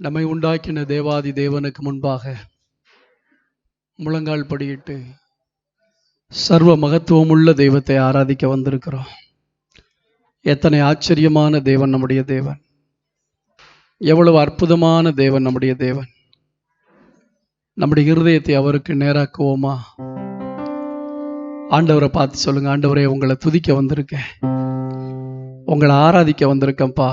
நம்மை உண்டாக்கின தேவாதி தேவனுக்கு முன்பாக முழங்கால் படியிட்டு சர்வ மகத்துவமுள்ள தெய்வத்தை ஆராதிக்க வந்திருக்கிறோம். எத்தனை ஆச்சரியமான தேவன் நம்முடைய தேவன்! எவ்வளவு அற்புதமான தேவன் நம்முடைய தேவன்! நம்முடைய இருதயத்தை அவருக்கு நேராக்குவோமா? ஆண்டவரை பார்த்து சொல்லுங்க, ஆண்டவரே, உங்களை துதிக்க வந்திருக்கேன், உங்களை ஆராதிக்க வந்திருக்கேன்ப்பா,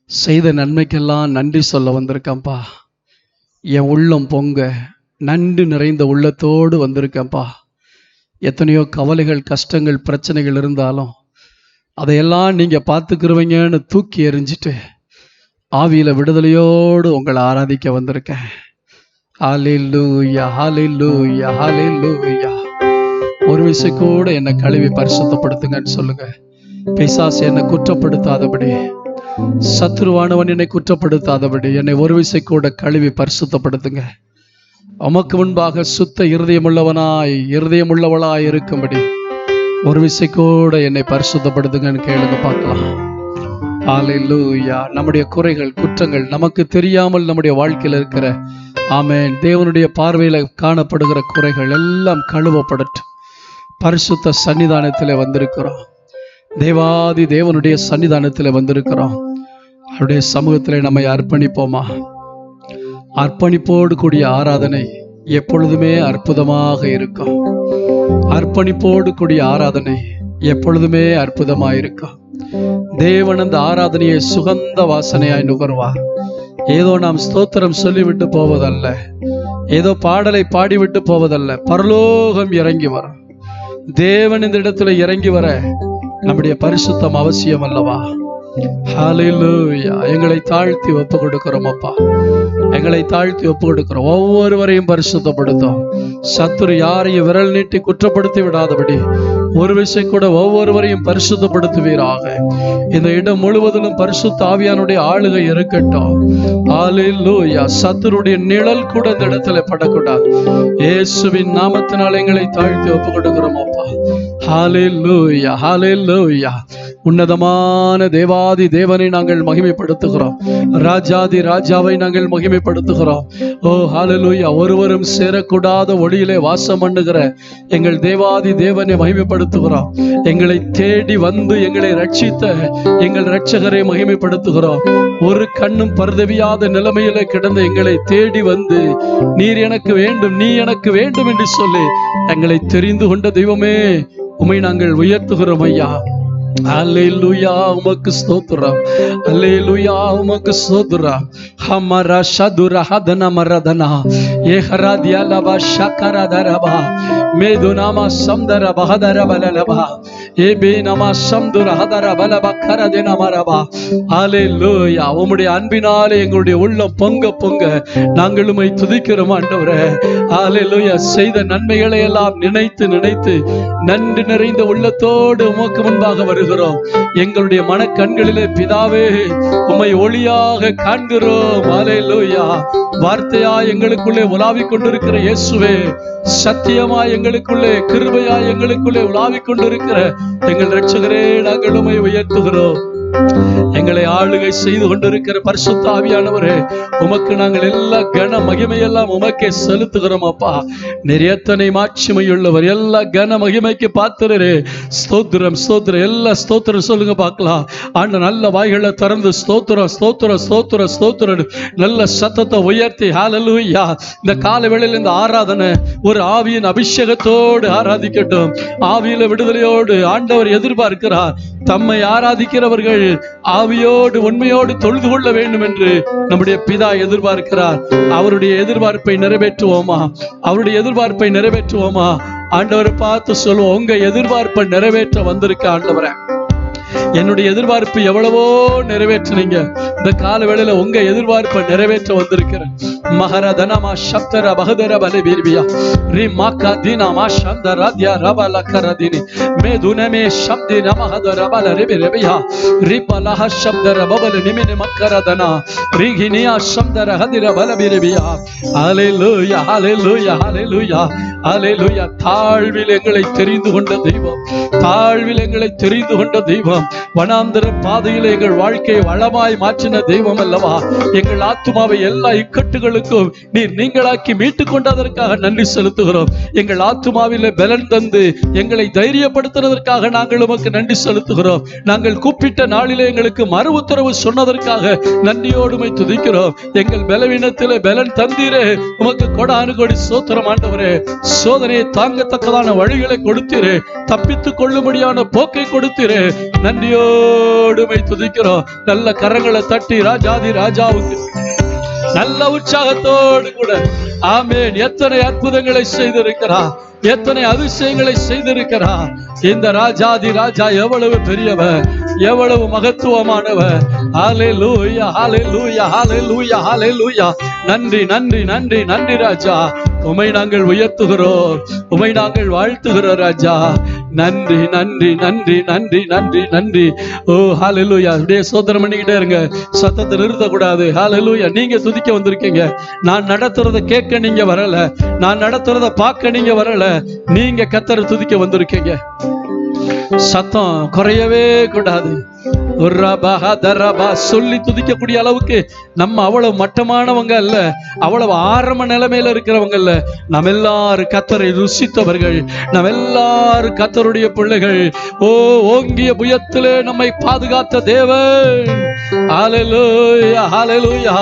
செய்த நன்மைக்கெல்லாம் நன்றி சொல்ல வந்திருக்கேன்ப்பா, என் உள்ளம் பொங்க நன்றி நிறைந்த உள்ளத்தோடு வந்திருக்கேன்ப்பா. எத்தனையோ கவலைகள், கஷ்டங்கள், பிரச்சனைகள் இருந்தாலும் அதையெல்லாம் நீங்கள் பார்த்துக்கிறவங்கன்னு தூக்கி எறிஞ்சிட்டு ஆவியில் விடுதலையோடு உங்களை ஆராதிக்க வந்திருக்கேன். ஹல்லேலூயா, ஹல்லேலூயா, ஹல்லேலூயா. ஒரு விஷயம் கூட என்னை கழுவி பரிசுத்தப்படுத்துங்கன்னு சொல்லுங்க. பிசாசு என்னை குற்றப்படுத்தாதபடி, சத்துருவானவன் என்னை குற்றப்படுத்தாதபடி என்னை ஒரு விசை கூட கழுவி பரிசுத்தப்படுத்துங்க. உமக்கு முன்பாக சுத்த இருதயமுள்ளவளாய் இருக்கும்படி ஒரு விசை கூட என்னை பரிசுத்தப்படுத்துங்கன்னு கேளுங்க பார்க்கலாம். ஹல்லேலூயா. நம்முடைய குறைகள், குற்றங்கள் நமக்கு தெரியாமல் நம்முடைய வாழ்க்கையில் இருக்கிற ஆமென் தேவனுடைய பார்வையில் காணப்படுகிற குறைகள் எல்லாம் கழுவப்படட்டும். பரிசுத்த சன்னிதானத்தில் வந்திருக்கிறோம், தேவாதி தேவனுடைய சன்னிதானத்தில் வந்திருக்கிறோம். அவருடைய சமூகத்தில் நம்மை அர்ப்பணிப்போமா? அர்ப்பணிப்போடு கூடிய ஆராதனை எப்பொழுதுமே அற்புதமாக இருக்கும். அர்ப்பணிப்போடு கூடிய ஆராதனை எப்பொழுதுமே அற்புதமாக இருக்கும். தேவன் அந்த ஆராதனையை சுகந்த வாசனையாய் நுகர்வார். ஏதோ நாம் ஸ்தோத்திரம் சொல்லிவிட்டு போவதல்ல, ஏதோ பாடலை பாடிவிட்டு போவதல்ல, பரலோகம் இறங்கி வரும். தேவன் இந்த இடத்துல இறங்கி வர நம்முடைய பரிசுத்தம் அவசியம் அல்லவா? ஹல்லேலூயா. எங்களை தாழ்த்தி ஒப்பு கொடுக்கிறோம் அப்பா, எங்களை தாழ்த்தி ஒப்பு கொடுக்கிறோம். ஒவ்வொருவரையும் பரிசுத்தப்படுத்தும். சத்துரு யாரையும் விரல் நீட்டி குற்றப்படுத்தி விடாதபடி ஒரு விஷயம் கூட ஒவ்வொருவரையும் பரிசுத்தப்படுத்துவீராக. இந்த இடம் முழுவதிலும் பரிசுத்த ஆவியானுடைய ஆளுகை இருக்கட்டும். ஹல்லேலூயா. சத்துருடைய நிழல் கூட இந்த இடத்துல படக்கூடாது. இயேசுவின் நாமத்தினால் எங்களை தாழ்த்தி ஒப்பு கொடுக்கிறோம் அப்பா. ஹல்லேலூயா, ஹல்லேலூயா. உன்னதமான தேவாதி தேவனை நாங்கள் மகிமைப்படுத்துகிறோம். ராஜாதி ராஜாவை நாங்கள் மகிமைப்படுத்துகிறோம். ஓ ஹல்லேலூயா. ஒருவரும் சேரக்கூடாத ஒளியிலே வாசம் பண்ணுகிற எங்கள் தேவாதி தேவனை மகிமைப்படுத்துகிறோம். எங்களை தேடி வந்து எங்களை ரட்சித்த எங்கள் இரட்சகரை மகிமைப்படுத்துகிறோம். ஒரு கண்ணும் பரிதவியாத நிலைமையில கிடந்த எங்களை தேடி வந்து நீர் எனக்கு வேண்டும், நீ எனக்கு வேண்டும் என்று சொல்லி எங்களை தெரிந்து கொண்ட தெய்வமே, உம்மை நாங்கள் உயர்த்துகிறோம் ஐயா. அல்லேலூயா. உமக்கு ஸ்தோத்திரம். அல்லேலூயா. உமக்கு ஸ்தோத்திரம். ஹமரா ஷதுரா ஹதன மரதனா ஏஹராதியா லபா ஷகரதரபா மேதுனாமா சம்தர பஹதர பலலபா ஏபேனமா சம்துர ஹதர பலபா கரதன மரபா. அல்லேலூயா. உம்முடைய அன்பினாலே எங்களுடைய உள்ளம் பொங்க பொங்க நாங்கள் உம்மை துதிக்கிறோம் ஆண்டவரே. அல்லேலூயா. செய்த நன்மைகளை எல்லாம் நினைத்து நினைத்து நன்றி நிறைந்த உள்ளத்தோடு உமக்கு முன்பாக வருகிறோம். எங்களுடைய மனக்கண்களிலே பிதாவே உம்மை ஒளியாக காண்கிறோம். ஹல்லேலூயா. வார்த்தையா எங்களுக்குள்ளே உலாவிக் கொண்டிருக்கிற இயேசுவே, சத்தியமா எங்களுக்குள்ளே, கிருபையா எங்களுக்குள்ளே உலாவிக் கொண்டிருக்கிற எங்கள் இரட்சகரே, நாங்கள் உம்மை உயர்த்துகிறோம். எங்களை ஆளுகை செய்து கொண்டிருக்கிற பரிசுத்த ஆவியானவரே, உமக்கு நாங்கள் எல்லா கன மகிமையெல்லாம் உமக்கே செலுத்துகிறோம் அப்பா. நிறையத்தனை மாட்சிமையுள்ளவர், எல்லா கன மகிமைக்கு பாத்திரரே. ஸ்தோத்திரம், ஸ்தோத்திரம், எல்லா ஸ்தோத்திரம் சொல்லுங்க பார்க்கலாம். ஆண்டு நல்ல வாய்களை திறந்து ஸ்தோத்திரம், ஸ்தோத்திரம், ஸ்தோத்திரம், ஸ்தோத்திரம் நல்ல சத்தத்தை உயர்த்தி ஹல்லேலூயா. இந்த கால வேளையில் இந்த ஆராதனை ஒரு ஆவியின் அபிஷேகத்தோடு ஆராதிக்கட்டும். ஆவியில விடுதலையோடு ஆண்டவர் எதிர்பார்க்கிறார். தம்மை ஆராதிக்கிறவர்கள் ஆவியோடு உண்மையோடு தொழுது கொள்ள வேண்டும் என்று நம்முடைய பிதா எதிர்பார்க்கிறார். அவருடைய எதிர்பார்ப்பை நிறைவேற்றுவோமா? அவருடைய எதிர்பார்ப்பை நிறைவேற்றுவோமா? ஆண்டவரை பார்த்து சொல்லுவோம், உங்க எதிர்பார்ப்பை நிறைவேற்ற வந்திருக்க ஆண்டவரே. என்னுடைய எதிர்பார்ப்பு எவ்வளவோ நிறைவேற்றினீங்க. இந்த கால வேளையில உங்க எதிர்பார்ப்பை நிறைவேற்ற வந்திருக்கிறேன். மகரதனமா சப்தர பகதர பல வீர்வியா ரி மாக்கா தீனாமா சந்தராத்யா ரபல கரதினி மேதுனமே சப்தி நமஹத ரபல ரிபி ரபியா ரிபலஹ சப்தர பபல நிமினி மக்கரதனா ரிகினியா சப்தர ஹதிர பல வீர்வியா. ஹalleluya ஹalleluya ஹalleluya ஹalleluya. தாழ்வில் எங்களை தெரிந்து கொண்ட தெய்வம், தாழ்வில் எங்களை தெரிந்து கொண்ட தெய்வம், வனாந்தர பாதையில் எங்கள் வாழ்க்கையை வளமாய் மாற்றின தெய்வம் அல்லவா. எங்கள் ஆத்துமாவை எல்லா இக்கட்டுகளுக்கும் நீர் நீங்களாக்கி மீட்டுக் கொண்டதற்காக நன்றி செலுத்துகிறோம். எங்கள் ஆத்துமாவில பலன் தந்து எங்களை தைரியப்படுத்துவதற்காக நாங்கள் உமக்கு நன்றி செலுத்துகிறோம். நாங்கள் கூப்பிட்ட நாளிலே எங்களுக்கு மறு உத்தரவு சொன்னதற்காக நன்றியோடுமை துதிக்கிறோம். எங்கள் பலவீனத்திலே பலன் தந்தீரே, உமக்கு கொடானு கொடி ஸ்தோத்திரம் ஆண்டவரே. சோதனையை தாங்கத்தக்கதான வழிகளை கொடுத்தீரே, தப்பித்துக் கொள்ளும்படியான போக்கை கொடுத்தீரே, நன்றியோடுமை துதிக்கிறோம். நல்ல கரங்களை தட்டி ராஜாதி ராஜாவுக்கு நல்ல உற்சாகத்தோடு கூட ஆமென். எத்தனை அற்புதங்களை செய்திருக்கிறார், எத்தனை அதிசயங்களை செய்திருக்கிறார். இந்த ராஜாதி ராஜா எவ்வளவு பெரியவர், எவ்வளவு மகத்துவமானவர். ஹalleluya ஹalleluya ஹalleluya ஹalleluya. நன்றி நன்றி நன்றி நன்றி ராஜா. உமை நாங்கள் உயர்த்துகிறோம், உமை நாங்கள் வாழ்த்துகிறோம் ராஜா. நன்றி நன்றி நன்றி நன்றி நன்றி நன்றி. ஓ ஹalleluya. அப்படியே சோதரம் பண்ணிக்கிட்டே இருங்க, சத்தத்தை நிறுத்தக்கூடாது. ஹalleluya. நீங்க துதிக்க வந்திருக்கீங்க, நான் நடத்துறத கேட்க நீங்க வரல, நான் நடத்துறத பார்க்க நீங்க வரல, நீங்க கர்த்தரை துதிக்க வந்திருக்கீங்க. சத்தம் குறையவே கூடாது. சொல்லி துதிக்கக்கூடிய அளவுக்கு நம்ம அவ்வளவு மட்டமானவங்க அல்ல, அவ்வளவு ஆரம்ப நிலைமையில இருக்கிறவங்க அல்ல. நம்ம எல்லாரும் கர்த்தரை ருசித்தவர்கள், நம்ம எல்லாரும் கர்த்தருடைய பிள்ளைகள். ஓ ஓங்கிய புயத்திலே நம்மை பாதுகாத்த தேவன். ஹalleluya ஹalleluya.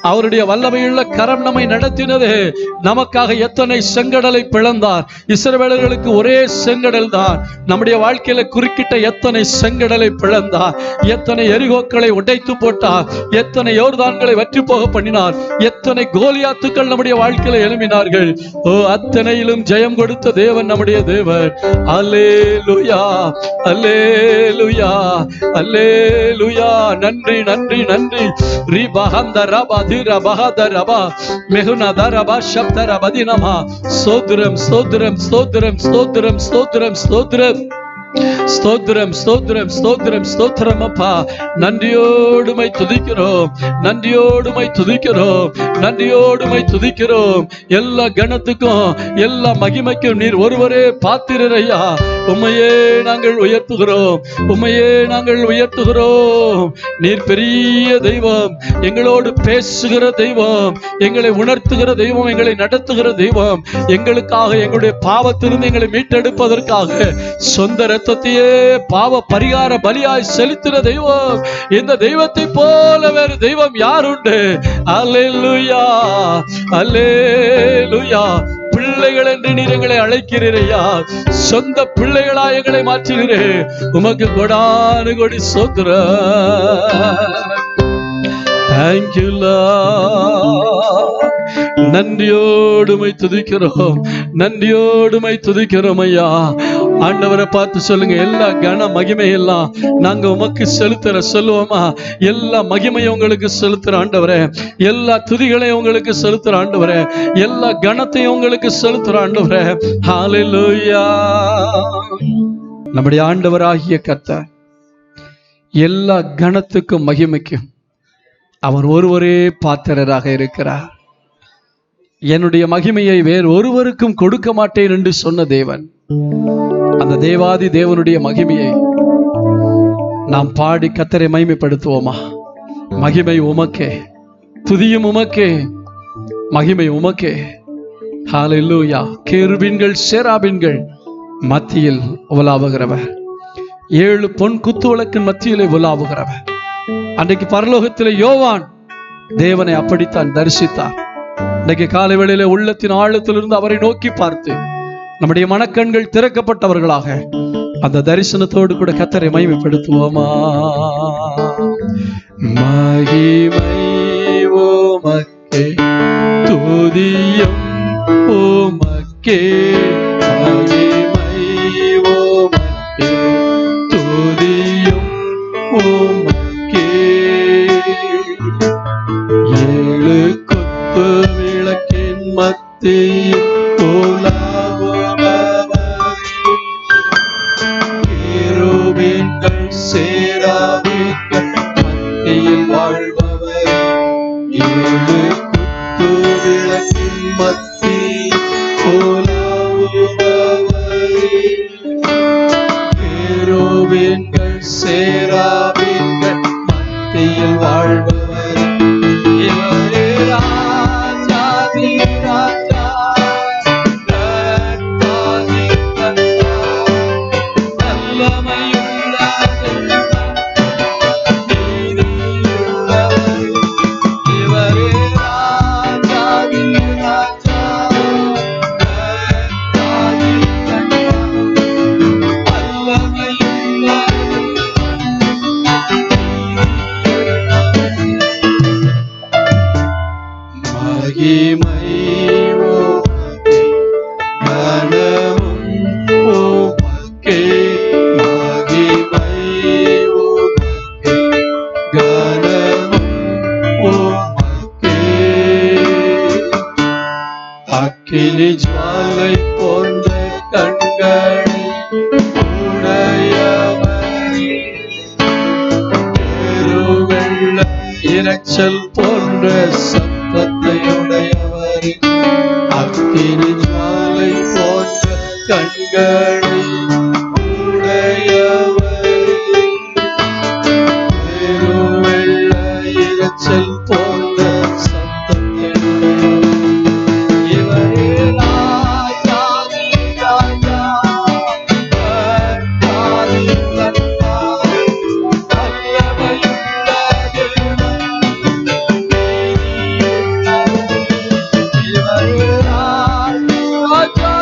அவருடைய வல்லமையுள்ள கரம் நம்மை நடத்தினது. நமக்காக எத்தனை செங்கடலை பிளந்தார். இஸ்ரவேலர்களுக்கு ஒரே செங்கடல் தான். நம்முடைய வாழ்க்கையில குறுக்கிட்ட எத்தனை செங்கடலை பிளந்தார், எத்தனை எரிகோக்களை உடைத்து போட்டார், எத்தனை யோர்தான்களை வற்றி போக பண்ணினார், எத்தனை கோலியாத்துக்கள் நம்முடைய வாழ்க்கையில எழுப்பினார்கள். ஓ அத்தனையிலும் ஜெயம் கொடுத்த தேவன் நம்முடைய தேவன். அல்லேலூயா அல்லேலூயா அல்லேலூயா. நன்றி நன்றி நன்றி. ஸ்தோத்திரம் ஸ்தோத்திரம் ஸ்தோத்திரம் ஸ்தோத்திரம் ஸ்தோத்திரம் ஸ்தோத்திரம் ஸ்தோத்திரம் ஸ்தோத்திரம் ஸ்தோத்திரம் ஸ்தோத்திரம். அப்பா நன்றியோடுமை துதிக்கிறோம், நன்றியோடுமை துதிக்கிறோம், நன்றியோடுமை துதிக்கிறோம். எல்லா கணத்துக்கும் எல்லா மகிமைக்கும் நீர் ஒருவரே பாத்திரரையா. உம்மையே நாங்கள் உயர்த்துகிறோம், உம்மையே நாங்கள் உயர்த்துகிறோம். நீர் பெரிய தெய்வம், எங்களோடு பேசுகிற தெய்வம், எங்களை உணர்த்துகிற தெய்வம், எங்களை நடத்துகிற தெய்வம். எங்களுக்காக எங்களுடைய பாவத்திலிருந்து எங்களை மீட்டெடுப்பதற்காக சொந்த ரத்தத்தையே பாவ பரிகார பலியாய் செலுத்தின தெய்வம். இந்த தெய்வத்தை போல வேறு தெய்வம் யாருண்டு? அல்லேலூயா அல்லேலூயா. பிள்ளைகள் என்று நீர் எங்களை அழைக்கிறீரையா, சொந்த பிள்ளைகளா எங்களை மாற்றினீரே, உமக்கு கொடானு கொடி ஸ்தோத்திரம். Thank you Lord. நன்றியோடுமை துதிக்கிறோம், நன்றியோடுமை துதிக்கிறோம் ஐயா. ஆண்டவரை பார்த்து சொல்லுங்க, எல்லா கன மகிமை எல்லாம் நாங்க உமக்கு செலுத்துற சொல்லுவோமா? எல்லா மகிமையும் உங்களுக்கு செலுத்துற ஆண்டவரே, எல்லா துதிகளையும் உங்களுக்கு செலுத்துற ஆண்டவரே, எல்லா கனத்தையும் உங்களுக்கு செலுத்துற ஆண்டவரே. ஹalleluya. நம்முடைய ஆண்டவராகிய கர்த்தர் எல்லா கனத்துக்கும் மகிமைக்கும் அவர் ஒருவரே பாத்திரராக இருக்கிறார். என்னுடைய மகிமையை வேறு ஒருவருக்கும் கொடுக்க மாட்டேன் என்று சொன்ன தேவன், அந்த தேவாதி தேவனுடைய மகிமையை நாம் பாடி கர்த்தரை மகிமைப்படுத்துவோமா? மகிமை உமக்கே, துதியும் உமக்கே, மகிமை உமக்கே. ஹalleluya. கேருபீன்கள் சேராபீன்கள் மத்தியில் உலாவுகிறவர், 7 பொன் குத்துவிளக்கின் மத்தியிலே உலாவுகிறவர். அன்றைக்கு பரலோகத்திலே யோவான் தேவனை அப்படித்தான் தரிசித்தார். இன்றைக்கு காலை வேளையிலே உள்ளத்தின் ஆழத்திலிருந்து அவரை நோக்கி பார்த்து நம்முடைய மனக்கண்கள் திறக்கப்பட்டவர்களாக அந்த தரிசனத்தோடு கூட கர்த்தரை மகிமைப்படுத்துவோமா? மகிமை உமக்கே, துதியும் உமக்கே, மகிமை உமக்கே, துதியும் ஜுவாலை போன்ற கண்களை உடையவரே, பெருவெள்ள இரைச்சல் போன்ற சத்தத்தை உடையவரே, அக்கினி ஜுவாலை போன்ற கண்களை உடையவரே, பெருவெள்ள இரைச்சல் போன்ற சத்தத்தை இவரே ராஜாதி ராஜா, கர்த்தாதி கர்த்தா, வல்லமையுள்ள தேவன், இவரே ராஜாதி ராஜா,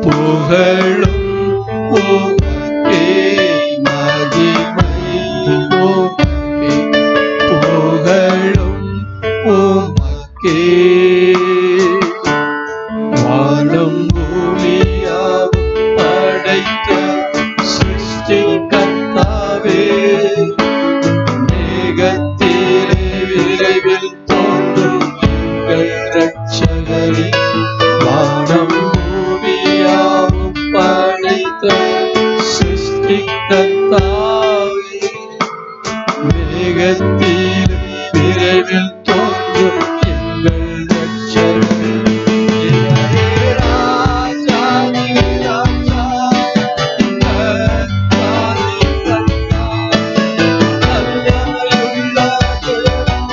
புகழும் உமக்கே, மகிமை உமக்கே, புகழும் உமக்கே, வானம் பூமியாவும் படைத்த சிருஷ்டிகர்த்தாவே, மேகத்திலே விரைவில் தோன்றும் எங்கள் இரட்சகரே, வானம் பூமியாவும் படைத்த சிருஷ்டிகர்த்தாவே, மேகத்திலே விரைவில் தோன்றும் எங்கள் இரட்சகரே, இவரே ராஜாதி ராஜா, கர்த்தாதி கர்த்தா, வல்லமையுள்ள தேவன்,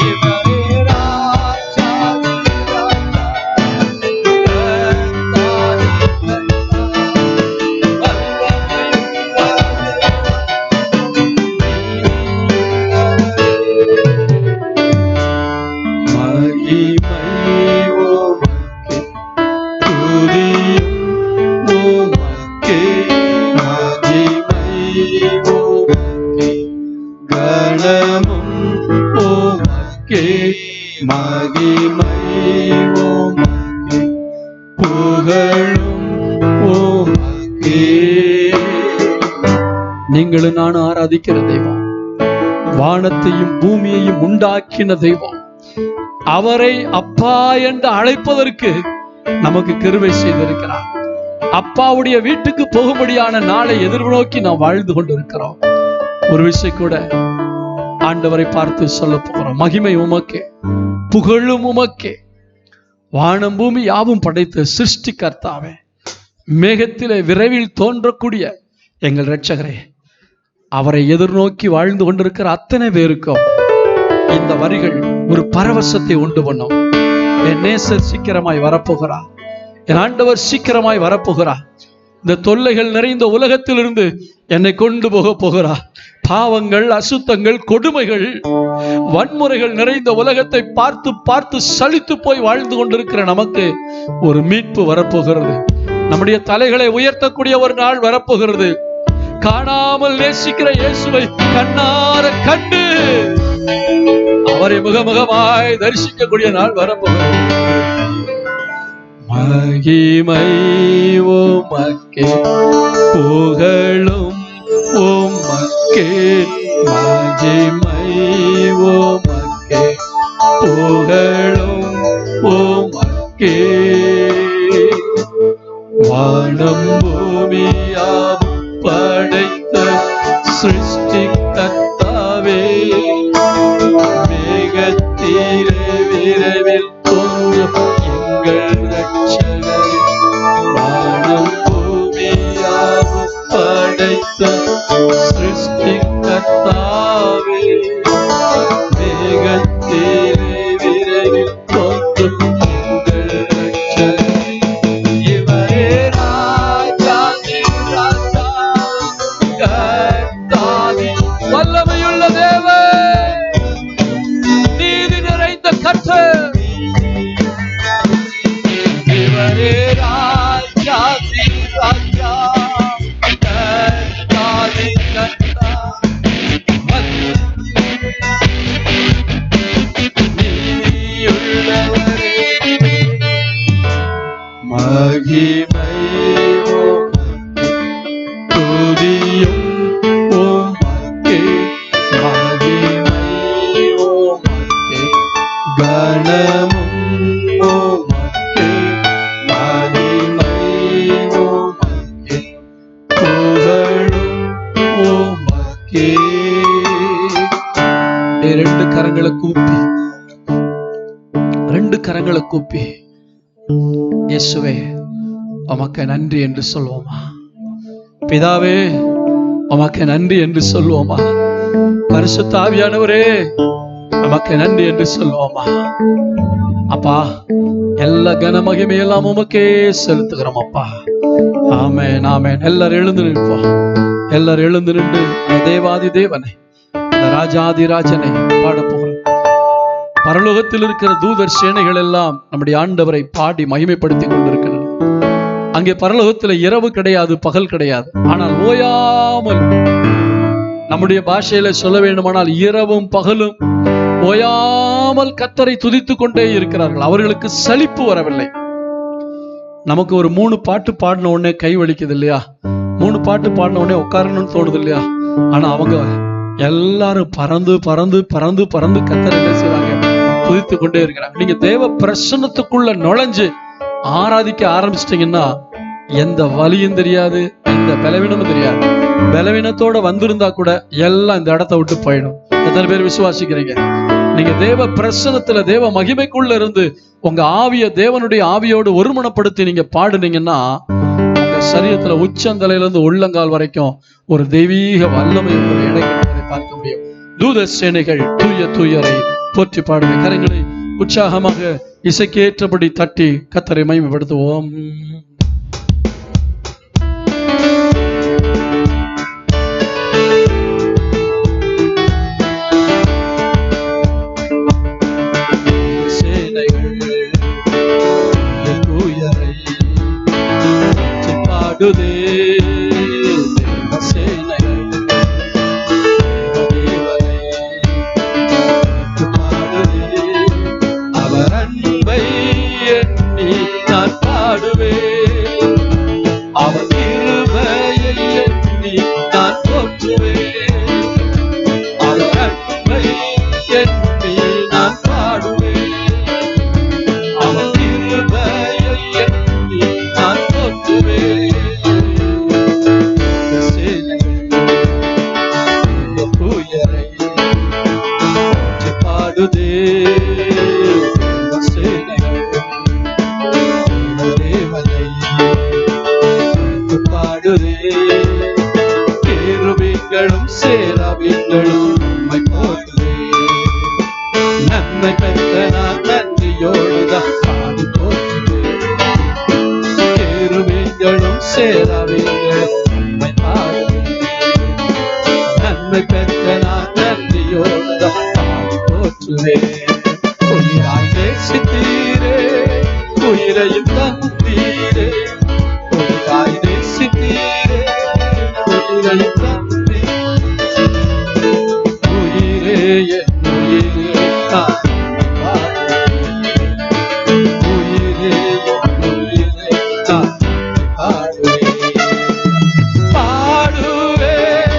இவரே ராஜாதி ராஜா, கர்த்தாதி கர்த்தா, மகிமை உமக்கே, புகழும் உமக்கே. நீங்களும் நானும் ஆராதிக்கிற தெய்வம், வானத்தையும் பூமியையும் உண்டாக்கின தெய்வம், அவரை அப்பா என்று அழைப்பதற்கு நமக்கு கிருபை செய்திருக்கிறார். அப்பாவுடைய வீட்டுக்கு போகும்படியான நாளை எதிர்நோக்கி நாம் வாழ்ந்து கொண்டிருக்கிறோம். ஒரு விஷயம் கூட ஆண்டவரை பார்த்து சொல்ல போகிறோம், மகிமை உமக்கே, புகழும் உமக்கே, வானம் பூமி யாவும் படைத்த சிருஷ்டிகர்த்தாவே, மேகத்திலே விரைவில் தோன்றக்கூடிய எங்கள் இரட்சகரே, அவரை எதிர்நோக்கி வாழ்ந்து கொண்டிருக்கிற அத்தனை பேருக்கும் இந்த வரிகள் ஒரு பரவசத்தை உண்டு பண்ணும். என் நேசர் சீக்கிரமாய் வரப்போகிறார், என் ஆண்டவர் சீக்கிரமாய் வரப்போகிறார். இந்த தொல்லைகள் நிறைந்த உலகத்திலிருந்து என்னை கொண்டு போக போகிறார். பாவங்கள், அசுத்தங்கள், கொடுமைகள், வன்முறைகள் நிறைந்த உலகத்தை பார்த்து பார்த்து சலித்து போய் வாழ்ந்து கொண்டிருக்கிற நமக்கு ஒரு மீட்பு வரப்போகிறது. நம்முடைய தலைகளை உயர்த்தக்கூடிய ஒரு நாள் வரப்போகிறது. காணாமல் நேசிக்கிற இயேசுவை கண்ணார கண்டு அவரை முகமுகமாய் தரிசிக்கக்கூடிய நாள் வரப்போகிறது. மகிமை உமக்கே, புகழும் உமக்கே, மகிமை உமக்கே, புகழும் உமக்கே, வானம் பூமியாவும் படைத்த சிருஷ்டிகர்த்தாவே, மேகத்திலே விரைவில் தோன்றும் எங்கள் இரட்சகரே, வானம் பூமியாவும் படைத்த சிருஷ்டிகர்த்தாவே, மேகத்திலே விரைவில் தோன்றும் எங்கள் இரட்சகரே, இவரே ராஜாதி ராஜா, கர்த்தாதி வல்லமையுள்ள தேவன், நீதி நிறைந்த கர்த்தர், இவரே ராஜாதி ராஜா, கர்த்தாதி கர்த்தா, கணமும் உமக்கே, மகிமை உமக்கே, புகழும் உமக்கே. ரெண்டு கரங்களை கூப்பி, ரெண்டு கரங்களை கூப்பி இயேசுவே உமக்கு நன்றி என்று சொல்வோமா? பிதாவே உமக்கு நன்றி என்று சொல்வோமா? பரிசுத்த ஆவியானவரே உமக்கு நன்றி என்று சொல்வோமா? அப்பா, எல்லா கன மகிமையெல்லாம் உமக்கே செலுத்துகிறோம் அப்பா. ஆமென், ஆமென். எல்லாரும் எழுந்து நிற்போம். எல்லாரும் எழுந்து நின்று தேவாதி தேவனை, ராஜாதி ராஜனை பாட போகிறோம். பரலோகத்தில் இருக்கிற தூதர் சேனைகள் எல்லாம் நம்முடைய ஆண்டவரை பாடி மகிமைப்படுத்திக் கொண்டிருக்கிறது. அங்கே பரலோகத்தில் இரவு கிடையாது, பகல் கிடையாது. ஆனால் ஓயாமல், நம்முடைய பாஷையில சொல்ல வேண்டுமானால் இரவும் பகலும் ஓயாமல் கர்த்தரை துதித்துக் கொண்டே இருக்கிறார்கள். அவர்களுக்கு சலிப்பு வரவில்லை. நமக்கு ஒரு 3 பாட்டு பாடின உடனே கை வலிக்குது இல்லையா? 3 பாட்டு பாடின உடனே உட்காரணும்னு தோணுது இல்லையா? ஆனா அவங்க எல்லாரும் பறந்து பறந்து பறந்து பறந்து கர்த்தரை என்ன செய்றாங்க? துதித்துக் கொண்டே இருக்கிறாங்க. நீங்க தேவ பிரசன்னத்துக்குள்ள நுழைஞ்சு ஆராதிக்க ஆரம்பிச்சிட்டீங்கன்னா எந்த வலியும் தெரியாது, எந்த பலவீனமும் தெரியாது. பலவீனத்தோட வந்திருந்தா கூட எல்லாம் இந்த இடத்தை விட்டு போயிடும். எத்தனை பேர் விசுவாசிக்கிறீங்க? நீங்க தேவ பிரசன்னத்துல, தேவ மகிமைக்குள்ள இருந்து உங்க ஆவிய தேவனுடைய ஆவியோடு ஒருமனப்படுத்தி நீங்க பாடுனீங்கன்னா உங்க சரீரத்துல உச்சந்தலையில இருந்து உள்ளங்கால் வரைக்கும் ஒரு தெய்வீக வல்லமை உங்களை இணைக்கிறதை பார்க்க முடியும். தூத சேனைகள் தூய தூயரை போற்றி பாடுங்க. கரங்களை உற்சாகமாக இசைக்கேற்றபடி தட்டி கர்த்தரை மகிமைப்படுத்துவோம். பாடுதே சேனைகள், தேவனே பாடுதே, அவர் அன்பை எண்ணி நான் பாடுவேன், அவர் கிருபையை எண்ணி நான் போற்றுவேன், அவர் அன்பை எண்ணி நான் பாடுவேன், அவர் கிருபையை எண்ணி நான் போற்றுவேன். கேருபீன்களும் சேராபீன்களும் உம்மை போற்றுவேன். நன்மை பெற்ற நான் நன்றியோடுதான் பாடி போற்றுவேன். கேருபீன்களும் சேராபீன்களும் உம்மை பாடுவேன். நன்மை பெற்ற நான் நன்றியோடுதான் பாடி போற்றுவேன். உயிராய் நேசித்தீரே, உயிரையும் தந்தீரே, உயிராய் நேசித்தீரே, உயிரையும் தந்தீரே, உயிரே என் உயிரே நான் பாடுவேன், உயிரே என் உயிரே நான் பாடுவேன், பாடுவேன்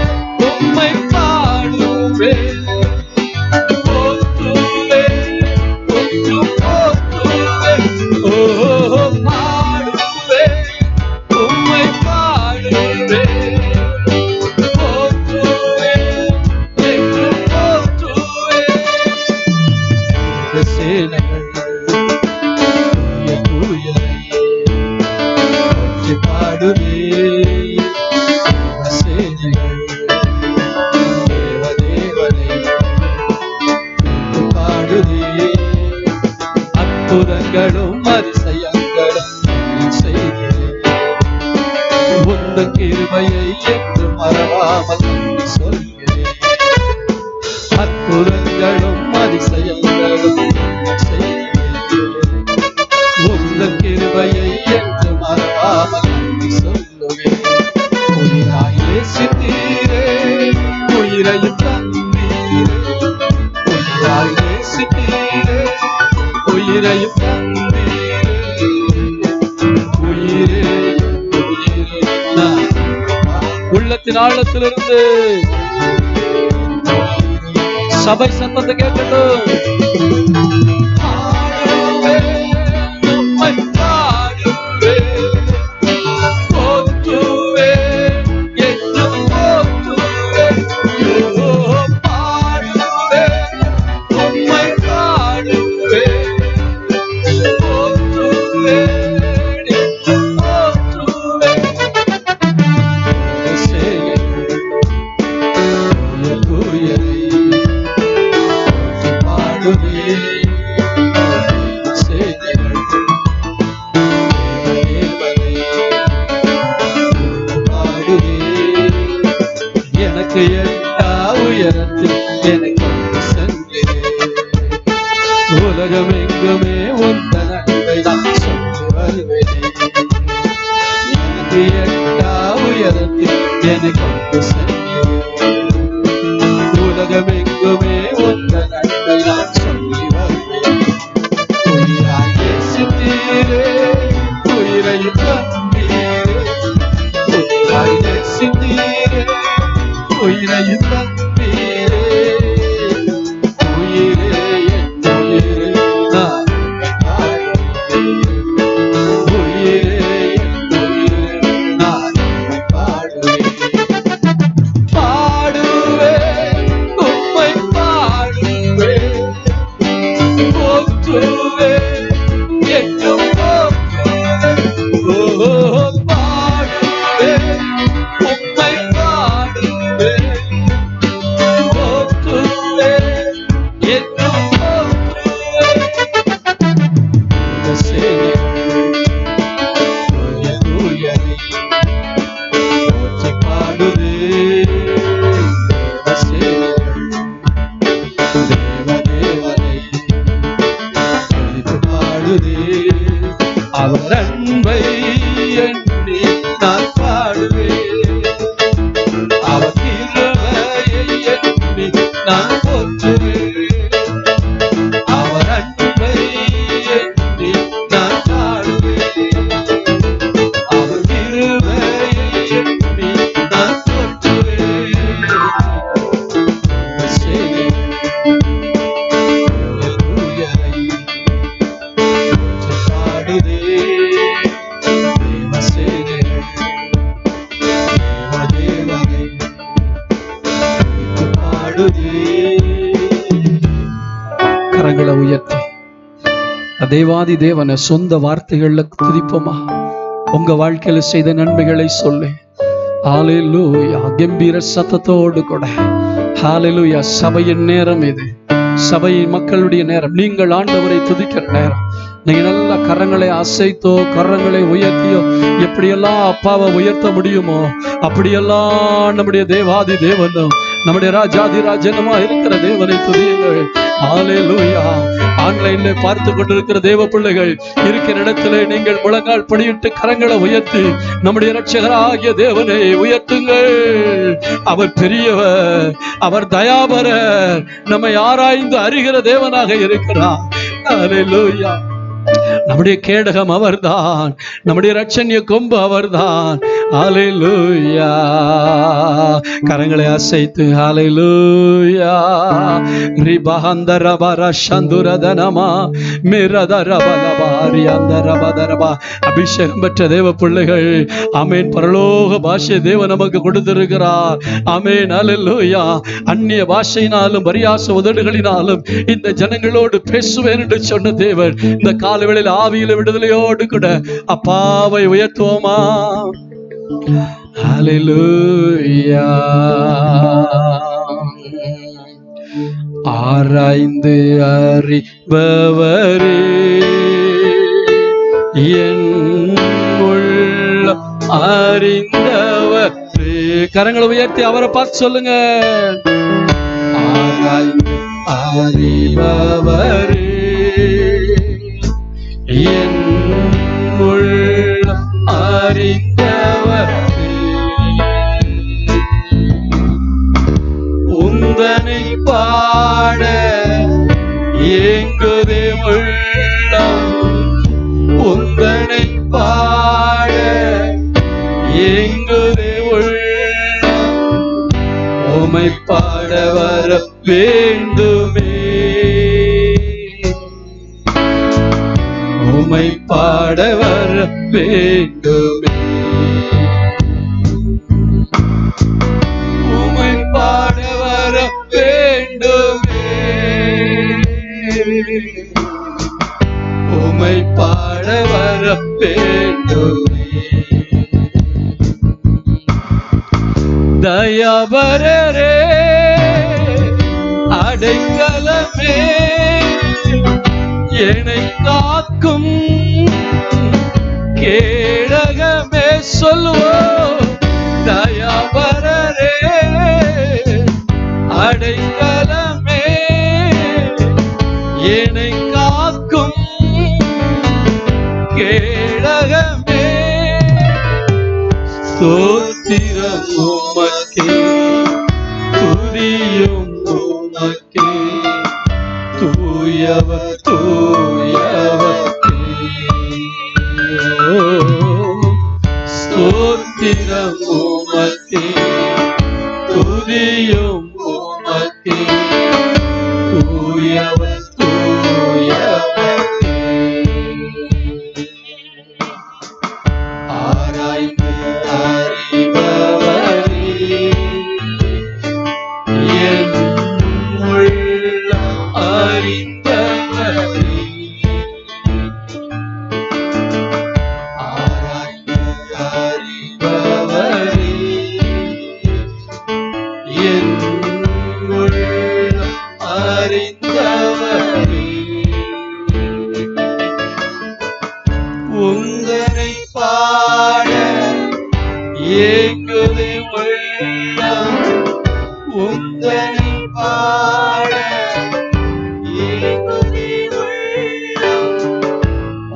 உம்மை பாடுவேன், அற்புதங்களும் அதிசயங்களும் செய்கிறேன். உந்தன் கிருபையை என்று மறவாமல் சொல்கிறேன். அற்புதங்களும் அதிசயங்களும் செய்கிறேன். உந்தன் கிருபையை என்று மறவாமல் சொல்லுவேன். உயிராய் நேசித்தீரே, உயிரையும் தந்தீரே, உயிராய் நேசித்தீரே, உயிரையும் தந்தீரே, உயிரே உயிரே நான். உள்ளத்தின் ஆழத்திலிருந்து சபை சத்தத்தை கேட்கட்டும். எனக்கு எட்டா உயரத்தில் என்னை கொண்டு சென்றேன். உலகம் எங்குமே உந்த நன்மை நான் சொல்லி வருவேன். எனக்கு எட்டா உயரத்தில் என்னை கொண்டு சென்றேன். உலகம் எங்குமே உந்த நன்மை நான் சொல்லி வருவேன். உயிராய் நேசித்தீரே, உயிரையும் தந்தீரே, உயிராய் நேசித்தீரே, உயிரையும் தந்தீரே. உயிரே என் உயிரே நான் பாடுவேன். உயிரே என் உயிரே நான் பாடுவேன். பாடுவேன் உம்மை பாடுவேன். போற்றுவேன் என்றும் போற்றுவேன். பாடுவேன் உம்மை பாடுவேன். போற்றுவேன் என்றும் போற்றுவேன். இந்த சேனை தூயனை போற்றி பாடுதே. இந்த சேனை தேவதேவனை துதித்து பாடுதே. அவர் அன்பை எண்ணி நான் பாடுவேன். அவர் கிருபையை எண்ணி நான் போற்றுவேன். அவர் அன்பை எண்ணி நான் பாடுவேன். அவர் கிருபையை எண்ணி நான் போற்றுவேன். சேனை தூயனை போற்றி பாடுதே. தேவசேனை தேவதேவனை துதித்து பாடுதே. கரங்களை உயர்த்தி தேவாதி தேவனை சொந்த வார்த்தைகள்ல துதிப்போமா? உங்க வாழ்க்கையில செய்த நன்மைகளை சொல்லு. ஹalleluya. கம்பீர சத்தத்தோடு கூட ஹalleluya. சபையின் நேரம் இது, சபையின் மக்களுடைய நேரம். நீங்கள் ஆண்டவரை துதிக்கிற நேரம். நீங்க நல்ல கரங்களை அசைத்தோ கரங்களை உயர்த்தியோ எப்படியெல்லாம் அப்பாவை உயர்த்த முடியுமோ அப்படியெல்லாம் நம்முடைய தேவாதி தேவனும் நம்முடைய ராஜாதி ராஜனமா இருக்கிற தேவனை துதியுங்கள். ஹalleluya. ஆன்லைன்ல பார்த்து கொண்டிருக்கிற தேவ பிள்ளைகள் இருக்கிற இடத்திலே நீங்கள் முழங்கால் படியிட்டு கரங்களை உயர்த்தி நம்முடைய இரட்சகராகிய தேவனை உயர்த்துங்கள். அவர் பெரியவர், அவர் தயாபரர், நம்மை ஆராய்ந்து அறிகிற தேவனாக இருக்கிறார். ஹalleluya. நம்முடைய கேடகம் அவர்தான், நம்முடைய இரட்சணிய கொம்பு அவர்தான். ஹalleluya. கரங்களை அசைத்து ஹalleluya. ரிபஹந்தரபர சந்துரதனமா மிரதரபலபாரி அந்தரபதரபா. அபிஷேகம் பெற்ற தேவ பிள்ளைகள், ஆமென். பரலோக பாஷை தேவன் நமக்கு கொடுத்திருக்கிறார். ஆமென். ஹalleluya. அந்நிய பாஷையினாலும் பரியாச உதடுகளினாலும் இந்த ஜனங்களோடு பேசுவேன் என்று சொன்ன தேவன் இந்த காலவேளையில் ஆவியில விடுதலையோடு கூட அப்பாவை உயர்த்துவோமா? ஹalleluya. ஆராய்ந்து அறிபவரே என் உள்ளம் அறிந்தவரே. கரங்களை உயர்த்தி அவரை பார்த்து சொல்லுங்க. ஆராய்ந்து அறிபவரே என் உள்ளம் அறிந்தவரே. உந்தனை பாட ஏங்குதே உள்ளம். உந்தனை பாட ஏங்குதே உள்ளம். உமை பாட வர வேண்டுமே. உமை பாட வர வேண்டுமே. உமை பாட வர வேண்டுமே. உமை பாட வர வேண்டுமே. தயாபரரே அடைக்கலமே என்னை காக்கும் கேடகமே சொல்லுவோம். தயாபரரே காக்கும் கேடகமே ஸ்தோத்திரம் உமக்கே, துதியும் உமக்கே, தூயவர் தூயவர் ஸ்தோத்திரம் உமக்கே, துதியும் உமக்கே, தூயவர் தூயவர் ஆராய்ந்து அறிபவரே, என் உள்ளம் அறிந்தவரே, ஆராய்ந்து அறிபவரே, என் உள்ளம் அறிந்தவரே, உந்தனை பாட ஏங்குது உள்ளம், உந்தனை பாட ஏங்குது உள்ளம்,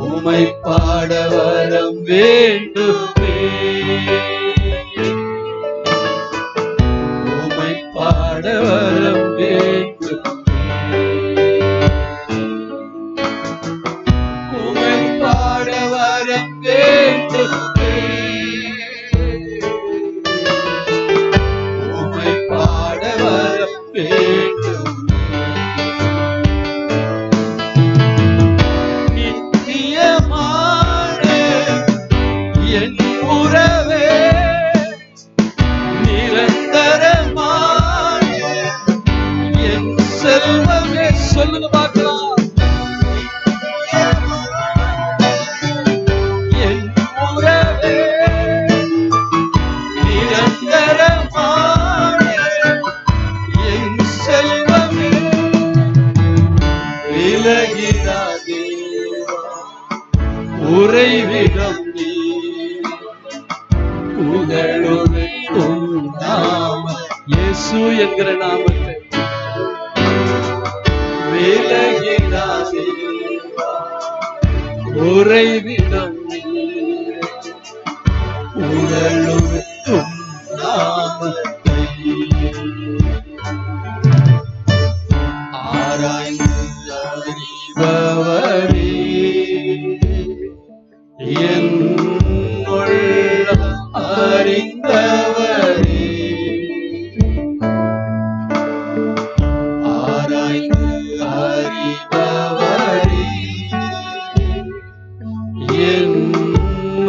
உமை பாட வரம் வேண்டுமே, உமை பாட வரம் வேண்டுமே, உமை பாட வரம் வேண்டுமே, உமை பாட வரம் வேண்டுமே. நித்தியமான என் உறவே, நிரந்தரமான என் செல்வமே, சொல்லுங்க பார்க்கலாம். என் உறவே, நிரந்தரமான என் செல்வமே, விலகிடாதே உறைவிடம் நீ, புகழோடு உன் நாம இயேசு என்கிற நாமத்தை விலகிடாதே உறைவிடம் நீ, புகழோடு உன் நாமத்தை ஆராய்ந்து அறிபவரே, என் உள்ளம் அறிந்தவரே, ஆராய்ந்து அறிபவரே, என்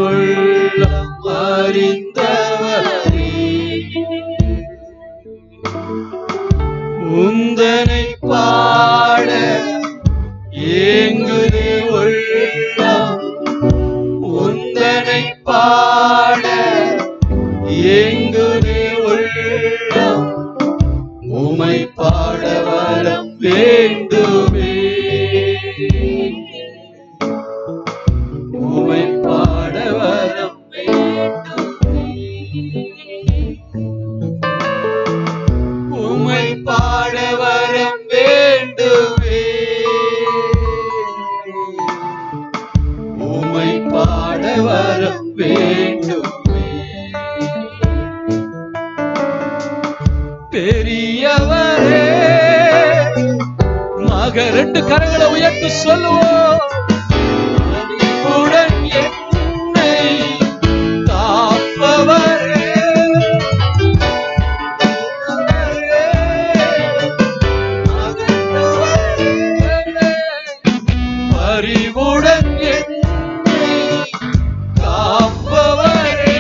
உள்ளம் அறிந்தவரே, உந்தனை பாட ஏங்குது உள்ளம், உந்தனை பாட ஏங்குது உள்ளம், உமை பாட வரம் வேண்டுமே, உமை பாட வரம் வேண்டுமே, உமை பாட வரம் வேண்டுமே, உமை பாட வரம் வேண்டுமே. பெரியவரே, மக ரெண்டு கரங்களை உயர்த்தி சொல்லுவோம். உடன் என்னை காப்பவரே, பரிவுடன் என்னை காப்பவரே,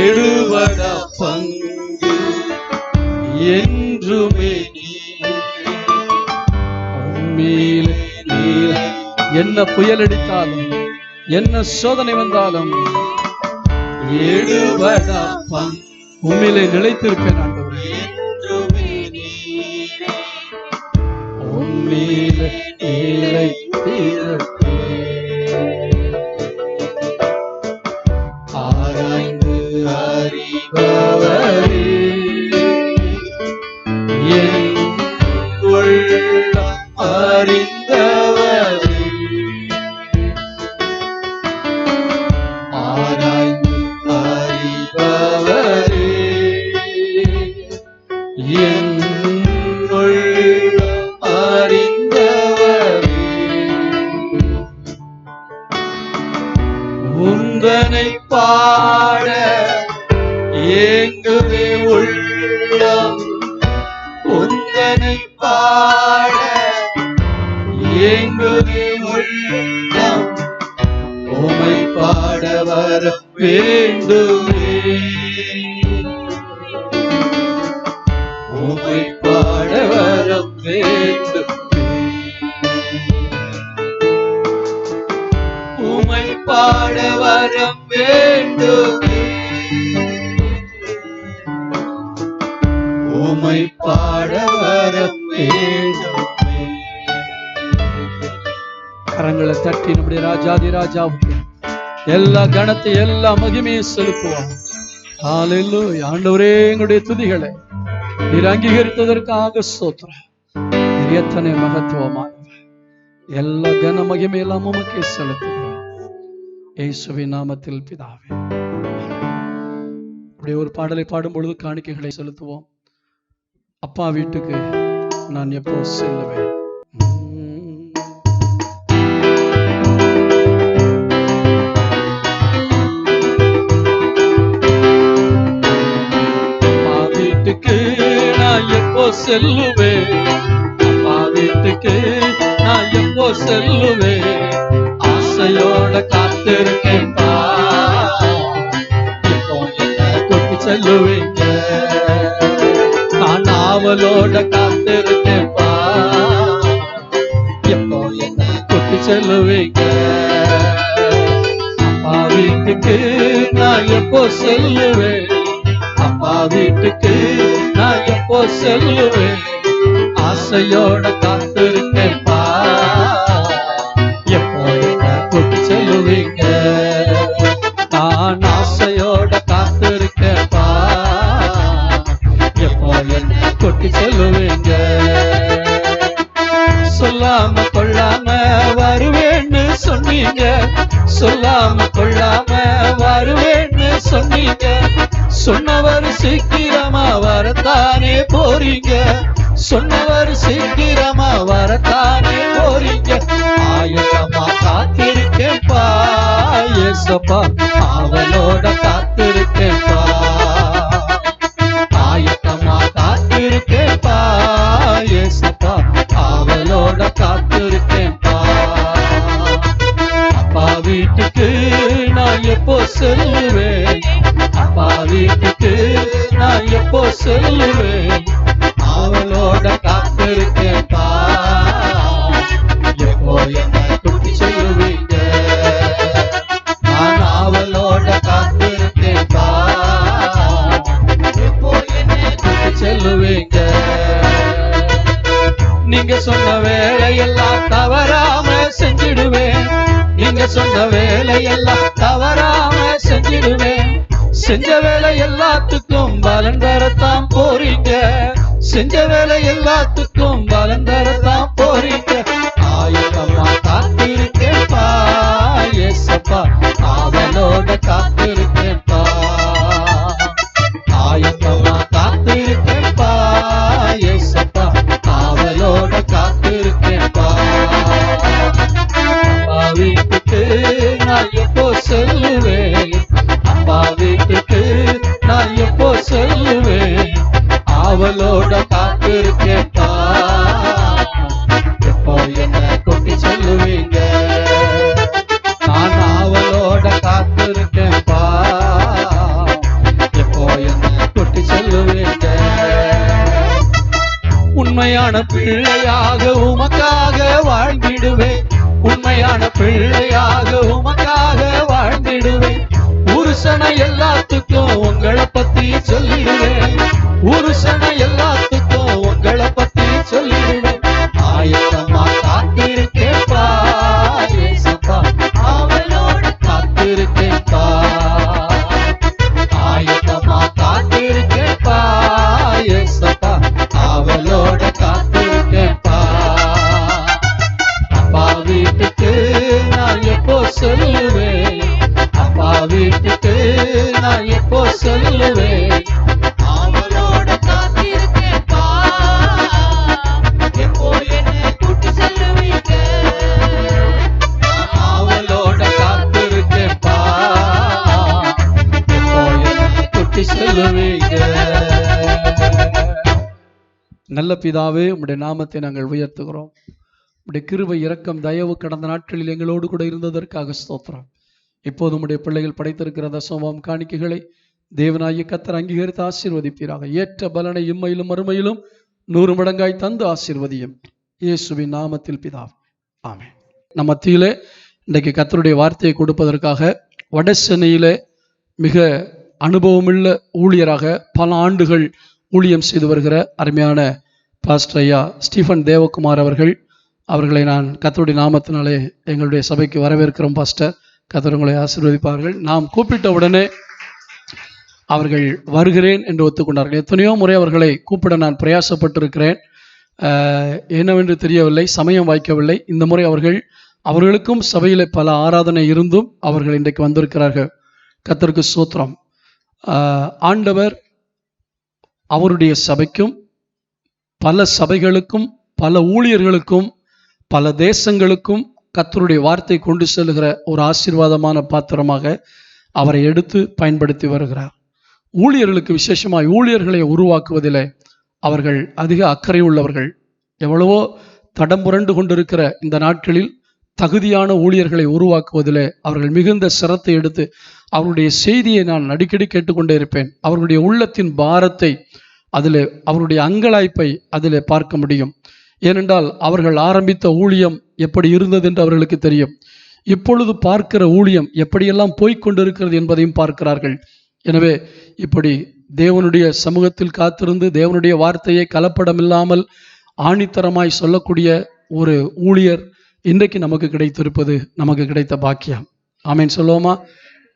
எழுவடா பங்கு என்றுமே உம்மிலே நீரை. என்ன புயல் அடித்தாலும் என்ன சோதனை வந்தாலும் எழுவடா பங்கு உம்மிலே நிலைத்திருப்பேன் ஆண்டவரே, உம்மிலே நிலைத்திருப்பேன். ஆராய்ந்து அறிபவரே, என் உள்ளம் அறிந்தவரே, ஆராய்ந்து அறிபவரே, என் உள்ளம் அறிந்தவரே, உந்தனை பாட ஏங்குவே உள்ளம், உந்தனை பாட ஏங்குவே உள்ளம், உம்மை பாட வர வேண்டுமே, உம்மை பாட வர வேண்டுமே, உம்மை பாட வர வேண்டுமே, உம்மை பாட வர வேண்டுமே. கரங்களை தட்டி நம்முடைய ராஜாதி ராஜாவுக்கு எல்லா கணத்தை எல்லா மகிமையும் செலுத்துவோம். ஹல்லேலூயா. ஆண்டவரே, எங்களுடைய துதிகளை நீர் அங்கீகரித்ததற்காக ஸ்தோத்திரம். நீர் எத்தனை மகத்துவமானவர். எல்லா கன மகிமையெல்லாம் உமக்கே செலுத்துகிறோம். இயேசுவின் நாமத்தில் பிதாவே. அப்படியே ஒரு பாடலை பாடும் பொழுது காணிக்கைகளை செலுத்துவோம். அப்பா வீட்டுக்கு நான் எப்போ செல்லுவேன். அப்பா வீட்டுக்கு நான் எப்போ செல்லுவேன், அப்பா வீட்டுக்கு நான் எப்போ செல்லுவேன், ஆசையோட காத்திருக்கேன்பா, இப்போ என்ன கூட்டி செல்லுவீங்க, நான் ஆவலோட காத்திருக்கேன்பா, எப்போ என்ன கூட்டி செல்லுவீங்க, அப்பா வீட்டுக்கு நான் எப்போ செல்லுவேன், அப்பா வீட்டுக்கு நான் எப்போ செல்லுவேன், ஆசையோட காத்திருக்கேன்பா, எப்போ என்ன கூட்டி செல்லுவீங்க, நான் ஆசையோட காத்திருக்கேன்பா, எப்போ என்ன கூட்டி செல்லுவீங்க. சொல்லாம கொள்ளாம வருவேன்னு சொன்னீங்க, சொல்லாம கொள்ளாம வருவேன்னு சொன்னீங்க, சொன்னவர் சீக்கிரமா வரத்தானே போறீங்க, சொன்னவர் சீக்கிரமா வரத்தானே போறீங்க, ஆயத்தமா காத்திருக்கேன்பா, ஏசப்பா அவளோட காத்திருக்கேன்பா, ஆயத்தமா காத்திருக்கேன்பா, ஏசப்பா அவளோட காத்திருக்கேன்பா, அப்பா வீட்டுக்கு நான் எப்போ செல்லுவேன், அப்பா வீட்டுக்கு நான் எப்போ செல்லுவேன், அவளோட காத்திருக்கேன்பா, எப்போ என்ன கூட்டி செல்லுவீங்க, நான் அவளோட காத்திருக்கேன்பா, எப்போ என்ன கூட்டி செல்லுவீங்க. நீங்க சொன்ன வேலையெல்லாம் தவறாம செஞ்சிடுவேன், நீங்க சொன்ன வேலையெல்லாம் தவறாம செஞ்சிடுவேன், செஞ்ச வேலை எல்லாத்துக்கும் பலன் தரத்தான் போறீங்க, செஞ்ச வேலை எல்லாத்துக்கும் பலன் தரத்தான் போறீங்க, ஆயத்தமா காத்திருக்கேன்பா, ஏசப்பா அவளோட காத்திருக்கேன்பா, ஆயத்தமா காத்திருக்கேன்பா, ஏசப்பா அவளோட காத்திருக்கேன்பா, அப்பா வீட்டுக்கு நான் எப்போ செல்லுவேன், அப்பா வீட்டுக்கு நான் எப்போ செல்லுவேன், அவளோட காத்திருக்கேன்பா, எப்போ என்ன கூட்டி செல்லுவீங்க, நான் அவளோட காத்திருக்கேன்பா, எப்போ என்ன கூட்டி செல்லுவீங்க. உண்மையான பிள்ளையாக உமக்காக வாழ்ந்திடுவேன், உண்மையான பிள்ளையாக உமக்காக வாழ்ந்திடுவேன், புருஷனை எல்லாத்துக்கும் உங்களை பத்தி சொல்லிடுவேன், புருஷனை எல்லாத்துக்கும் உங்களை பத்தி சொல்லிடுவேன், ஆயத்தமா காத்திருக்கேன்பா, ஏசப்பா அவளோட காத்திருக்கேன்பா, ஆயத்தமா காத்திருக்கேன்பா, ஏசப்பா அவளோட காத்திருக்கேன்பா, நல்ல பிதாவே, உம்முடைய நாமத்தை நாங்கள் உயர்த்துகிறோம். உம்முடைய கிருபை, இரக்கம், தயவு கடந்த நாட்களில் எங்களோடு கூட இருந்ததற்காக ஸ்தோத்திரம். இப்போது உம்முடைய பிள்ளைகள் படைத்திருக்கிற தசமம் காணிக்கைகளை தேவனாகிய கர்த்தர் அங்கீகரித்து ஆசீர்வதிப்பீராக. ஏற்ற பலனை இம்மையிலும் மறுமையிலும் 100 மடங்காய் தந்து ஆசீர்வதியும். இயேசுவின் நாமத்தில் பிதாவே, ஆமென். நம்ம மத்தியிலே இன்றைக்கு கர்த்தருடைய வார்த்தையை கொடுப்பதற்காக வட சென்னையிலே மிக அனுபவமுள்ள ஊழியராக பல ஆண்டுகள் ஊழியம் செய்து வருகிற அருமையான பாஸ்டர் ஐயா ஸ்டீஃபன் தேவகுமார் அவர்களை நான் கர்த்தருடைய நாமத்தினாலே எங்களுடைய சபைக்கு வரவேற்கிறோம். பாஸ்டர், கர்த்தர் உங்களை ஆசீர்வதிப்பார்கள். நாம் கூப்பிட்ட உடனே அவர்கள் வருகிறேன் என்று ஒத்துக்கொண்டார்கள். எத்தனையோ முறை அவர்களை கூப்பிட நான் பிரயாசப்பட்டிருக்கிறேன். என்னவென்று தெரியவில்லை, சமயம் வாய்க்கவில்லை. இந்த முறை அவர்களுக்கும் சபையில் பல ஆராதனை இருந்தும் அவர்கள் இன்றைக்கு வந்திருக்கிறார்கள். கர்த்தருக்கு ஸ்தோத்திரம். ஆண்டவர் அவருடைய சபைக்கும் பல சபைகளுக்கும் பல ஊழியர்களுக்கும் பல தேசங்களுக்கும் கர்த்தருடைய வார்த்தை கொண்டு செல்கிற ஒரு ஆசீர்வாதமான பாத்திரமாக அவரை எடுத்து பயன்படுத்தி வருகிறார். ஊழியர்களுக்கு விசேஷமாய் ஊழியர்களை உருவாக்குவதில் அவர்கள் அதிக அக்கறை உள்ளவர்கள். எவ்வளவோ தடம் புரண்டு கொண்டிருக்கிற இந்த நாட்களில் தகுதியான ஊழியர்களை உருவாக்குவதில் அவர்கள் மிகுந்த சிரத்தை எடுத்து அவருடைய செய்தியை நான் அடிக்கடி கேட்டுக்கொண்டே இருப்பேன். அவர்களுடைய உள்ளத்தின் பாரத்தை அதில், அவருடைய அங்கலாய்ப்பை அதில் பார்க்க முடியும். ஏனென்றால் அவர்கள் ஆரம்பித்த ஊழியம் எப்படி இருந்தது என்று அவர்களுக்கு தெரியும். இப்பொழுது பார்க்கிற ஊழியம் எப்படியெல்லாம் போய்கொண்டிருக்கிறது என்பதையும் பார்க்கிறார்கள். எனவே இப்படி தேவனுடைய சமூகத்தில் காத்திருந்து தேவனுடைய வார்த்தையை கலப்படமில்லாமல் ஆணித்தரமாய் சொல்லக்கூடிய ஒரு ஊழியர் இன்றைக்கு நமக்கு கிடைத்திருப்பது நமக்கு கிடைத்த பாக்கியம். ஆமேன் சொல்லுவோமா?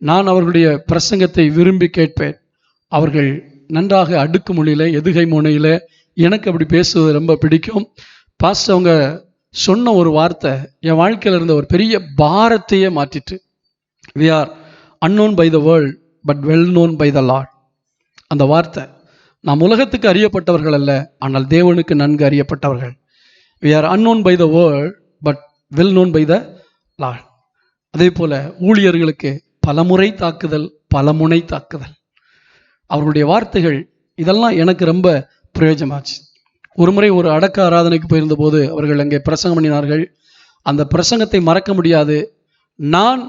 நான் அவர்களுடைய பிரசங்கத்தை விரும்பி கேட்பேன். அவர்கள் நன்றாக அடுக்கு மொழியில, எதுகை முனையில, எனக்கு அப்படி பேசுவது ரொம்ப பிடிக்கும். பாஸ்டர் அவங்க சொன்ன ஒரு வார்த்தை என் வாழ்க்கையில் இருந்த ஒரு பெரிய பாரத்தையே மாற்றிட்டு, we are unknown by the world but well known by the Lord. அந்த வார்த்தை, நாம் உலகத்துக்கு அறியப்பட்டவர்கள் அல்ல, ஆனால் தேவனுக்கு நன்கு அறியப்பட்டவர்கள். we are unknown by the world but well known by the Lord. அதே போல ஊழியர்களுக்கு பலமுறை தாக்குதல், பலமுனை தாக்குதல். அவர்களுடைய வார்த்தைகள் இதெல்லாம் எனக்கு ரொம்ப பிரயோஜனமாச்சு. ஒரு முறை ஒரு அடக்க ஆராதனைக்கு போயிருந்த போது அவர்கள் அங்கே பிரசங்கம் பண்ணினார்கள். அந்த பிரசங்கத்தை மறக்க முடியாது. நான்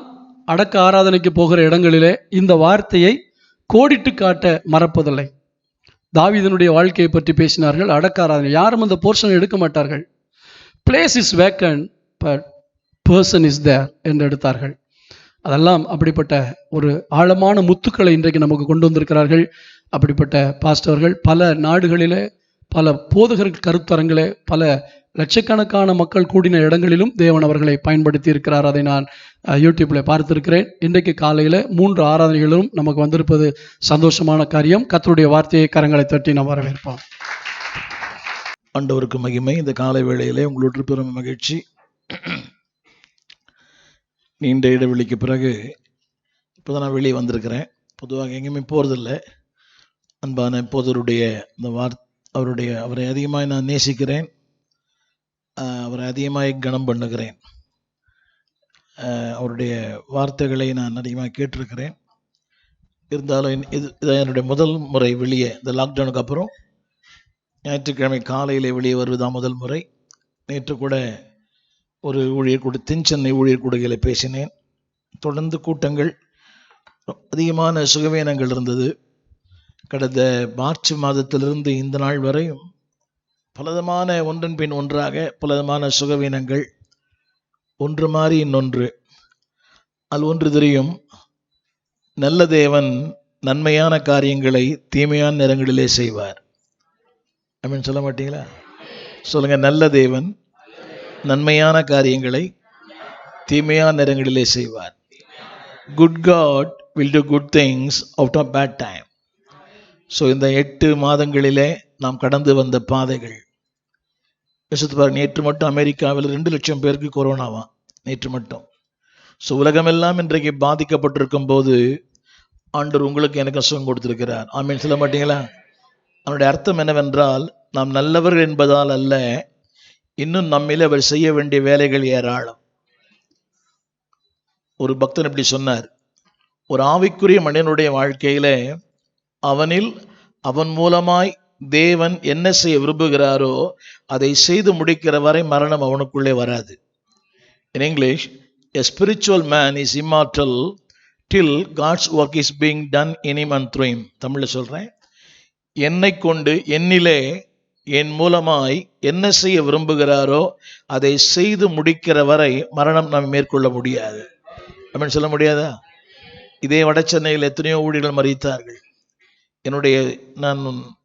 அடக்க ஆராதனைக்கு போகிற இடங்களிலே இந்த வார்த்தையை கோடிட்டு காட்ட மறப்பதில்லை. தாவீதனுடைய வாழ்க்கையை பற்றி பேசினார்கள். அடக்க ஆராதனை யாரும் அந்த போர்ஷனை எடுக்க மாட்டார்கள். Place is vacant but person is there என்று எடுத்தார்கள். அதெல்லாம் அப்படிப்பட்ட ஒரு ஆழமான முத்துக்களை இன்றைக்கு நமக்கு கொண்டு வந்திருக்கிறார்கள். அப்படிப்பட்ட பாஸ்டர்கள் பல நாடுகளிலே, பல போதகர்கள் கருத்தரங்களே, பல லட்சக்கணக்கான மக்கள் கூடின இடங்களிலும் தேவன் அவர்களை பயன்படுத்தி இருக்கிறார். அதை நான் யூடியூப்பில் பார்த்திருக்கிறேன். இன்றைக்கு காலையில் 3 ஆராதனைகளும் நமக்கு வந்திருப்பது சந்தோஷமான காரியம். கர்த்தருடைய வார்த்தையை கரங்களை தட்டி நாம் வரவேற்போம். ஆண்டவருக்கு மகிமை. இந்த காலை வேளையிலே உங்களோடு பெரும் மகிழ்ச்சி. நீண்ட இடைவெளிக்கு பிறகு இப்போதான் நான் வெளியே வந்திருக்கிறேன். பொதுவாக எங்கேயுமே போகிறதில்லை. அன்பான போதருடைய இந்த அவரை அதிகமாக நான் நேசிக்கிறேன். அவரை அதிகமாக கனம் பண்ணுகிறேன். அவருடைய வார்த்தைகளை நான் அதிகமாக கேட்டிருக்கிறேன். இருந்தாலும் இது என்னுடைய முதல் முறை வெளியே, இந்த லாக்டவுனுக்கு அப்புறம் ஞாயிற்றுக்கிழமை காலையில் வெளியே வருவதுதான் முதல் முறை. நேற்று கூட ஒரு ஊழியர் கூட, தென்சென்னை ஊழியர் கூடுகையில் பேசினேன். தொடர்ந்து கூட்டங்கள், அதிகமான சுகவீனங்கள் இருந்தது. கடந்த மார்ச் மாதத்திலிருந்து இந்த நாள் வரையும் பலவிதமான ஒன்றன் பின் ஒன்றாக பலவிதமான சுகவீனங்கள், ஒன்று மாறி இன்னொன்று. அது ஒன்று தெரியும், நல்ல தேவன் நன்மையான காரியங்களை தீமையான நேரங்களிலே செய்வார். அப்படின்னு சொல்ல மாட்டீங்களா? சொல்லுங்க, நல்ல தேவன் நன்மையான காரியங்களை தீமையான நேரங்களிலே செய்வார். Good God will do good things out of bad time. So இந்த 8 மாதங்களிலே நாம் கடந்து வந்த பாதைகள் பாருங்க. நேற்று மட்டும் அமெரிக்காவில் 2 லட்சம் பேருக்கு கொரோனாவா, நேற்று மட்டும். ஸோ உலகமெல்லாம் இன்றைக்கு பாதிக்கப்பட்டிருக்கும் போது ஆண்டவர் உங்களுக்கு எனக்கு சுகம் கொடுத்திருக்கிறார். ஆமீன் சொல்ல மாட்டீங்களா? அதனுடைய அர்த்தம் என்னவென்றால், நாம் நல்லவர்கள் என்பதால் அல்ல, இன்னும் நம்மில் அவர் செய்ய வேண்டிய வேலைகள் ஏராளம். ஒரு பக்தன் இப்படி சொன்னார், ஒரு ஆவிக்குரிய மனிதனுடைய வாழ்க்கையில அவன் மூலமாய் தேவன் என்ன செய்ய விரும்புகிறாரோ அதை செய்து முடிக்கிற வரை மரணம் அவனுக்குள்ளே வராது. In English, a spiritual man is immortal till God's work is being done in him and through him. தமிழ்ல சொல்றேன், என்னை கொண்டு என்னிலே என் மூலமாய் என்ன செய்ய விரும்புகிறாரோ அதை செய்து முடிக்கிற வரை மரணம் நாம் மேற்கொள்ள முடியாது. அப்படின்னு சொல்ல முடியாதா? இதே வட சென்னையில் எத்தனையோ ஊழியர்கள் மரித்தார்கள்.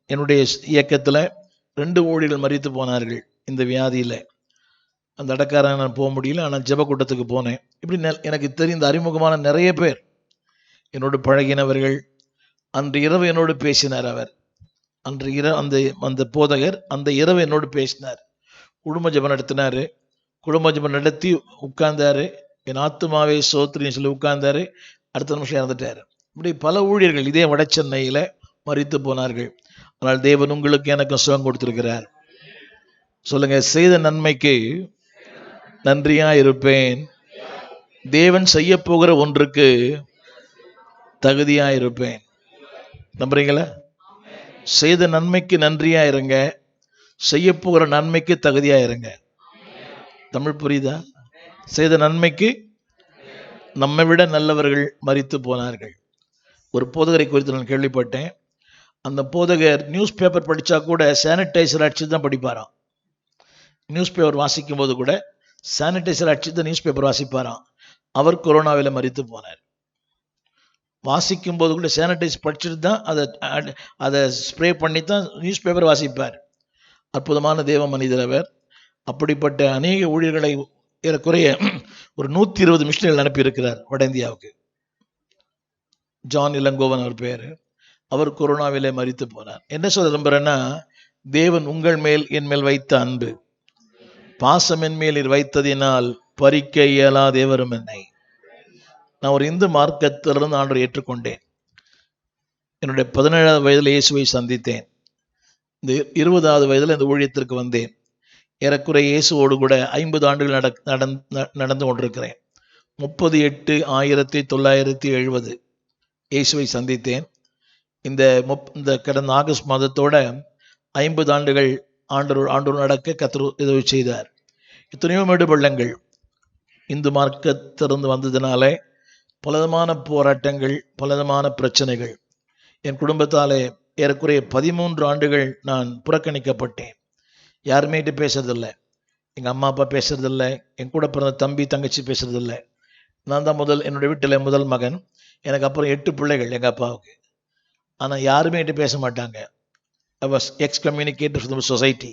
என்னுடைய இயக்கத்தில் 2 ஊழியர்கள் மரித்து போனார்கள் இந்த வியாதியில். அந்த அடக்காரன் நான் போக முடியல, ஆனால் ஜெப கூட்டத்துக்கு போனேன். இப்படி எனக்கு தெரிந்த அறிமுகமான நிறைய பேர் என்னோடு பழகினவர்கள். அன்று இரவு என்னோடு பேசினார். அவர் அன்று அந்த போதகர் அந்த இரவு என்னோடு பேசினார். குடும்ப ஜெபம் நடத்தினார். குடும்ப ஜெபம் நடத்தி உட்கார்ந்தாரு. என் ஆத்துமாவே சோத்திரின்னு சொல்லி உட்கார்ந்தாரு. அடுத்த நிமிஷம் இறந்துட்டார். இப்படி பல ஊழியர்கள் இதே வட சென்னையில் மரித்து போனார்கள். ஆனால் தேவன் உங்களுக்கு எனக்கு சுகம் கொடுத்திருக்கிறார். சொல்லுங்க, செய்த நன்மைக்கு நன்றியா இருப்பேன், தேவன் செய்ய போகிற ஒன்றுக்கு தகுதியா இருப்பேன். நம்புறீங்களா? செய்த நன்மைக்கு நன்றியா இருங்க, செய்ய போகிற நன்மைக்கு தகுதியா இருங்க. தமிழ் புரியுதா? செய்த நன்மைக்கு நம்மை விட நல்லவர்கள் மரித்து போனார்கள். ஒரு போதகரை குறித்து நான் கேள்விப்பட்டேன். அந்த போதகர் நியூஸ் பேப்பர் படித்தா கூட சானிடைசர் அடிச்சு தான் படிப்பாராம். நியூஸ் பேப்பர் வாசிக்கும் போது கூட சானிடைசர் அடிச்சு தான் நியூஸ் பேப்பர் வாசிப்பாராம். அவர் கொரோனாவில் மரித்து போனார். வாசிக்கும் போது கூட சானிடைஸ் படிச்சுட்டு தான் அதை ஸ்ப்ரே பண்ணி தான் நியூஸ் பேப்பர் வாசிப்பார். அற்புதமான தேவ மனிதர் அவர். அப்படிப்பட்ட அநேக ஊழியர்களை ஏறக்குறைய ஒரு 120 மிஷனரிகள் அனுப்பியிருக்கிறார் வட இந்தியாவுக்கு. ஜான் இளங்கோவன் அவர் பேர். அவர் கொரோனாவிலே மரித்து போனார். என்ன சொல்ல விரும்புகிறேன்னா, தேவன் உங்கள் மேல் என் மேல் வைத்த அன்பு, பாசம் என் மேல் வைத்ததினால் பறிக்க இயலா தேவரும் என்னை. நான் ஒரு இந்து மார்க்கத்திலிருந்து ஆண்டவரை ஏற்றுக்கொண்டேன். என்னுடைய 17வது வயதில் இயேசுவை சந்தித்தேன். இந்த 20வது வயதில் இந்த ஊழியத்திற்கு வந்தேன். ஏறக்குறைய இயேசுவோடு கூட 50 ஆண்டுகள் நடந்து கொண்டிருக்கிறேன். 30/8/1970 இயேசுவை சந்தித்தேன். இந்த கடந்த ஆகஸ்ட் மாதத்தோட 50 ஆண்டுகள் ஆண்டோர் நடக்க கர்த்தர் உதவி செய்தார். எத்தனையோ மேடுபள்ளங்கள் இந்து மார்க்கத்திலிருந்து வந்ததுனால பலவிதமான போராட்டங்கள், பலவிதமான பிரச்சனைகள். என் குடும்பத்தாலே ஏறக்குறைய 13 ஆண்டுகள் நான் புறக்கணிக்கப்பட்டேன். யாருமே கிட்ட பேசுறதில்லை. எங்கள் அம்மா அப்பா பேசுறதில்லை, என் கூட பிறந்த தம்பி தங்கச்சி பேசுறதில்லை. நான் தான் என்னுடைய வீட்டில் முதல் மகன். எனக்கு அப்புறம் 8 பிள்ளைகள் எங்கள் அப்பாவுக்கு. ஆனால் யாருமே கிட்ட பேச மாட்டாங்க. I was excommunicated from the society.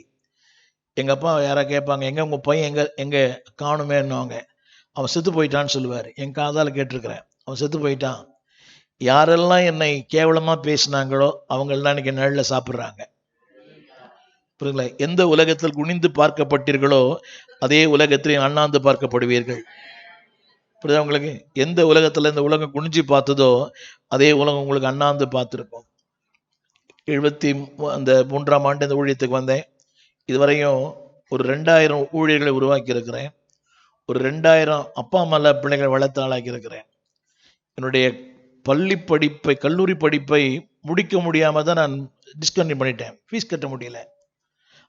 எங்கள் அப்பா யாராவது கேட்பாங்க, எங்கே உங்கள் பையன் எங்கே காணுமேன்னுவாங்க. அவன் செத்து போயிட்டான்னு சொல்லுவார். என் காதால் கேட்டிருக்கிறேன், அவன் செத்து போயிட்டான். யாரெல்லாம் என்னை கேவலமாக பேசினாங்களோ அவங்கெல்லாம் இன்னைக்கு நிழலில் சாப்பிட்றாங்க. புரியுங்களா? எந்த உலகத்தில் குனிந்து பார்க்கப்பட்டீர்களோ அதே உலகத்தில் அண்ணாந்து பார்க்கப்படுவீர்கள். புரியுதா உங்களுக்கு? எந்த உலகத்தில் இந்த உலகம் குனிஞ்சு பார்த்ததோ அதே உலகம் உங்களுக்கு அண்ணாந்து பார்த்துருக்கும். 73ஆம் ஆண்டு இந்த ஊழியத்துக்கு வந்தேன். இதுவரையும் ஒரு 2000 ஊழியர்களை உருவாக்கி இருக்கிறேன். ஒரு 2000 அப்பா அம்மா பிள்ளைகளை வளர்த்து ஆளாக்கி இருக்கிறேன். என்னுடைய பள்ளி படிப்பை, கல்லூரி படிப்பை முடிக்க முடியாமல் தான் நான் டிஸ்கண்டினியூ பண்ணிட்டேன். ஃபீஸ் கட்ட முடியல.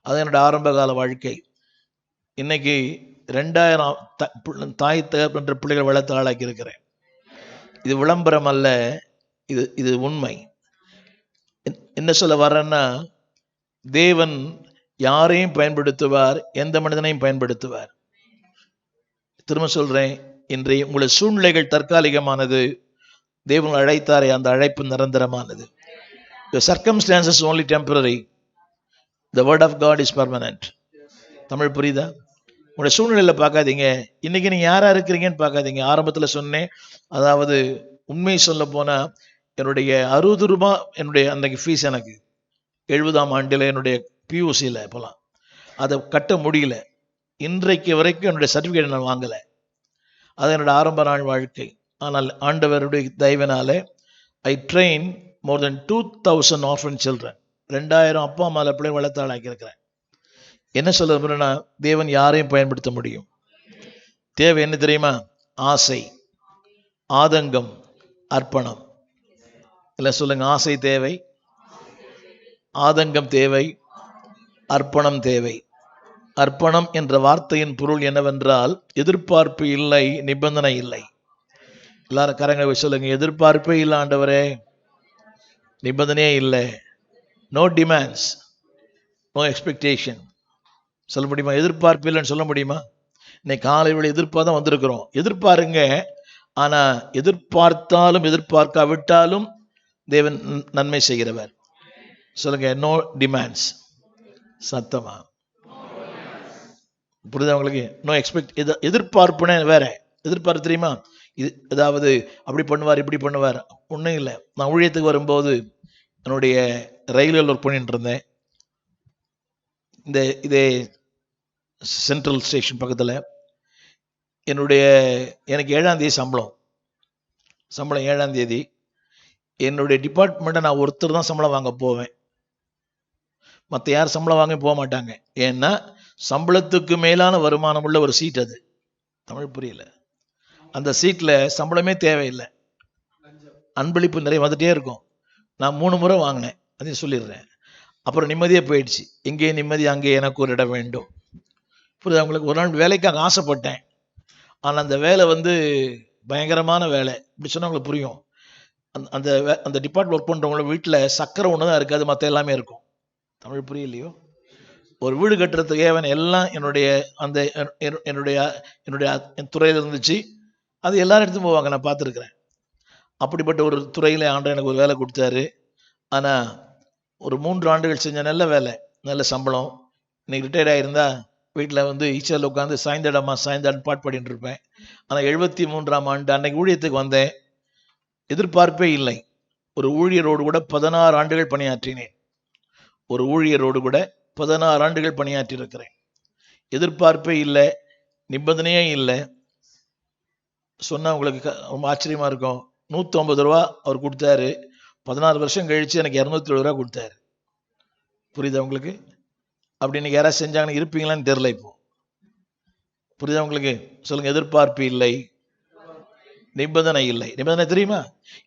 அது என்னோட ஆரம்ப கால வாழ்க்கை. இன்னைக்கு 2000 தாய் தகப்பன்ற பிள்ளைகள் வளர்த்து ஆளாக்கி இருக்கிறேன். இது விளம்பரம் அல்ல, இது உண்மை. என்ன சொல்ல வர்றேன்னா, தேவன் யாரையும் பயன்படுத்துவார், எந்த மனிதனையும் பயன்படுத்துவார். திரும்ப சொல்றேன், இன்றைய உங்களுடைய சூழ்நிலைகள் தற்காலிகமானது. தேவன் அழைத்தாரே அந்த அழைப்பு நிரந்தரமானது. The circumstances only temporary. The word of God is permanent. Tamil புரியுதா? உங்களுடைய சூழ்நிலையில் பார்க்காதீங்க, இன்னைக்கு நீங்கள் யாராக இருக்கிறீங்கன்னு பார்க்காதீங்க. ஆரம்பத்தில் சொன்னேன், அதாவது உண்மை சொல்ல போனால் என்னுடைய 60 ரூபாய் என்னுடைய அன்றைக்கு ஃபீஸ். எனக்கு 70ஆம் ஆண்டில் என்னுடைய பியூசியில் போகலாம், அதை கட்ட முடியல. இன்றைக்கு வரைக்கும் என்னுடைய சர்டிஃபிகேட் நான் வாங்கலை. அது என்னோட ஆரம்ப நாள் வாழ்க்கை. ஆனால் ஆண்டவருடைய தயவினாலே I train more than 2000 orphan children. 2000 அப்பா அம்மா பிள்ளைங்க வளர்த்து ஆளாக்கியிருக்கிறேன். என்ன சொல்ல விரும்புகிறேன்னா, தேவன் யாரையும் பயன்படுத்த முடியும். தேவை என்ன தெரியுமா? ஆசை, ஆதங்கம், அர்ப்பணம். இல்லை சொல்லுங்க, ஆசை தேவை, ஆதங்கம் தேவை, அர்ப்பணம் தேவை. அர்ப்பணம் என்ற வார்த்தையின் பொருள் என்னவென்றால், எதிர்பார்ப்பு இல்லை, நிபந்தனை இல்லை. எல்லாரும் கரங்களை சொல்லுங்க, எதிர்பார்ப்பே இல்லை ஆண்டவரே, நிபந்தனையே இல்லை. No demands, no expectation. சொல்ல முடியுமா? எதிர்பார்ப்பு இல்லைன்னு சொல்ல முடியுமா? இன்னைக்கு காலை வேளை எதிர்பார்த்து தான் வந்திருக்கிறோம். எதிர்பாருங்க. ஆனா எதிர்பார்த்தாலும் எதிர்பார்க்காவிட்டாலும் தேவன் நன்மை செய்கிறவர். சொல்லுங்க, நோ டிமாண்ட்ஸ். சத்தமா புரியுதா உங்களுக்கு? No expect. எதிர்பார்ப்புனே வேற. எதிர்பார்ப்பு தெரியுமா? இது ஏதாவது அப்படி பண்ணுவார் இப்படி பண்ணுவார், ஒன்றும் இல்லை. நான் ஊழியத்துக்கு வரும்போது என்னுடைய ரயில்வேல ஒர்க் பண்ணிட்டு இருந்தேன். இதே சென்ட்ரல் ஸ்டேஷன் பக்கத்தில். எனக்கு 7ஆம் தேதி சம்பளம் 7ஆம் தேதி. என்னுடைய டிபார்ட்மெண்ட்டை நான் ஒருத்தர் தான் சம்பளம் வாங்க போவேன். மற்ற யார் சம்பளம் வாங்க போக மாட்டாங்க. ஏன்னா சம்பளத்துக்கு மேலான வருமானம் உள்ள ஒரு சீட் அது. தமிழ் புரியல. அந்த சீட்டில் சம்பளமே தேவையில்லை, அன்பளிப்பு நிறைய வந்துட்டே இருக்கும். நான் 3 முறை வாங்கினேன், அதையும் சொல்லிடுறேன். அப்புறம் நிம்மதியாக போயிடுச்சு. எங்கே நிம்மதி, அங்கே எனக்கு ஒரு இடம் வேண்டும். புரியுது அவங்களுக்கு? ஒரு நாள் வேலைக்காக ஆசைப்பட்டேன். ஆனால் அந்த வேலை பயங்கரமான வேலை. இப்படி சொன்னால் உங்களுக்கு புரியும். அந்த டிபார்ட்மெண்ட் ஒர்க் பண்ணுறவங்கள வீட்டில் சக்கரை ஒன்று தான் இருக்காது, மற்ற எல்லாமே இருக்கும். தமிழ் புரியலையோ? ஒரு வீடு கட்டுறதுக்கு ஏவன் எல்லாம் என்னுடைய துறையில் இருந்துச்சு. அது எல்லாரும் எடுத்து போவாங்க, நான் பார்த்துருக்குறேன். அப்படிப்பட்ட ஒரு துறையில் ஆண்டு எனக்கு ஒரு வேலை கொடுத்தாரு. ஆனால் ஒரு 3 ஆண்டுகள் செஞ்ச நல்ல வேலை, நல்ல சம்பளம். இன்னைக்கு ரிட்டையர்ட் ஆகியிருந்தா வீட்டில் ஈச்சரில் உட்காந்து சாய்ந்தாடான்னு பாட்டு பாடிட்டு இருப்பேன். ஆனால் 73ஆம் ஆண்டு அன்னைக்கு ஊழியத்துக்கு வந்தேன். எதிர்பார்ப்பே இல்லை. ஒரு ஊழியரோடு கூட 16 ஆண்டுகள் பணியாற்றினேன். ஒரு ஊழியரோடு கூட 16 ஆண்டுகள் பணியாற்றி இருக்கிறேன். எதிர்பார்ப்பே இல்லை, நிபந்தனையே இல்லை. சொன்னா உங்களுக்கு ரொம்ப ஆச்சரியமா இருக்கும். 150 ரூபா அவர் கொடுத்தாரு. 16 வருஷம் கழிச்சு எனக்கு 270 ரூபா கொடுத்தாரு. புரியுதா உங்களுக்கு? அப்படி இன்னைக்கு யாராவது செஞ்சாங்கன்னு இருப்பீங்களான்னு தெரியல. இப்போ புரியுதா உங்களுக்கு? சொல்லுங்க, எதிர்பார்ப்பு இல்லை, நிபந்தனை இல்லை. நிபந்தனை தெரியுமா?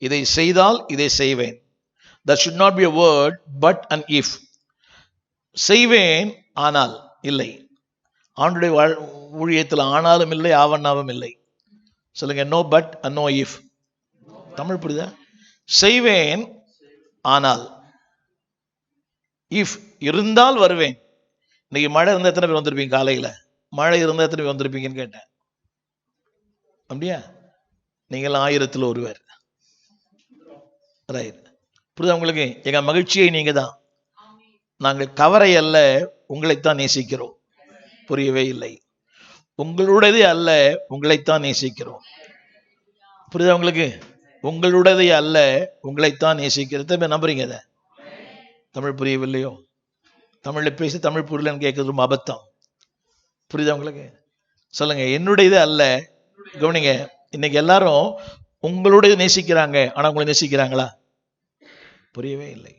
இதை செய்தால் இதை செய்வேன். That should not be a word but an if. செய்வேன் ஆனால் இல்லை. ஆண்டுடைய ஊழியத்தில் ஆனாலும் இல்லை, ஆவண்ணாவும் இல்லை. சொல்லுங்க, no but and no if. Tamil புரியுதா? செய்வேன் ஆனால், இஃப் இருந்தால் வருவேன். இன்னைக்கு மழை இருந்தால் எத்தனை பேர் வந்திருப்பீங்க? காலையில் மழை இருந்தால் எத்தனை பேர் வந்திருப்பீங்கன்னு கேட்டேன். அப்படியா? நீங்கள் 1000ல் ஒருவர். ரைட். புரியுதா உங்களுக்கு? எங்க மகிழ்ச்சியை நீங்க தான். நாங்கள் கவரை அல்ல, உங்களைத்தான் நேசிக்கிறோம். புரியவே இல்லை. உங்களுடையதே அல்ல, உங்களைத்தான் நேசிக்கிறோம். புரியுதா உங்களுக்கு? உங்களுடையதே அல்ல, உங்களைத்தான் நேசிக்கிறது. நம்புறீங்க அதை? தமிழ் புரியவில்லையோ? தமிழ்ல பேசி தமிழ் புரியலன்னு கேட்கறது ரொம்ப அபத்தம். புரியுதா உங்களுக்கு? சொல்லுங்க, என்னுடையதே அல்ல. கவனிங்க, இன்னைக்கு எல்லாரும் உங்களுடைய நேசிக்கிறாங்க, ஆனா உங்களை நேசிக்கிறாங்களா? புரியவே இல்லை.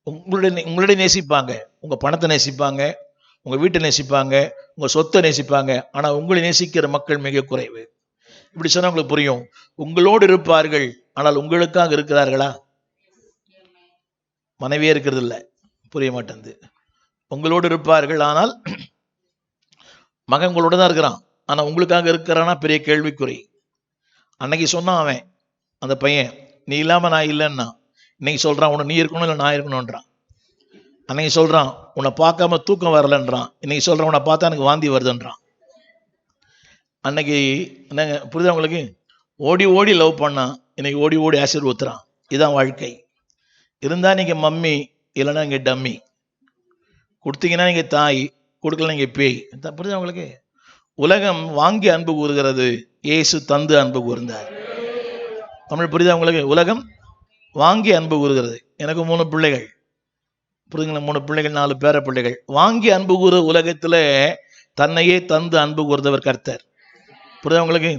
உங்களுடைய நேசிப்பாங்க, உங்க பணத்தை நேசிப்பாங்க, உங்க வீட்டை நேசிப்பாங்க, உங்க சொத்தை நேசிப்பாங்க. ஆனா உங்களை நேசிக்கிற மக்கள் மிக குறைவு. இப்படி சொன்னா உங்களுக்கு புரியும். உங்களோடு இருப்பார்கள், ஆனால் உங்களுக்காக இருக்கிறார்களா? மனைவியே இருக்கிறது இல்லை, புரிய மாட்டேங்குது. உங்களோடு இருப்பார்கள், ஆனால் மகன் உங்களோட தான் இருக்கிறான், ஆனா உங்களுக்காக இருக்கிறானா? பெரிய கேள்விக்குறி. அன்னைக்கு சொன்னான் அவன், அந்த பையன், நீ இல்லாம நான் இல்லைன்னா. இன்னைக்கு சொல்றான், உன்னை நீ இருக்கணும் இல்லை நான் இருக்கணும்ன்றான். அன்னைக்கு சொல்றான், உன்னை பார்க்காம தூக்கம் வரலன்றான். இன்னைக்கு சொல்றான், உன்னை பார்த்தா எனக்கு வாந்தி வருதுன்றான். அன்னைக்கு என்னங்க புரியுதா உங்களுக்கு? ஓடி ஓடி லவ் பண்ணான், இன்னைக்கு ஓடி ஓடி ஆசிட் ஊத்துறான். இதுதான் வாழ்க்கை. இருந்தா நீங்க மம்மி, இல்லைன்னா நீங்க டம்மி. கொடுத்தீங்கன்னா நீங்க தாய், கொடுக்கல நீங்க பேய். புரியுதா உங்களுக்கு? உலகம் வாங்கி அன்பு கூறுகிறது, இயேசு தந்து அன்பு கூர்ந்தார். தமிழ் புரியுதா உங்களுக்கு? உலகம் வாங்கி அன்பு கூறுகிறது. எனக்கு 3 பிள்ளைகள், புரியுதுங்களா? 3 பிள்ளைகள், 4 பேர பிள்ளைகள். வாங்கி அன்பு கூறு உலகத்துல தன்னையே தந்து அன்பு கூர்ந்தவர் கர்த்தர். புரியுதா உங்களுக்கு?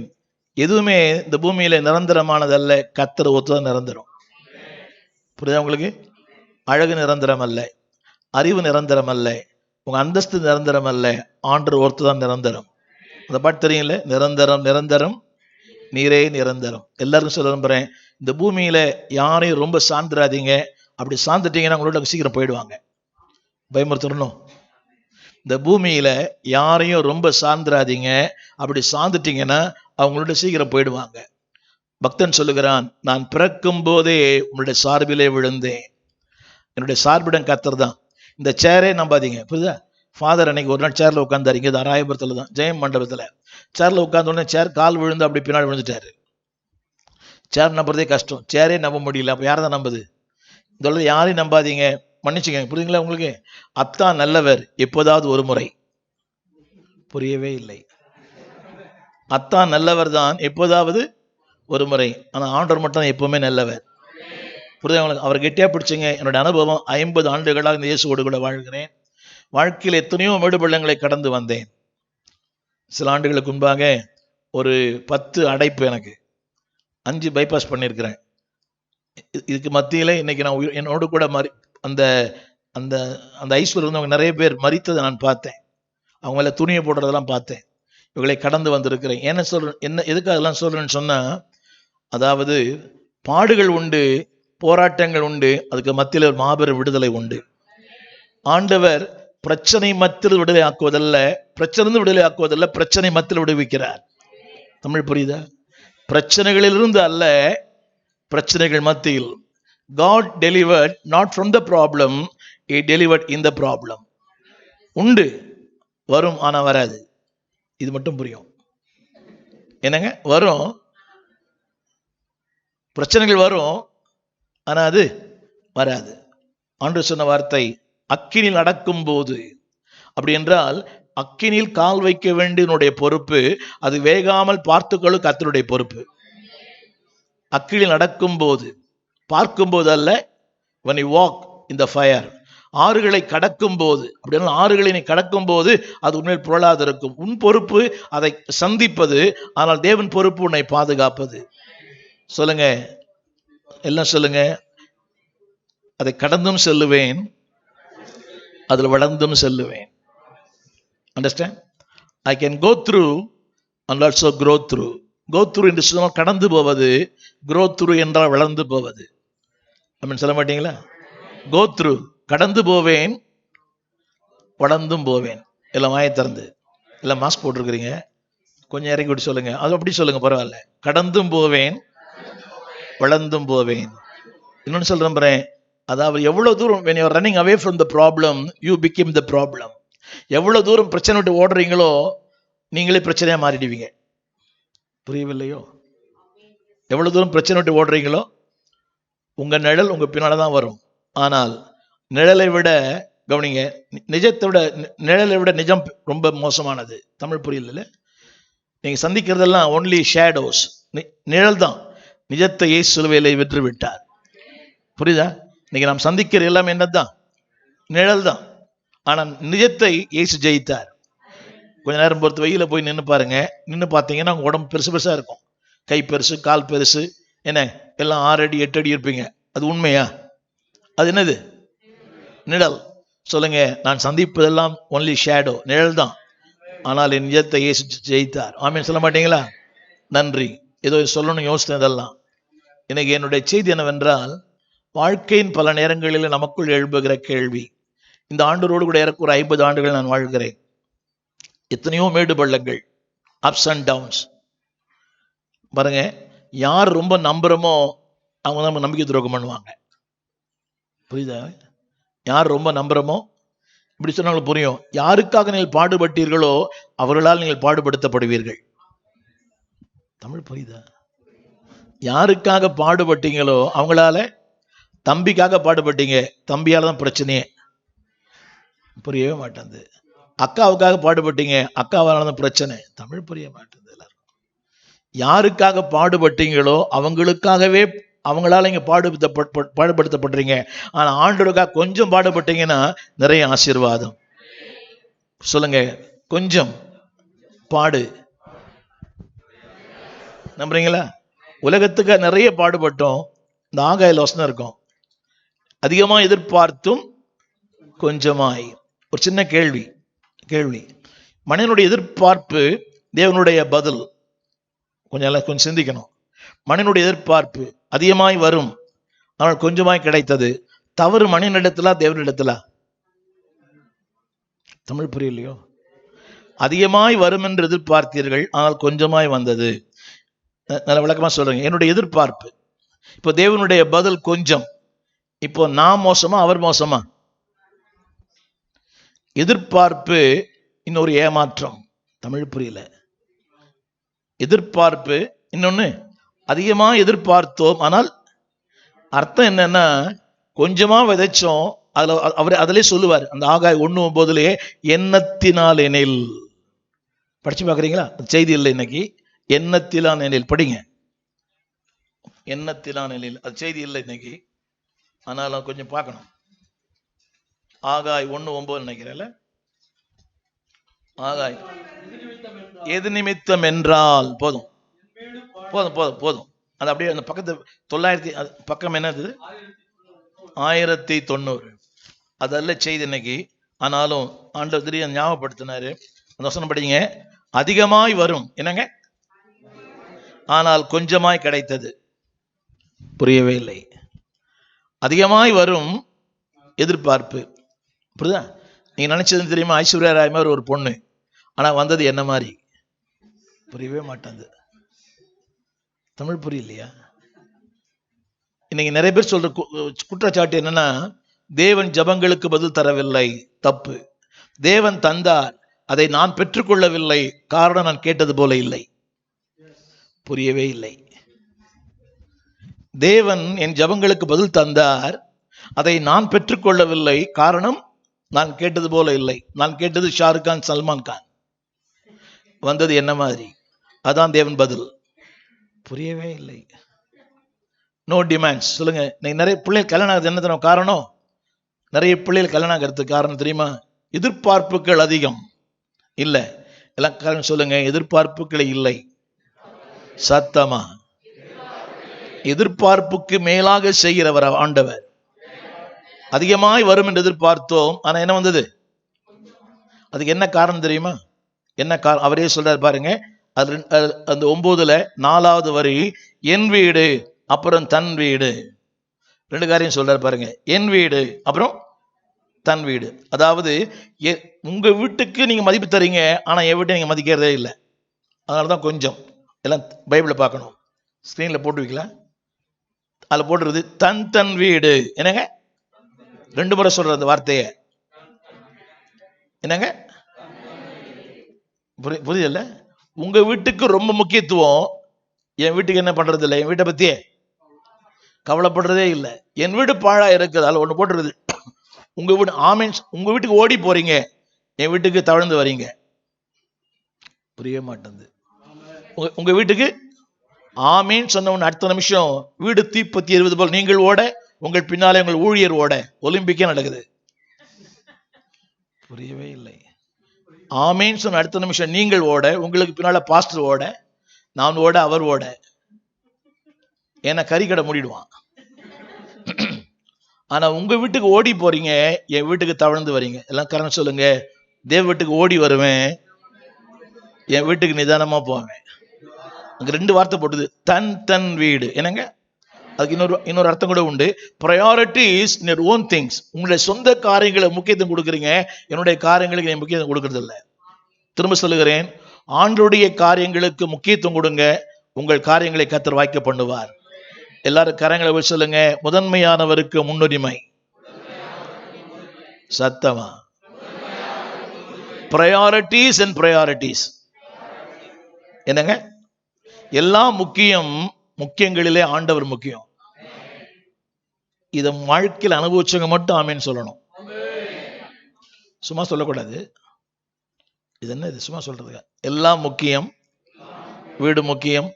எதுவுமே இந்த பூமியில நிரந்தரமானதல்ல, கர்த்தர் ஒத்துதான் நிரந்தரம். புரியுதா உங்களுக்கு? அழகு நிரந்தரம் அல்ல, அறிவு நிரந்தரம் அல்ல, உங்க அந்தஸ்து நிரந்தரம் அல்ல, ஆண்டவர் ஒருத்ததான் நிரந்தரம். அந்த பாட்டு தெரியல? நிரந்தரம் நிரந்தரம் நீரே நிரந்தரம். எல்லாருக்கும் சொல்ல நம்புறேன், இந்த பூமியில யாரையும் ரொம்ப சார்ந்துடாதீங்க. அப்படி சார்ந்துட்டீங்கன்னா உங்களோட சீக்கிரம் போயிடுவாங்க. பயமுறுத்தணும். இந்த பூமியில யாரையும் ரொம்ப சார்ந்துடாதீங்க. அப்படி சார்ந்துட்டீங்கன்னா அவங்களோட சீக்கிரம் போயிடுவாங்க. பக்தன் சொல்லுகிறான், நான் பிறக்கும் போதே உங்களுடைய சார்பிலே விழுந்தேன். என்னுடைய சார்பிடம் கர்த்தர் தான். இந்த சேரே நம்பாதீங்க, புரியுதா? ஃபாதர் அன்னைக்கு ஒரு நாள் சேர்ல உட்காந்தாரு, இங்கே ராயபுரத்தில் தான், ஜெயம் மண்டபத்தில். சேர்ல உட்கார்ந்த உடனே சேர் கால் விழுந்து அப்படி பின்னாடி விழுந்துட்டாரு. சேர் நம்புறதே கஷ்டம், சேரே நம்ப முடியல. அப்போ யாரை தான் நம்புது? இதோட யாரையும் நம்பாதீங்க. மன்னிச்சுங்க, புரியுதுங்களா உங்களுக்கு? அத்தான் நல்லவர் எப்போதாவது ஒரு முறை. புரியவே இல்லை. அத்தான் நல்லவர் தான் எப்போதாவது ஒரு முறை. ஆனால் ஆண்டவர் மட்டும் தான் எப்பவுமே நல்லவர். புரியுது உங்களுக்கு? அவர் கெட்டியா பிடிச்சிங்க. என்னோட அனுபவம் 50 ஆண்டுகளாக இந்த இயேசுவோடு கூட வாழ்கிறேன். வாழ்க்கையில் எத்தனையோ மேடுபள்ளங்களை கடந்து வந்தேன். சில ஆண்டுகளுக்கு முன்பாக ஒரு 10 அடைப்பு, எனக்கு 5 பைபாஸ் பண்ணியிருக்கிறேன். இதுக்கு மத்தியில் இன்னைக்கு நான் என்னோடு கூட அந்த அந்த அந்த ஐஸ்வர்யம் இருந்தவங்க நிறைய பேர் மரித்ததை நான் பார்த்தேன். அவங்கள துணியை போடுறதெல்லாம் பார்த்தேன். இவங்களை கடந்து வந்திருக்கிறேன். என்ன சொல்றேன், என்ன எதுக்கு அதெல்லாம் சொல்றேன்னு சொன்னா, அதாவது பாடுகள் உண்டு, போராட்டங்கள் உண்டு, அதுக்கு மத்தியில் ஒரு மாபெரும் விடுதலை உண்டு. ஆண்டவர் பிரச்சனை மத்தியில் விடுதலை ஆக்குவதல்ல, பிரச்சனை விடுதலை ஆக்குவதல்ல, பிரச்சனை மத்தியில் விடுவிக்கிறார். தமிழ் புரியுதா? பிரச்சனைகளிலிருந்து அல்ல, பிரச்சனைகள் மத்தியில். God delivered not from the problem, he delivered in the problem. உண்டு, வரும், ஆனா வராது. இது மட்டும் புரியும். என்னங்க? வரும், பிரச்சனைகள் வரும், ஆனா அது வராது. ஆண்டவர் சொன்ன வார்த்தை, அக்கினில் அடக்கும் போது. அப்படி என்றால் அக்கினில் கால் வைக்க வேண்டியனுடைய பொறுப்பு, அது வேகாமல் பார்த்துக்கொள்ள கர்த்தருடைய பொறுப்பு. அக்கினில் அடக்கும் போது, பார்க்கும் போது அல்ல. when you walk in the fire, ஆறுகளை கடக்கும் போது, அப்படின்னா ஆறுகளை நீ கடக்கும் போது அது உண்மையில் புரளாது இருக்கும். உன் பொறுப்பு அதை சந்திப்பது, ஆனால் தேவன் பொறுப்பு உன்னை பாதுகாப்பது. சொல்லுங்க, எல்லாம் சொல்லுங்க. அதை கடந்தும் செல்லுவேன், அதில் வளர்ந்தும் செல்லுவேன். Understand? I can go through and also grow through. Go through என்று சொன்னால் கடந்து போவது, க்ரோ த்ரூ என்றால் வளர்ந்து போவது. அப்படின்னு சொல்ல மாட்டீங்களா? கோ த்ரூ, கடந்து போவேன், வளர்ந்தும் போவேன். எல்லாம் வாயை திறந்து, எல்லாம் மாஸ்க் போட்டிருக்கிறீங்க, கொஞ்சம் இறங்கி விட்டு சொல்லுங்க. அது அப்படி சொல்லுங்க, பரவாயில்ல. கடந்தும் போவேன், வளர்ந்தும் போவேன். இன்னொன்று சொல்றேன், அதாவது எவ்வளவு தூரம் when you are running away from the problem, you become the problem. எவ்வளவு தூரம் பிரச்சனை விட்டு ஓடுறீங்களோ நீங்களே பிரச்சனையா மாறிடுவீங்க. புரியவில்லையோ? எவ்வளவு தூரம் பிரச்சனை விட்டு ஓடுறீங்களோ உங்க நிழல் உங்க பின்னால தான் வரும். ஆனால் நிழலை விட, கவனிங்க, நிஜத்தை விட, நிழலை விட நிஜம் ரொம்ப மோசமானது. தமிழ் புரியல? நீங்க சந்திக்கிறதெல்லாம் ஒன்லி ஷேடோஸ், நிழல் தான். நிஜத்தை இயேசு சிலுவையிலே வென்று விட்டார். புரியுதா? இன்னைக்கு நாம் சந்திக்கிற எல்லாம் என்னதான்? நிழல் தான். ஆனா நிஜத்தை இயேசு ஜெயித்தார். கொஞ்ச நேரம் பொறுத்து வெயில போய் நின்று பாருங்க. நின்று பார்த்தீங்கன்னா உங்க உடம்பு பெருசு பெருசா இருக்கும். கை பெருசு, கால் பெருசு, என்ன எல்லாம் 6 அடி 8 அடி இருப்பீங்க. அது உண்மையா? அது என்னது? நிழல். சொல்லுங்க, நான் சந்திப்பதெல்லாம் ஒன்லி ஷேடோ, நிழல் தான். ஆனால் என் நிஜத்தை இயேசு ஜெயித்தார். ஆமீன் சொல்ல மாட்டீங்களா? நன்றி. ஏதோ சொல்லணும் யோசித்தேன். இதெல்லாம் எனக்கு என்னுடைய செய்தி என்னவென்றால், வாழ்க்கையின் பல நேரங்களில் நமக்குள் எழுப்புகிற கேள்வி. இந்த ஆண்டோடு கூட ஒரு 50 ஆண்டுகள் நான் வாழ்கிறேன். எத்தனையோ மேடு பள்ளங்கள், அப்ஸ் அண்ட் டவுன்ஸ். பாருங்க, யார் ரொம்ப நம்புறோமோ அவங்க தான் நம்பிக்கை துரோகம் பண்ணுவாங்க. புரியுதா? யார் ரொம்ப நம்புறோமோ, இப்படி சொன்னாலும் புரியும். யாருக்காக நீங்கள் பாடுபட்டீர்களோ அவர்களால் நீங்கள் பாடுபடுத்தப்படுவீர்கள். தமிழ் புரியுதா? யாருக்காக பாடுபட்டீங்களோ அவங்களால, தம்பிக்காக பாடுபட்டீங்க, தம்பியால தான் பிரச்சனையே. புரியவே மாட்டேங்குது. அக்காவுக்காக பாடுபட்டீங்க, அக்காவால தான் பிரச்சனை. தமிழ் புரிய மாட்டேங்குது. எல்லாரும் யாருக்காக பாடுபட்டீங்களோ அவங்களுக்காகவே, அவங்களால இங்க பாடுபடுத்தப்படுறீங்க. ஆனா ஆண்டவருக்காக கொஞ்சம் பாடுபட்டீங்கன்னா நிறைய ஆசீர்வாதம். சொல்லுங்க, கொஞ்சம் பாடு. நம்புறீங்களா? உலகத்துக்கு நிறைய பாடுபட்டோம். இந்த ஆகாயில வசனம் இருக்கும், அதிகமா எதிர்பார்த்தும் கொஞ்சமாய். ஒரு சின்ன கேள்வி, மனிதனுடைய எதிர்பார்ப்பு, தேவனுடைய பதில். கொஞ்சம் சிந்திக்கணும். மனிதனுடைய எதிர்பார்ப்பு அதிகமாய் வரும், ஆனால் கொஞ்சமாய் கிடைத்தது. தவறு மனிதனிடத்திலா தேவனிடத்திலா? தமிழ் புரியலையோ? அதிகமாய் வரும் என்று எதிர்பார்த்தீர்கள், ஆனால் கொஞ்சமாய் வந்தது. நல்ல விளக்கமா சொல்றேங்க. என்னுடைய எதிர்பார்ப்பு, இப்போ தேவனுடைய பதில் கொஞ்சம். இப்போ நான் மோசமா அவர் மோசமா? எதிர்பார்ப்பு இன்னொரு ஏமாற்றம். தமிழ் புரியல. எதிர்பார்ப்பு இன்னொன்னு, அதிகமா எதிர்பார்த்தோம், ஆனால் அர்த்தம் என்னன்னா கொஞ்சமா விதைச்சோம். அதுல அவர் அதிலே சொல்லுவார், அந்த ஆகாய் 1:9 எண்ணத்தினால் எனில். படிச்சு பார்க்குறீங்களா? செய்தி இல்லை இன்னைக்கு. எண்ணத்திலான் எனில் படிங்க. எண்ணத்திலான் எனில் அது செய்தி இல்லை இன்னைக்கு, ஆனாலும் கொஞ்சம் பார்க்கணும். ஆகாய் 1:9 நினைக்கிறேன்ல. ஆகாய் எது நிமித்தம் என்றால் போதும் போதும் போதும் போதும். அது அப்படியே அந்த பக்கத்து 900 பக்கம் என்னது? 1090. அதல்ல செய்தி இன்னைக்கு, ஆனாலும் ஆண்டவர் திடீர்னு ஞாபகப்படுத்தினாரு. அந்த வசனம் படிங்க. அதிகமாய் வரும் என்னங்க, ஆனால் கொஞ்சமாய் கிடைத்தது. புரியவே இல்லை. அதிகமாய் வரும் எதிர்பார்ப்பு. புரியுதா? நீங்க நினைச்சது தெரியுமா? ஐஸ்வர்யா ராய் மாதிரி ஒரு பொண்ணு, ஆனா வந்தது என்ன மாதிரி? புரியவே மாட்டாது. தமிழ் புரியலையா? இன்னைக்கு நிறைய பேர் சொல்ற குற்றச்சாட்டு என்னன்னா, தேவன் ஜபங்களுக்கு பதில் தரவில்லை. தப்பு. தேவன் தந்தார், அதை நான் பெற்றுக்கொள்ளவில்லை, காரணம் நான் கேட்டது போல இல்லை. புரியவே இல்லை. தேவன் என் ஜபங்களுக்கு பதில் தந்தார், அதை நான் பெற்றுக்கொள்ளவில்லை, காரணம் நான் கேட்டது போல இல்லை. நான் கேட்டது ஷாருக் கான், சல்மான் கான். வந்தது என்ன மாதிரி? அதான் தேவன் பதில். புரியவே இல்லை. No demands. சொல்லுங்க. நிறைய பிள்ளைகள் கல்யாணம் ஆகுது, என்ன தெரியும் காரணம்? நிறைய பிள்ளைகள் கல்யாணம் ஆகிறதுக்கு காரணம் தெரியுமா? எதிர்பார்ப்புகள் அதிகம் இல்லை. எல்லாம் காரணம் சொல்லுங்க. எதிர்பார்ப்புகள் இல்லை. சத்தமா? எதிர்பார்ப்புக்கு மேலாக செய்கிறவர் ஆண்டவர். அதிகமாய் வரும் என்று எதிர்பார்த்தோம், ஆனா என்ன வந்தது? அதுக்கு என்ன காரணம் தெரியுமா? என்ன காரணம்? அவரே சொல்றாரு பாருங்க. அந்த 9ல் 4வது வரி, என் வீடு அப்புறம் தன் வீடு. 2 காரியம் சொல்றாரு பாருங்க. என் வீடு அப்புறம் தன் வீடு. அதாவது உங்க வீட்டுக்கு நீங்க மதிப்பு தரீங்க, ஆனா என் வீட்டை நீங்க மதிக்கிறதே இல்லை. அதனாலதான் கொஞ்சம் எல்லாம் பைபிளை பார்க்கணும். ஸ்கிரீன்ல போட்டு வைக்கலாம். அதுல போட்டுருது தன் தன் வீடு. என்னங்க 2 முறை சொல்ற அந்த வார்த்தைய? என்னங்க புரியல? உங்க வீட்டுக்கு ரொம்ப முக்கியத்துவம், என் வீட்டுக்கு என்ன பண்றது இல்லை. என் வீட்டை பத்தியே கவலைப்படுறதே இல்லை. என் வீடு பாழா இருக்குது, அதில் ஒண்ணு போட்டுருது உங்க வீடு. ஆமீன். உங்க வீட்டுக்கு ஓடி போறீங்க, என் வீட்டுக்கு தவழ்ந்து வரீங்க. புரிய மாட்டேங்குது. உங்க வீட்டுக்கு ஆமீன் சொன்ன உடனே அடுத்த நிமிஷம் வீடு தீப்பத்தி எறிவது போல் நீங்கள் ஓட, உங்கள் பின்னாலே உங்கள் ஊழியர் ஓட. ஒலிம்பிக்கே நடக்குது. புரியவே இல்லை. ஆமீன் சொன்ன அடுத்த நிமிஷம் நீங்கள் ஓட, உங்களுக்கு பின்னால பாஸ்டர் ஓட, நான் ஓட, அவர் ஓட. ஏன்னா கறிக்கடை மூடிடுவான். ஆனா உங்க வீட்டுக்கு ஓடி போறீங்க, என் வீட்டுக்கு தவழ்ந்து வரீங்க. எல்லாம் காரணம் சொல்லுங்க. தேவ வீட்டுக்கு ஓடி வருவேன், என் வீட்டுக்கு நிதானமா போவேன். அங்க 2 வார்த்தை போட்டுது, தன் தன் வீடு. என்னங்க அதுக்கு இன்னொரு அர்த்தம் கூட உண்டு. Priorities in your own things. உங்களுடைய சொந்த காரியங்களை முக்கியத்துவம் கொடுக்குறீங்க, என்னுடைய காரியங்களுக்கு நீங்க முக்கியத்துவம் கொடுக்கறது இல்லை. திரும்ப சொல்லுகிறேன், ஆண்டவருடைய காரியங்களுக்கு முக்கியத்துவம் கொடுங்க, உங்கள் காரியங்களை கர்த்தர் வாய்க்க பண்ணுவார். எல்லாரும் கரங்களை போய் சொல்லுங்க. முதன்மையானவருக்கு முன்னுரிமை. சத்தமா? Priorities and priorities. என்னங்க எல்லாம் முக்கியம், முக்கியங்களிலே ஆண்டவர் முக்கியம். இத வாழ்க்கையில் அனுபவிச்சவங்க மட்டும் ஆமீன் சொல்லணும். சும்மா சொல்லக்கூடாது. இது என்ன இது சும்மா சொல்றதுங்க? எல்லாம் முக்கியம். வீடு முக்கியம்,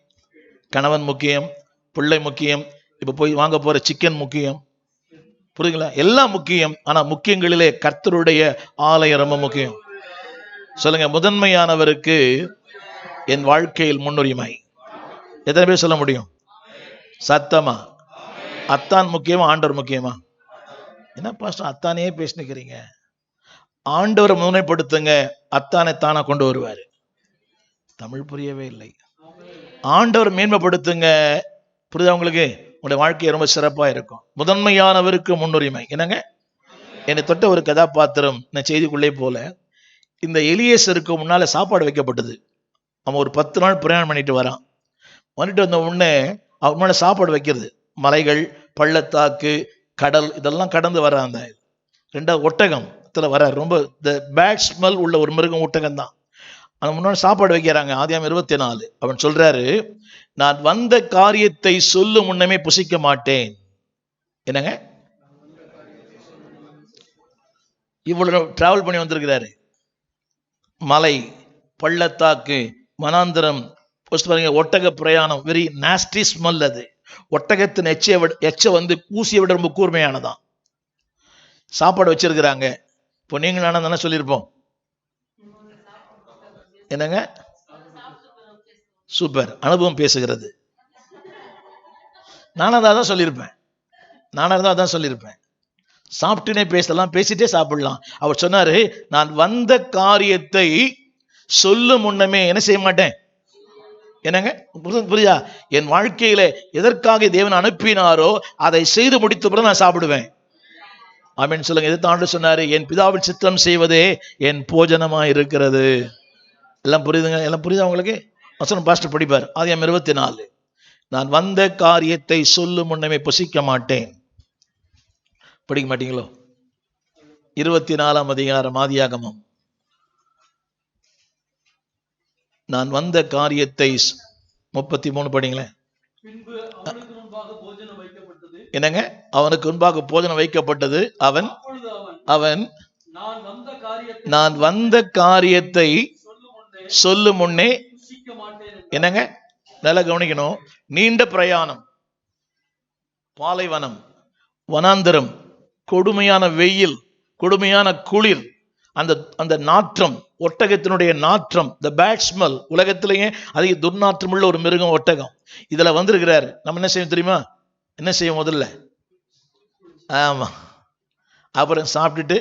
கணவன் முக்கியம், பிள்ளை முக்கியம், இப்ப போய் வாங்க போற சிக்கன் முக்கியம். புரியுதுங்களா? எல்லாம் முக்கியம். ஆனா முக்கியங்களிலே கர்த்தருடைய ஆலயம் ரொம்ப முக்கியம். சொல்லுங்க. முதன்மையானவருக்கு என் வாழ்க்கையில் முன்னுரிமை. எத்தனை பேர் சொல்ல முடியும்? சத்தமா? அத்தான் முக்கியமா, ஆண்டவர் முக்கியமா? என்ன பாஸ்டர் அத்தானே பேசினுக்கிறீங்க? ஆண்டவரை முன்னிலைப்படுத்துங்க, அத்தானை தானா கொண்டு வருவாரு. தமிழ் புரியவே இல்லை. ஆண்டவர் மேன்மைப்படுத்துங்க, புரியுதா உங்களுக்கு? உங்களுடைய வாழ்க்கை ரொம்ப சிறப்பா இருக்கும். முதன்மையானவருக்கு முன்னுரிமை. என்னங்க, என்னை தொட்ட ஒரு கதாபாத்திரம் இந்த செய்திக்குள்ளே போல, இந்த எலியேசருக்கு முன்னால சாப்பாடு வைக்கப்பட்டது. அவன் ஒரு 10 நாள் பிரயாணம் பண்ணிட்டு வரான். வந்துட்டு வந்த உடனே அவன் முன்னாடி சாப்பாடு வைக்கிறது. மலைகள், பள்ளத்தாக்கு, கடல் இதெல்லாம் கடந்து வர அந்த 2வது ஒட்டகத்துல வர ரொம்ப பேட் ஸ்மெல் உள்ள ஒரு மிருகம் ஒட்டகம் தான். அந்த முன்னாடி சாப்பாடு வைக்கிறாங்க. ஆதியாகமம் 24 அவன் சொல்றாரு, நான் வந்த காரியத்தை சொல்லும் முன்னமே புசிக்க மாட்டேன். என்னங்க, இவ்வளவு டிராவல் பண்ணி வந்திருக்கிறாரு. மலை, பள்ளத்தாக்கு, வனாந்திரம், பாருங்க, ஒட்டக பிரயாணம், வெரி நாஸ்டி ஸ்மெல். அது ஒட்டகத்தின் எச்ச வந்து ஊசியை விட ரொம்ப கூர்மையானதான். சாப்பாடு வச்சிருக்கிறாங்க. இப்போ நீங்க நானும் தானே சொல்லியிருப்போம். என்னங்க, சூப்பர், அனுபவம் பேசுகிறது. நானா தான் சொல்லியிருப்பேன். சாப்பிட்டுனே பேசலாம், பேசிட்டே சாப்பிடலாம். அவர் சொன்னாரு, நான் வந்த காரியத்தை சொல்லும் முன்னமே என்ன செய்ய மாட்டேன். என்னங்க, புரியுதா? என் வாழ்க்கையில எதற்காக தேவன் அனுப்பினாரோ அதை செய்து முடித்த பிறகு நான் சாப்பிடுவேன். ஆமென் சொல்லுங்க. எது தாண்டு சொன்னாரு, என் பிதாவின் சித்தம் செய்வதே என் போஜனமா இருக்கிறது. எல்லாம் புரியுதுங்க? எல்லாம் புரியுதா உங்களுக்கு? வசனம் பாஸ்டர் படிப்பார். ஆதியாகமம் 24 நான் வந்த காரியத்தை சொல்லும் முன்னமே புசிக்க மாட்டேன். படிக்க மாட்டீங்களோ? 24ஆம் அதிகாரம் ஆதியாகமம். நான் வந்த காரியத்தை 33 படிங்களேன். என்னங்க, அவனுக்கு முன்பாக போஜனம் வைக்கப்பட்டது. அவன் நான் வந்த காரியத்தை சொல்லும் முன்னே என்னங்க, நல்லா கவனிக்கணும். நீண்ட பிரயாணம், பாலைவனம், வனாந்தரம், கொடுமையான வெயில், கொடுமையான குளிர், அந்த நாற்றம், ஒட்டகத்தினுடைய நாற்றம், த பேட் ஸ்மெல். உலகத்திலேயே அதிக துர்நாற்றம் உள்ள ஒரு மிருகம் ஒட்டகம். இதுல வந்திருக்கிறார். நம்ம என்ன செய்யும் தெரியுமா? என்ன செய்யும் முதல்ல? ஆமா, அப்புறம் சாப்பிட்டுட்டு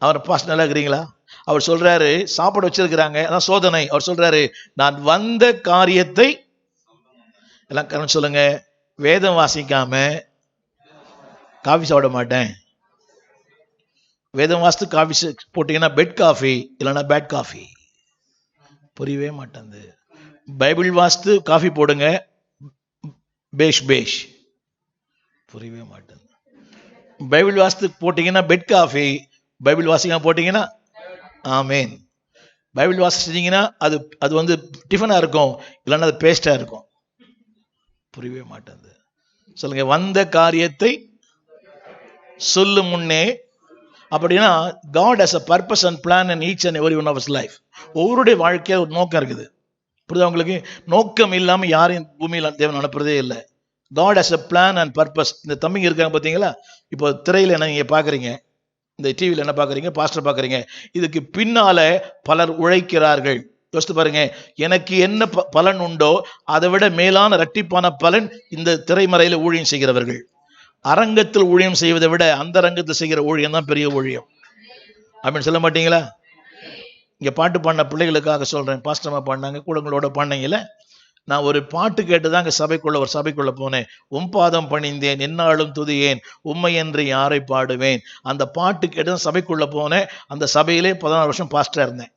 அவர் பாஸ் நல்லா இருக்கிறீங்களா? அவர் சொல்றாரு, சாப்பாடு வச்சிருக்கிறாங்க, அதான் சோதனை. அவர் சொல்றாரு, நான் வந்த காரியத்தை எல்லாம் சொல்லுங்க, வேதம் வாசிக்காம காஃபி சாப்பிட மாட்டேன். வேதம் வாசித்து காஃபி போட்டீங்கன்னா பெட் காஃபி, இல்லைன்னா பேட் காஃபி. புரியவே மாட்டேன். பைபிள் வாசித்து காஃபி போடுங்க, பேஷ் பேஷ். புரியவே மாட்டேன். பைபிள் வாசித்து போட்டீங்கன்னா பெட் காஃபி, பைபிள் வாசிக்காம போட்டீங்கன்னா ஆமேன். பைபிள் வாசிச்சிங்கன்னா அது வந்து டிஃபனா இருக்கும், இல்லைன்னா அது பேஸ்டா இருக்கும். புரியவே மாட்டேன். சொல்லுங்க, வந்த காரியத்தை சொல்லும் முன்னே. அப்படின்னா God has a purpose and plan in each and every one of his life. ஒவ்வொருடைய வாழ்க்கையில ஒரு நோக்கம் இருக்குது. புரியுதா உங்களுக்கு? நோக்கம் இல்லாம யாரையும் பூமியில தேவன் அனுப்புறதே இல்லை. God has a plan and purpose. இந்த தம்பிங்க இருக்காங்க பார்த்தீங்களா? இப்போ திரையில என்ன நீங்க பாக்குறீங்க, இந்த டிவியில் என்ன பாக்குறீங்க, பாஸ்டர் பாக்குறீங்க. இதுக்கு பின்னால பலர் உழைக்கிறார்கள். யோசித்து பாருங்க, எனக்கு என்ன பலன் உண்டோ அதை விட மேலான இரட்டிப்பான பலன் இந்த திரைமறையில ஊழியம் செய்கிறவர்கள். அரங்கத்தில் ஊழியம் செய்வதை விட அந்த அரங்கத்தில் செய்கிற ஊழியம் தான் பெரிய ஊழியம். அப்படின்னு சொல்ல மாட்டீங்களா? இங்க பாட்டு பாடின பிள்ளைகளுக்காக சொல்றேன். பாஸ்டர்மா பாடினாங்க, கூடங்களோட பாடினீங்கல்ல. நான் ஒரு பாட்டு கேட்டுதான் ஒரு சபைக்குள்ள போனேன். பாதம் பணிந்தேன், எந்நாளும் துதியேன், உம்மை என்று யாரை பாடுவேன். அந்த பாட்டு கேட்டுதான் சபைக்குள்ள போனேன். அந்த சபையிலே 14 வருஷம் பாஸ்டரா இருந்தேன்.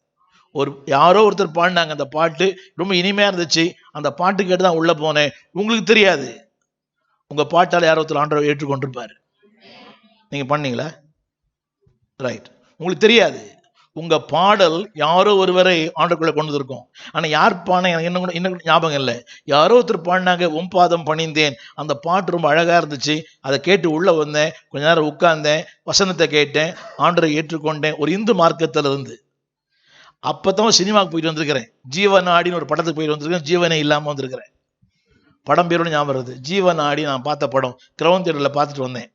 யாரோ ஒருத்தர் பாடினாங்க, அந்த பாட்டு ரொம்ப இனிமையா இருந்துச்சு. அந்த பாட்டு கேட்டுதான் உள்ள போனேன். உங்களுக்கு தெரியாது, உங்க பாட்டால் யாரோ ஒருத்தர் ஆண்டவரை ஏற்றுக்கொண்டிருப்பாரு. நீங்க பண்ணீங்களா? ரைட். உங்களுக்கு தெரியாது, உங்க பாடல் யாரோ ஒருவரை ஆண்டவருக்குள்ள கொண்டு வந்திருக்கும். ஆனா யார் பாடின என்ன ஞாபகம் இல்லை. யாரோ ஒருத்தர் பாடினாங்க, பாதம் பணிந்தேன். அந்த பாட்டு ரொம்ப அழகா இருந்துச்சு. அதை கேட்டு உள்ள வந்தேன், கொஞ்ச நேரம் உட்கார்ந்தேன், வசனத்தை கேட்டேன், ஆண்டவரை ஏற்றுக்கொண்டேன். ஒரு இந்து மார்க்கத்துல இருந்து அப்பதான் சினிமாவுக்கு போயிட்டு வந்திருக்கிறேன். ஜீவநாடின்னு ஒரு படத்துக்கு போயிட்டு வந்திருக்கேன். ஜீவனே இல்லாம வந்திருக்கிறேன். படம் பேரோட ஞாபகம் வருது. ஜீவநாடி நான் பார்த்த படம் கிரவுன் தியேட்டர்ல பார்த்துட்டு வந்தேன்.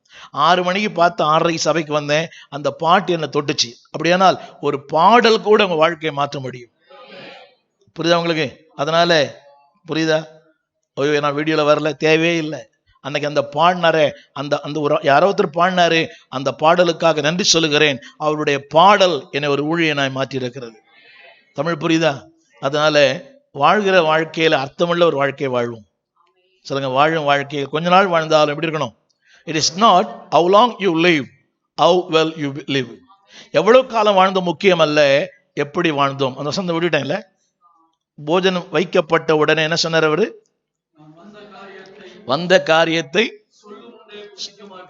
6 மணிக்கு பார்த்து 6:30 சபைக்கு வந்தேன். அந்த பாட்டு என்னை தொட்டுச்சு. அப்படியானால் ஒரு பாடல் கூட உங்க வாழ்க்கையை மாற்ற முடியும். புரியுதா உங்களுக்கு? அதனால புரியுதா? ஓய்வு நான் வீடியோல வரல, தேவையே இல்லை. அன்னைக்கு அந்த பாடினாரே, அந்த ஒரு யாரோ ஒருத்தர் பாடினாரு, அந்த பாடலுக்காக நன்றி சொல்லுகிறேன். அவருடைய பாடல் என்னை ஒரு ஊழியனாய் மாற்றி இருக்கிறது. தமிழ் புரியுதா? அதனால வாழ்கிற வாழ்க்கையில அர்த்தமுள்ள ஒரு வாழ்க்கையை வாழ்வோம். சொல்லுங்க, வாழும் வாழ்க்கையில் கொஞ்ச நாள் வாழ்ந்தாலும் எப்படி இருக்கணும்? It is not how long you live, how well you live. எவ்வளவு காலம் வாழ்ந்தோம் முக்கியம் அல்ல, எப்படி வாழ்ந்தோம். அந்த வசந்த விட்டுட்டேன்ல. போஜனம் வைக்கப்பட்ட உடனே என்ன சொன்னார் அவரு? வந்த காரியத்தை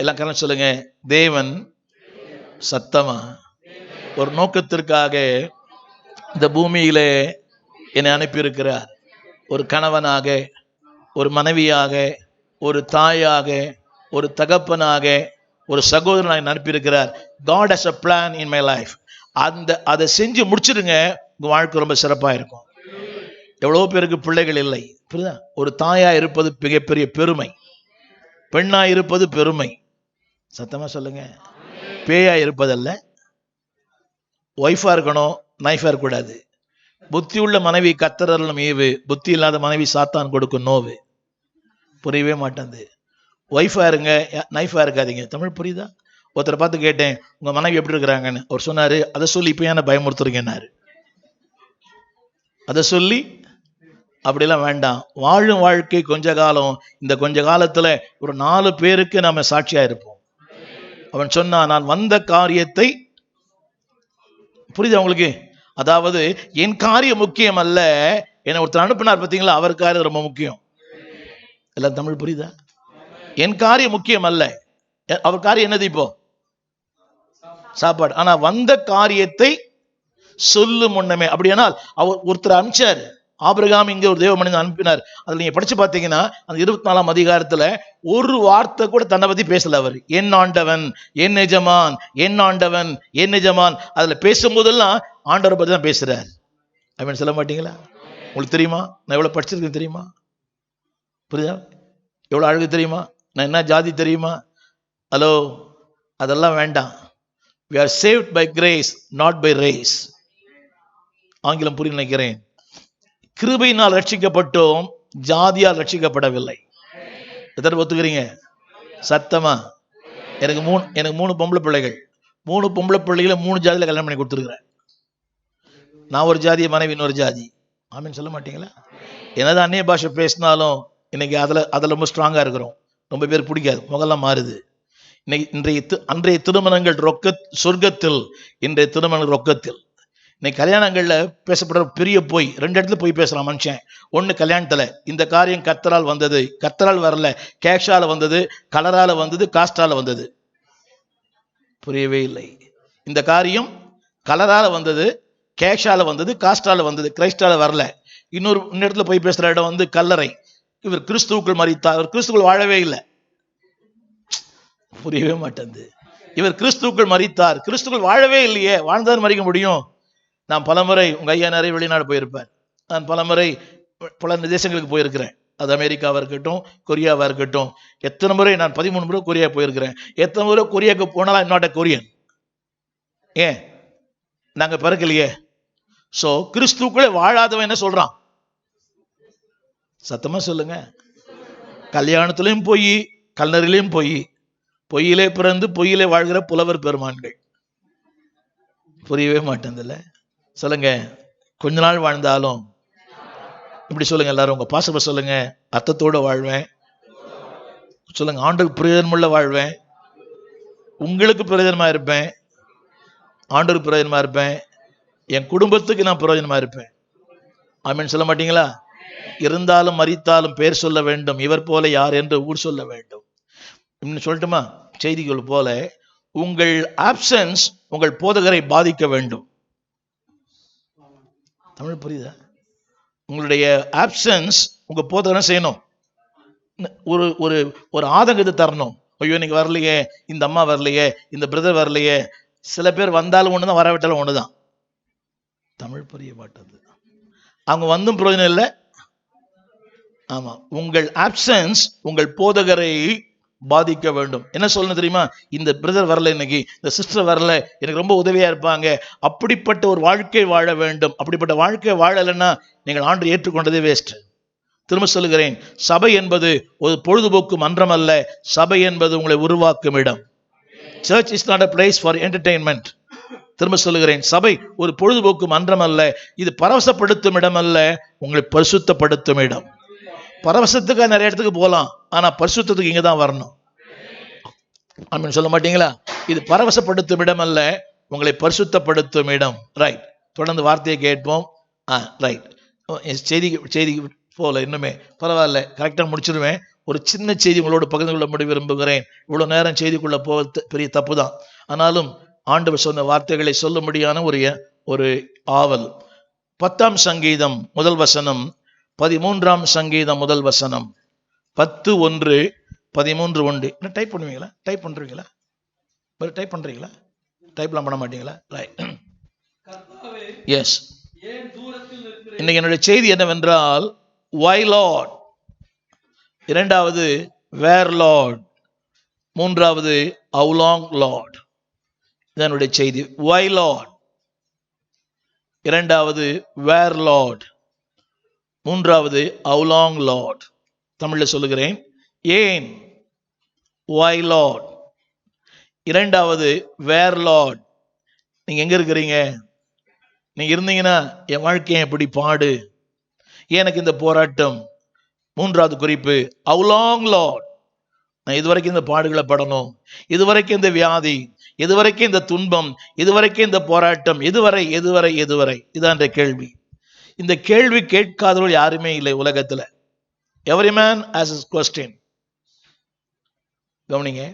எல்லாம் கரெக்ட் சொல்லுங்க. தேவன் சத்தமா ஒரு நோக்கத்திற்காக இந்த பூமியிலே என்னை அனுப்பியிருக்கிறார். ஒரு கணவனாக, ஒரு மனைவியாக, ஒரு தாயாக, ஒரு தகப்பனாக, ஒரு சகோதரனாக அனுப்பியிருக்கிறார். God has a plan in my life. அதை செஞ்சு முடிச்சிடுங்க, உங்க வாழ்க்கை ரொம்ப சிறப்பா இருக்கும். எவ்வளவு பேருக்கு பிள்ளைகள் இல்லை, புரியுதா? ஒரு தாயா இருப்பது மிகப்பெரிய பெருமை, பெண்ணா இருப்பது பெருமை. சத்தமா சொல்லுங்க. பேயா இருப்பதல்ல. ஒய்ஃபா இருக்கணும், நைஃபா இருக்கக்கூடாது. புத்தி உள்ள மனைவி கத்தரலும் ஏவு, புத்தி இல்லாத மனைவி சாத்தான் கொடுக்கும் நோவு. புரியவே மாட்டேங்குது. ஒய்ஃபா இருங்க, நைஃபா இருக்காதீங்க. தமிழ் புரியுதா? ஒருத்தரை பார்த்து கேட்டேன், உங்க மனைவி எப்படி இருக்கிறாங்கன்னு. அவர் சொன்னாரு, அதை சொல்லி இப்ப ஏன் பயமுறுத்துறீங்கன்னாரு. அதை சொல்லி அப்படிலாம் வேண்டாம். வாழும் வாழ்க்கை கொஞ்ச காலம். இந்த கொஞ்ச காலத்துல ஒரு 4 பேருக்கு நாம சாட்சியா இருப்போம். அவன் சொன்னா, நான் வந்த காரியத்தை, புரியுதா உங்களுக்கு? அதாவது என் காரியம் முக்கியம் அல்ல, என்னை ஒருத்தர் அனுப்பினார் பார்த்தீங்களா, அவர் காரியம் ரொம்ப முக்கியம். எல்லாம் தமிழ் புரியுதா? என் காரியம் முக்கியம் அல்ல, அவர் காரியம் என்னது? இப்போ சாப்பாடு. ஆனா வந்த காரியத்தை சொல்லும் முன்னமே. அப்படியானால் அவர் ஒருத்தர் அனுப்பிச்சார். ஆபிரகாம் இங்க ஒரு தேவ மனிதன் அனுப்பினார். அதுல நீங்க படிச்சு பார்த்தீங்கன்னா, அந்த 24ஆம் அதிகாரத்துல ஒரு வார்த்தை கூட தன்னை பத்தி பேசல. அவர் என் ஆண்டவன், என் எஜமான், என் ஆண்டவன், என் எஜமான். அதுல பேசும்போதெல்லாம் ஆண்டவரை பத்தி தான் பேசுறார். அவன் சொல்ல மாட்டீங்களா? உங்களுக்கு தெரியுமா நான் எவ்வளவு படிச்சிருக்கேன் தெரியுமா? புரியுதா? எவ்வளவு அழகு தெரியுமா? நான் என்ன ஜாதி தெரியுமா? ஹலோ, அதெல்லாம் வேண்டாம். We are saved by grace, not by race. ஆங்கிலம் புரிய நினைக்கிறேன். கிருபையினால் ரட்சிக்கப்பட்டோம், ஜாதியால் ரட்சிக்கப்படவில்லை. எத்தனை ஒத்துக்கிறீங்க? சத்தமா. எனக்கு 3 பொம்பளை பிள்ளைகள். 3 பொம்பளை பிள்ளைகளை 3 ஜாதியில கல்யாணம் பண்ணி கொடுத்துருக்கிறேன். நான் ஒரு ஜாதிய, மனைவி இன்னொரு ஜாதி. ஆமீன் சொல்ல மாட்டீங்களா? என்னதான் அந்நிய பாஷை பேசினாலும் இன்னைக்கு அதில் ரொம்ப ஸ்ட்ராங்கா இருக்கிறோம். ரொம்ப பேர் பிடிக்காது, முகெல்லாம் மாறுது. அன்றைய திருமணங்கள் சொர்க்கத்தில், இன்றைய திருமணங்கள் ரொக்கத்தில். இன்னைக்கு கல்யாணங்கள்ல பேசப்படுற பெரிய போய் 2 இடத்துல போய் பேசுறான் மனுஷன். ஒண்ணு கல்யாணத்துல, இந்த காரியம் கர்த்தரால் வந்தது, கர்த்தரால் வரல, கேஷால வந்தது, கலரால வந்தது, காஸ்டால வந்தது. புரியவே இல்லை. இந்த காரியம் கலரால வந்தது, கேஷால வந்தது, காஸ்டால வந்தது, கிரைஸ்டால வரல. இன்னொரு இடத்துல போய் பேசுற இடம் வந்து கல்லறை. இவர் கிறிஸ்துவுக்குள் மரித்தார், இவர் கிறிஸ்துக்குள் வாழவே இல்லை. புரியவே மாட்டேங்குது. இவர் கிறிஸ்துவுக்குள் மரித்தார், கிறிஸ்துக்குள் வாழவே இல்லையே. வாழ்ந்தார் மறிக்க முடியும். நான் பலமுறை, உங்க ஐயா நிறைய வெளிநாடு போயிருப்பார், நான் பலமுறை பல தேசங்களுக்கு போயிருக்கிறேன். அது அமெரிக்காவா இருக்கட்டும், கொரியாவா இருக்கட்டும். எத்தனை முறை நான் 13 முறை கொரியா போயிருக்கிறேன். எத்தனை முறை கொரியாவுக்கு போனாலும் நாட் கொரியன். ஏன்? நாங்க பிறக்கலையே. சோ கிறிஸ்துக்குள்ளே வாழாதவன் என்ன சொல்றான்? சத்தமா சொல்லுங்க. கல்யாணத்திலையும் போய், கல்லறையிலையும் போய், பொய்யிலே பிறந்து பொய்யிலே வாழ்கிற புலவர் பெருமான்கள். புரியவே மாட்டேன்ல. சொல்லுங்க, கொஞ்ச நாள் வாழ்ந்தாலும் இப்படி சொல்லுங்க எல்லாரும். உங்க பாசப்ப சொல்லுங்க, அர்த்தத்தோட வாழ்வேன். சொல்லுங்க, ஆண்டுக்கு பிரயோஜனமுள்ள வாழ்வேன், உங்களுக்கு பிரயோஜனமா இருப்பேன், ஆண்டுக்கு பிரயோஜனமா இருப்பேன், என் குடும்பத்துக்கு நான் பிரயோஜனமா இருப்பேன். ஆமீன் சொல்ல மாட்டீங்களா? இருந்தாலும் மரித்தாலும் பேர் சொல்ல வேண்டும், இவர் போல யார் என்று ஊர் சொல்ல வேண்டும். இன்னும் சொல்லட்டுமா? செய்திகள் போல உங்கள் ஆப்சன்ஸ் உங்கள் போதகரை பாதிக்க வேண்டும். தமிழ் புரியுதா? உங்களுடைய ஆப்சன்ஸ் உங்க போதகரை செய்யணும். ஒரு ஒரு ஒரு ஆதங்கத்தை தரணும். ஐயோ இன்னைக்கு வரலையே, இந்த அம்மா வரலையே, இந்த பிரதர் வரலையே. சில பேர் வந்தாலும் ஒண்ணுதான், வரவிட்டாலும் ஒண்ணுதான். தமிழ் புரிய மாட்டது. அவங்க வந்தும் பிரயோஜனம் இல்லை. ஆமா, உங்கள் ஆப்சன்ஸ் உங்கள் போதகரை பாதிக்க வேண்டும். என்ன சொல்லணும் தெரியுமா? இந்த பிரதர் வரல, இன்னைக்கு இந்த சிஸ்டர் வரல, எனக்கு ரொம்ப உதவியா இருப்பாங்க. அப்படிப்பட்ட ஒரு வாழ்க்கை வாழ வேண்டும். அப்படிப்பட்ட வாழ்க்கை வாழலைன்னா நீங்கள் ஆண்டு ஏற்றுக்கொண்டதே வேஸ்ட். திரும்ப சொல்லுகிறேன், சபை என்பது ஒரு பொழுதுபோக்கு மன்றம் அல்ல. சபை என்பது உங்களை உருவாக்கும் இடம். Search is not a place for entertainment. திரும்ப சொல்லுகிறேன், சபை ஒரு பொழுதுபோக்கு மன்றம் அல்ல. இது பரவசப்படுத்தும் இடம் அல்ல, உங்களை பரிசுத்தப்படுத்தும் இடம். பரவசத்துக்காக நிறைய இடத்துக்கு போகலாம், ஆனா பரிசுத்தத்துக்கு இங்க தான் வரணும். ஆமென் சொல்ல மாட்டீங்களா? இது பரவசப்படுத்தும் இடம் அல்ல, உங்களை பரிசுத்தப்படுத்தும் இடம். ரைட், தொடர்ந்து வார்த்தையை கேட்போம். ரைட், செய்தி போல இன்னுமே பரவாயில்ல, கரெக்டாக முடிச்சிருவேன். ஒரு சின்ன செய்தி உங்களோட பகிர்ந்து கொள்ள முடிய விரும்புகிறேன். இவ்வளோ நேரம் செய்திக்குள்ள போவது பெரிய தப்பு தான், ஆனாலும் ஆண்டவர் சொன்ன வார்த்தைகளை சொல்ல முடியாத ஒரு ஆவல். 10ஆம் சங்கீதம் முதல் வசனம், 13ஆம் சங்கீதம் முதல் வசனம், 10:1, 13:1. என்ன டைப் பண்ணுவீங்களா? டைப் பண்றீங்களா? டைப் பண்றீங்களா? டைப்லாம் பண்ண மாட்டீங்களா? Right, yes. இன்னைக்கு என்னுடைய செய்தி என்னவென்றால், why Lord, இரண்டாவது where Lord, மூன்றாவது how long Lord. இதனுடைய செய்தி. why Lord, இரண்டாவது where Lord, மூன்றாவது how long Lord. தமிழ்ல சொல்லுகிறேன், ஏன் why Lord, இரண்டாவது where Lord. நீங்க எங்க இருக்கிறீங்க? நீங்க இருந்தீங்கன்னா என் வாழ்க்கையை எப்படி பாடு, எனக்கு இந்த போராட்டம். மூன்றாவது குறிப்பு how long Lord. நான் இதுவரைக்கும் இந்த பாடுகளை படணும், இதுவரைக்கும் இந்த வியாதி, இதுவரைக்கும் இந்த துன்பம், இதுவரைக்கும் இந்த போராட்டம், எதுவரை எதுவரை எதுவரை? இதான் கேள்வி. இந்த கேள்வி கேட்காதவர்கள் யாருமே இல்லை உலகத்துல. Every man has his question. கவனிங்க,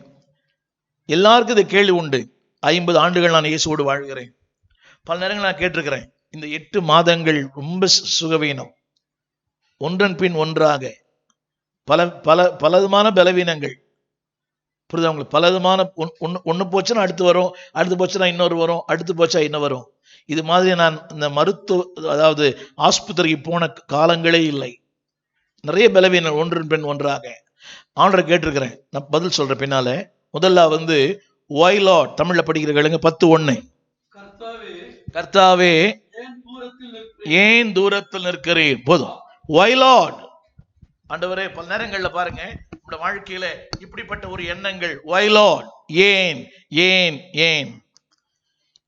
எல்லாருக்கும் இந்த கேள்வி உண்டு. 50 ஆண்டுகள் நான் இயேசுவோடு வாழ்கிறேன். பல நேரங்கள் நான் கேட்டிருக்கிறேன், இந்த 8 மாதங்கள் ரொம்ப சுகவீனம், ஒன்றன் பின் ஒன்றாக பல பல பலவிதமான பலவீனங்கள். புரியுதா உங்களுக்கு? பலவிதமான ஒன்று போச்சுன்னா அடுத்து வரும், அடுத்து போச்சுன்னா இன்னொரு வரும், அடுத்து போச்சா இன்னும் வரும். இது மாதிரி நான் இந்த அதாவது ஆஸ்பத்திரிக்கு போன காலங்களே இல்லை. நிறைய பலவீனம் ஒன்றன் பின் ஒன்றாக. ஆண்டரை கேட்டிருக்கிறேன், நான் பதில் சொல்றேன் பின்னால. முதல்ல why Lord, தமிழ்ல படிக்கிற கேளுங்க. 10:1. கர்த்தாவே ஏன் தூரத்தில் நிற்கிறீர்? போதும். why Lord, ஆண்டவரே. பல நேரங்கள்ல பாருங்க, உங்க வாழ்க்கையில இப்படிப்பட்ட ஒரு எண்ணங்கள், why Lord, ஏன் ஏன் ஏன்.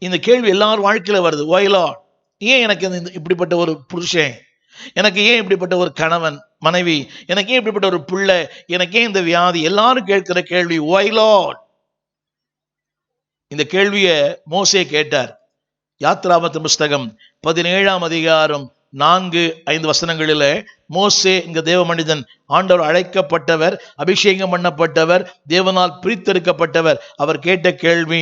இந்த கேள்வி எல்லாரும் வாழ்க்கையில வருது. why Lord, ஏன் எனக்கு இப்படிப்பட்ட ஒரு புருஷன், எனக்கு ஏன் இப்படிப்பட்ட ஒரு கணவன் மனைவி, எனக்கு ஏன் இப்படிப்பட்ட ஒரு பிள்ளை, எனக்கு ஏன் இந்த வியாதி? எல்லாரும் கேட்கிற கேள்வி why Lord. இந்த கேள்வியை மோசே கேட்டார். யாத்ராமத்து புஸ்தகம் 17ஆம் அதிகாரம் 4-5 வசனங்களில மோசே, இங்க தேவ மனிதன், ஆண்டவர் அழைக்கப்பட்டவர், அபிஷேகம் பண்ணப்பட்டவர், தேவனால் பிரித்தெடுக்கப்பட்டவர். அவர் கேட்ட கேள்வி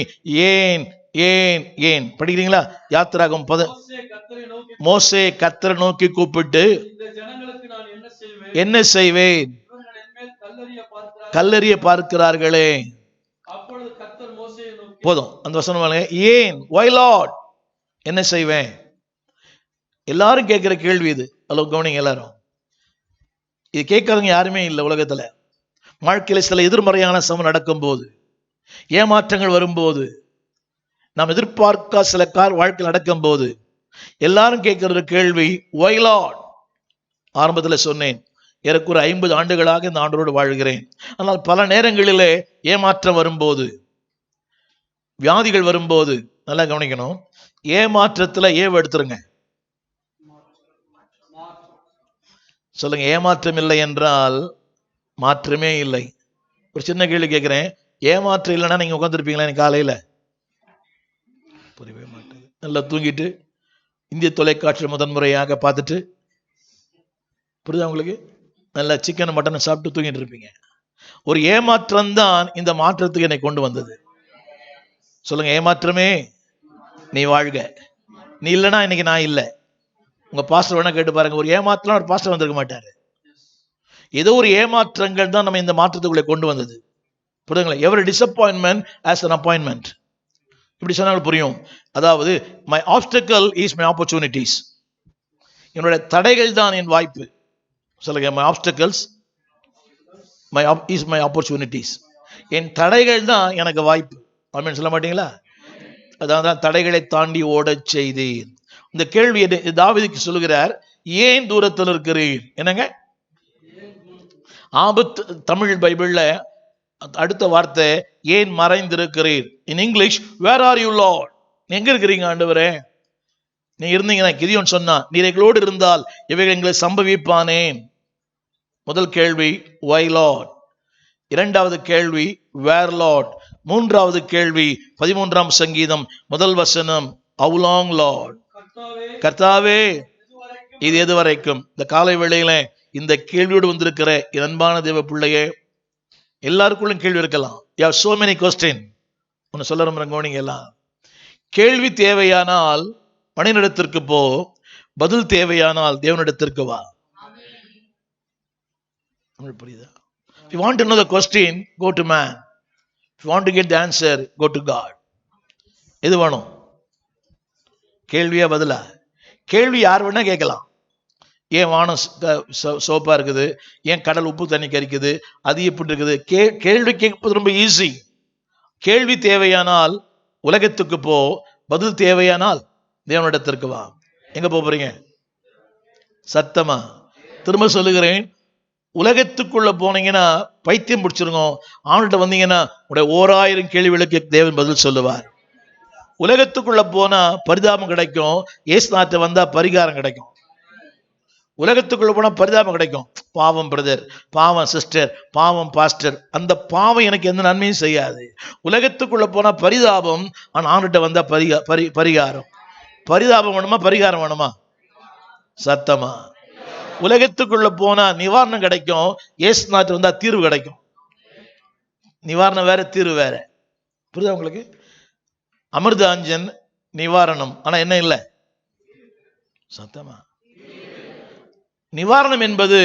ஏன் ஏன் ஏன். படிக்கிறீங்களா? யாத்திராகம் மோசே கர்த்தரை நோக்கி கூப்பிட்டு, என்ன செய்வேன், கல்லறிய பார்க்கிறார்களே. போதும் அந்த வசனம். ஏன் why Lord, என்ன செய்வேன். எல்லாரும் கேட்கிற கேள்வி இது. அளவு கவனிங்க எல்லாரும். இது கேட்காதவங்க யாருமே இல்லை உலகத்துல. வாழ்க்கையில சில எதிர்மறையான சமம் நடக்கும் போது, ஏமாற்றங்கள் வரும்போது, நாம் எதிர்பார்க்க சில வாழ்க்கையில் நடக்கும் போது எல்லாரும் கேட்கிற கேள்வி why Lord. ஆரம்பத்தில் சொன்னேன், எனக்கு ஒரு 50 ஆண்டுகளாக இந்த ஆண்டோடு வாழ்கிறேன். ஆனால் பல நேரங்களிலே ஏமாற்றம் வரும்போது, வியாதிகள் வரும்போது, நல்லா கவனிக்கணும், ஏமாற்றத்துல எடுத்துருங்க. சொல்லுங்க, ஏமாற்றம் இல்லை என்றால் மாற்றமே இல்லை. ஒரு சின்ன கேள்வி கேட்கிறேன், ஏமாற்றம் இல்லைன்னா நீங்க உட்காந்துருப்பீங்களா காலையில? புரியவே மாட்டேங்குது. நல்லா தூங்கிட்டு இந்திய தொலைக்காட்சி முதன்முறையாக பார்த்துட்டு, புரியுதா உங்களுக்கு? நல்லா சிக்கன் மட்டன் சாப்பிட்டு தூங்கிட்டு இருப்பீங்க. ஒரு ஏமாற்றம் தான் இந்த மாற்றத்துக்கு என்னை கொண்டு வந்தது. சொல்லுங்க, ஏமாற்றமே நீ வாழ்க. நீ இல்லைன்னா இன்னைக்கு நான் இல்லை. உங்க பாஸ்டர் வேணா கேட்டு பாருங்க, ஒரு ஏமாற்றம் ஒரு பாஸ்டர் வந்திருக்க மாட்டாரு. ஏதோ ஒரு ஏமாற்றங்கள் தான் நம்ம இந்த மாற்றத்துக்குள்ளே கொண்டு வந்தது. புரியுதுங்களா? Every disappointment as an appointment. இப்படி சொன்னாலும் புரியும். அதாவது my obstacle is my opportunities. என்னுடைய தடைகள் தான் என் வாய்ப்பு. சொல்லுங்க, my obstacles is my opportunities. என் தடைகள் தான் எனக்கு வாய்ப்பு. ஆமென் சொல்ல மாட்டீங்களா? அதான் தடைகளை தாண்டி ஓடச் செய்தேன். இந்த கேள்வி தாவீதுக்கு சொல்லுகிறார், ஏன் தூரத்தில் இருக்கிறீர்? என்னங்க ஆபத்து? தமிழ் பைபிள்ல அடுத்த வார்த்தை ஏன் மறைந்திருக்கிறீர். In English, where are you Lord. எங்க இருக்கிறீங்க ஆண்டவரே? நீ இருந்தீங்கன்னா, கிதியோன் சொன்னா, நீர் எங்களோடு இருந்தால் இவைகள் எங்களை சம்பவிப்பானேன். முதல் கேள்வி why Lord, இரண்டாவது கேள்வி where Lord, மூன்றாவது கேள்வி 13ஆம் சங்கீதம் முதல் வசனம் how long Lord, கர்த்தாவே இது எது வரைக்கும். இந்த காலை வேளையில இந்த கேள்வியோடு வந்திருக்கிற அன்பான தேவ பிள்ளையே, எல்லாருக்குள்ளும் கேள்வி இருக்கலாம். you have so many question. ஒன்னு சொல்ல கவனிங்க எல்லாம். கேள்வி தேவையானால் மனிதனிடத்திற்கு போ, பதில் தேவையானால் தேவனிடத்திற்கு வா. புரியுதா? If you want to know the question, go to man. If you want to get the answer, go to God. எது வேணும்? கேள்வியா பதிலா? கேள்வி யார் வேணா கேட்கலாம். ஏன் வானம் சோப்பா இருக்குது, ஏன் கடல் உப்பு தண்ணி கரிக்குது, அது எப்படி இருக்குது. கேள்வி கேட்பது ரொம்ப ஈஸி. கேள்வி தேவையானால் உலகத்துக்கு போ, பதில் தேவையானால் தேவனிடத்திற்கு வா. எங்க போறீங்க? சத்தமா திரும்ப சொல்லுகிறேன், உலகத்துக்குள்ள போனீங்கன்னா பைத்தியம் பிடிச்சிருங்க. அவன்கிட்ட வந்தீங்கன்னா உடைய 1000 கேள்விகளுக்கு தேவன் பதில் சொல்லுவார். உலகத்துக்குள்ள போனா பரிதாபம் கிடைக்கும், ஏசுநாட்ட வந்தா பரிகாரம் கிடைக்கும். உலகத்துக்குள்ள போனா பரிதாபம் கிடைக்கும். பாவம் பிரதர், பாவம் சிஸ்டர், பாவம் பாஸ்டர், அந்த பாவம் எனக்கு எந்த நன்மையும் செய்யாது. உலகத்துக்குள்ள போனா பரிதாபம், ஆனா அவன்கிட்ட வந்தா பரிகாரம். பரிதாபம் வேணுமா பரிகாரம் வேணுமா? சத்தமா. உலகத்துக்குள்ள போனா நிவாரணம் கிடைக்கும், ஏசுநாட்டு வந்தா தீர்வு கிடைக்கும். நிவாரணம் வேற, தீர்வு வேற. புரியுதா உங்களுக்கு? அமிர்தாஞ்சன் நிவாரணம், ஆனா என்ன இல்லை? சத்தமா. நிவாரணம் என்பது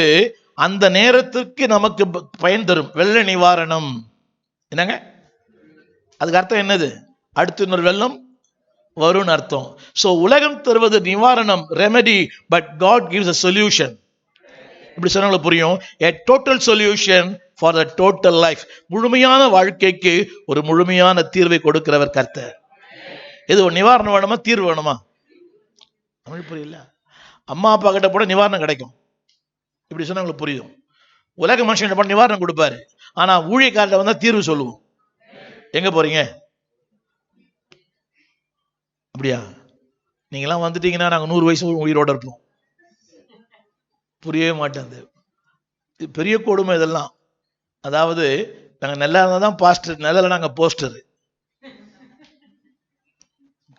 அந்த நேரத்துக்கு நமக்கு பயன் தரும். வெள்ள நிவாரணம் என்னங்க? அதுக்கு அர்த்தம் என்னது? அடுத்து இன்னொரு வெள்ளம் வரும்னு அர்த்தம். சோ உலகம் தருவது நிவாரணம், remedy, but God gives a solution. இப்படி சொன்னாலும் புரியும். a total solution for the total life. முழுமையான வாழ்க்கைக்கு ஒரு முழுமையான தீர்வை கொடுக்கிறவர் கர்த்தர். எது நிவாரணம் வேணுமா தீர்வு வேணுமா? தமிழ் புரியல. அம்மா அப்பா கிட்ட போட நிவாரணம் கிடைக்கும். இப்படி சொன்னா உங்களுக்கு புரியும். உலக மனுஷன் போட நிவாரணம் கொடுப்பாரு, ஆனா ஊழியக்காரர்கிட்ட வந்தா தீர்வு சொல்லுவோம். எங்க போறீங்க? அப்படியா? நீங்களாம் வந்துட்டீங்கன்னா நாங்க 100 வயசு உயிரோட இருப்போம். புரியவே மாட்டேன். பெரிய கொடுமை இதெல்லாம். அதாவது நாங்க நல்லா இருந்தா தான் பாஸ்டர், நல்லா நாங்க போஸ்டர்.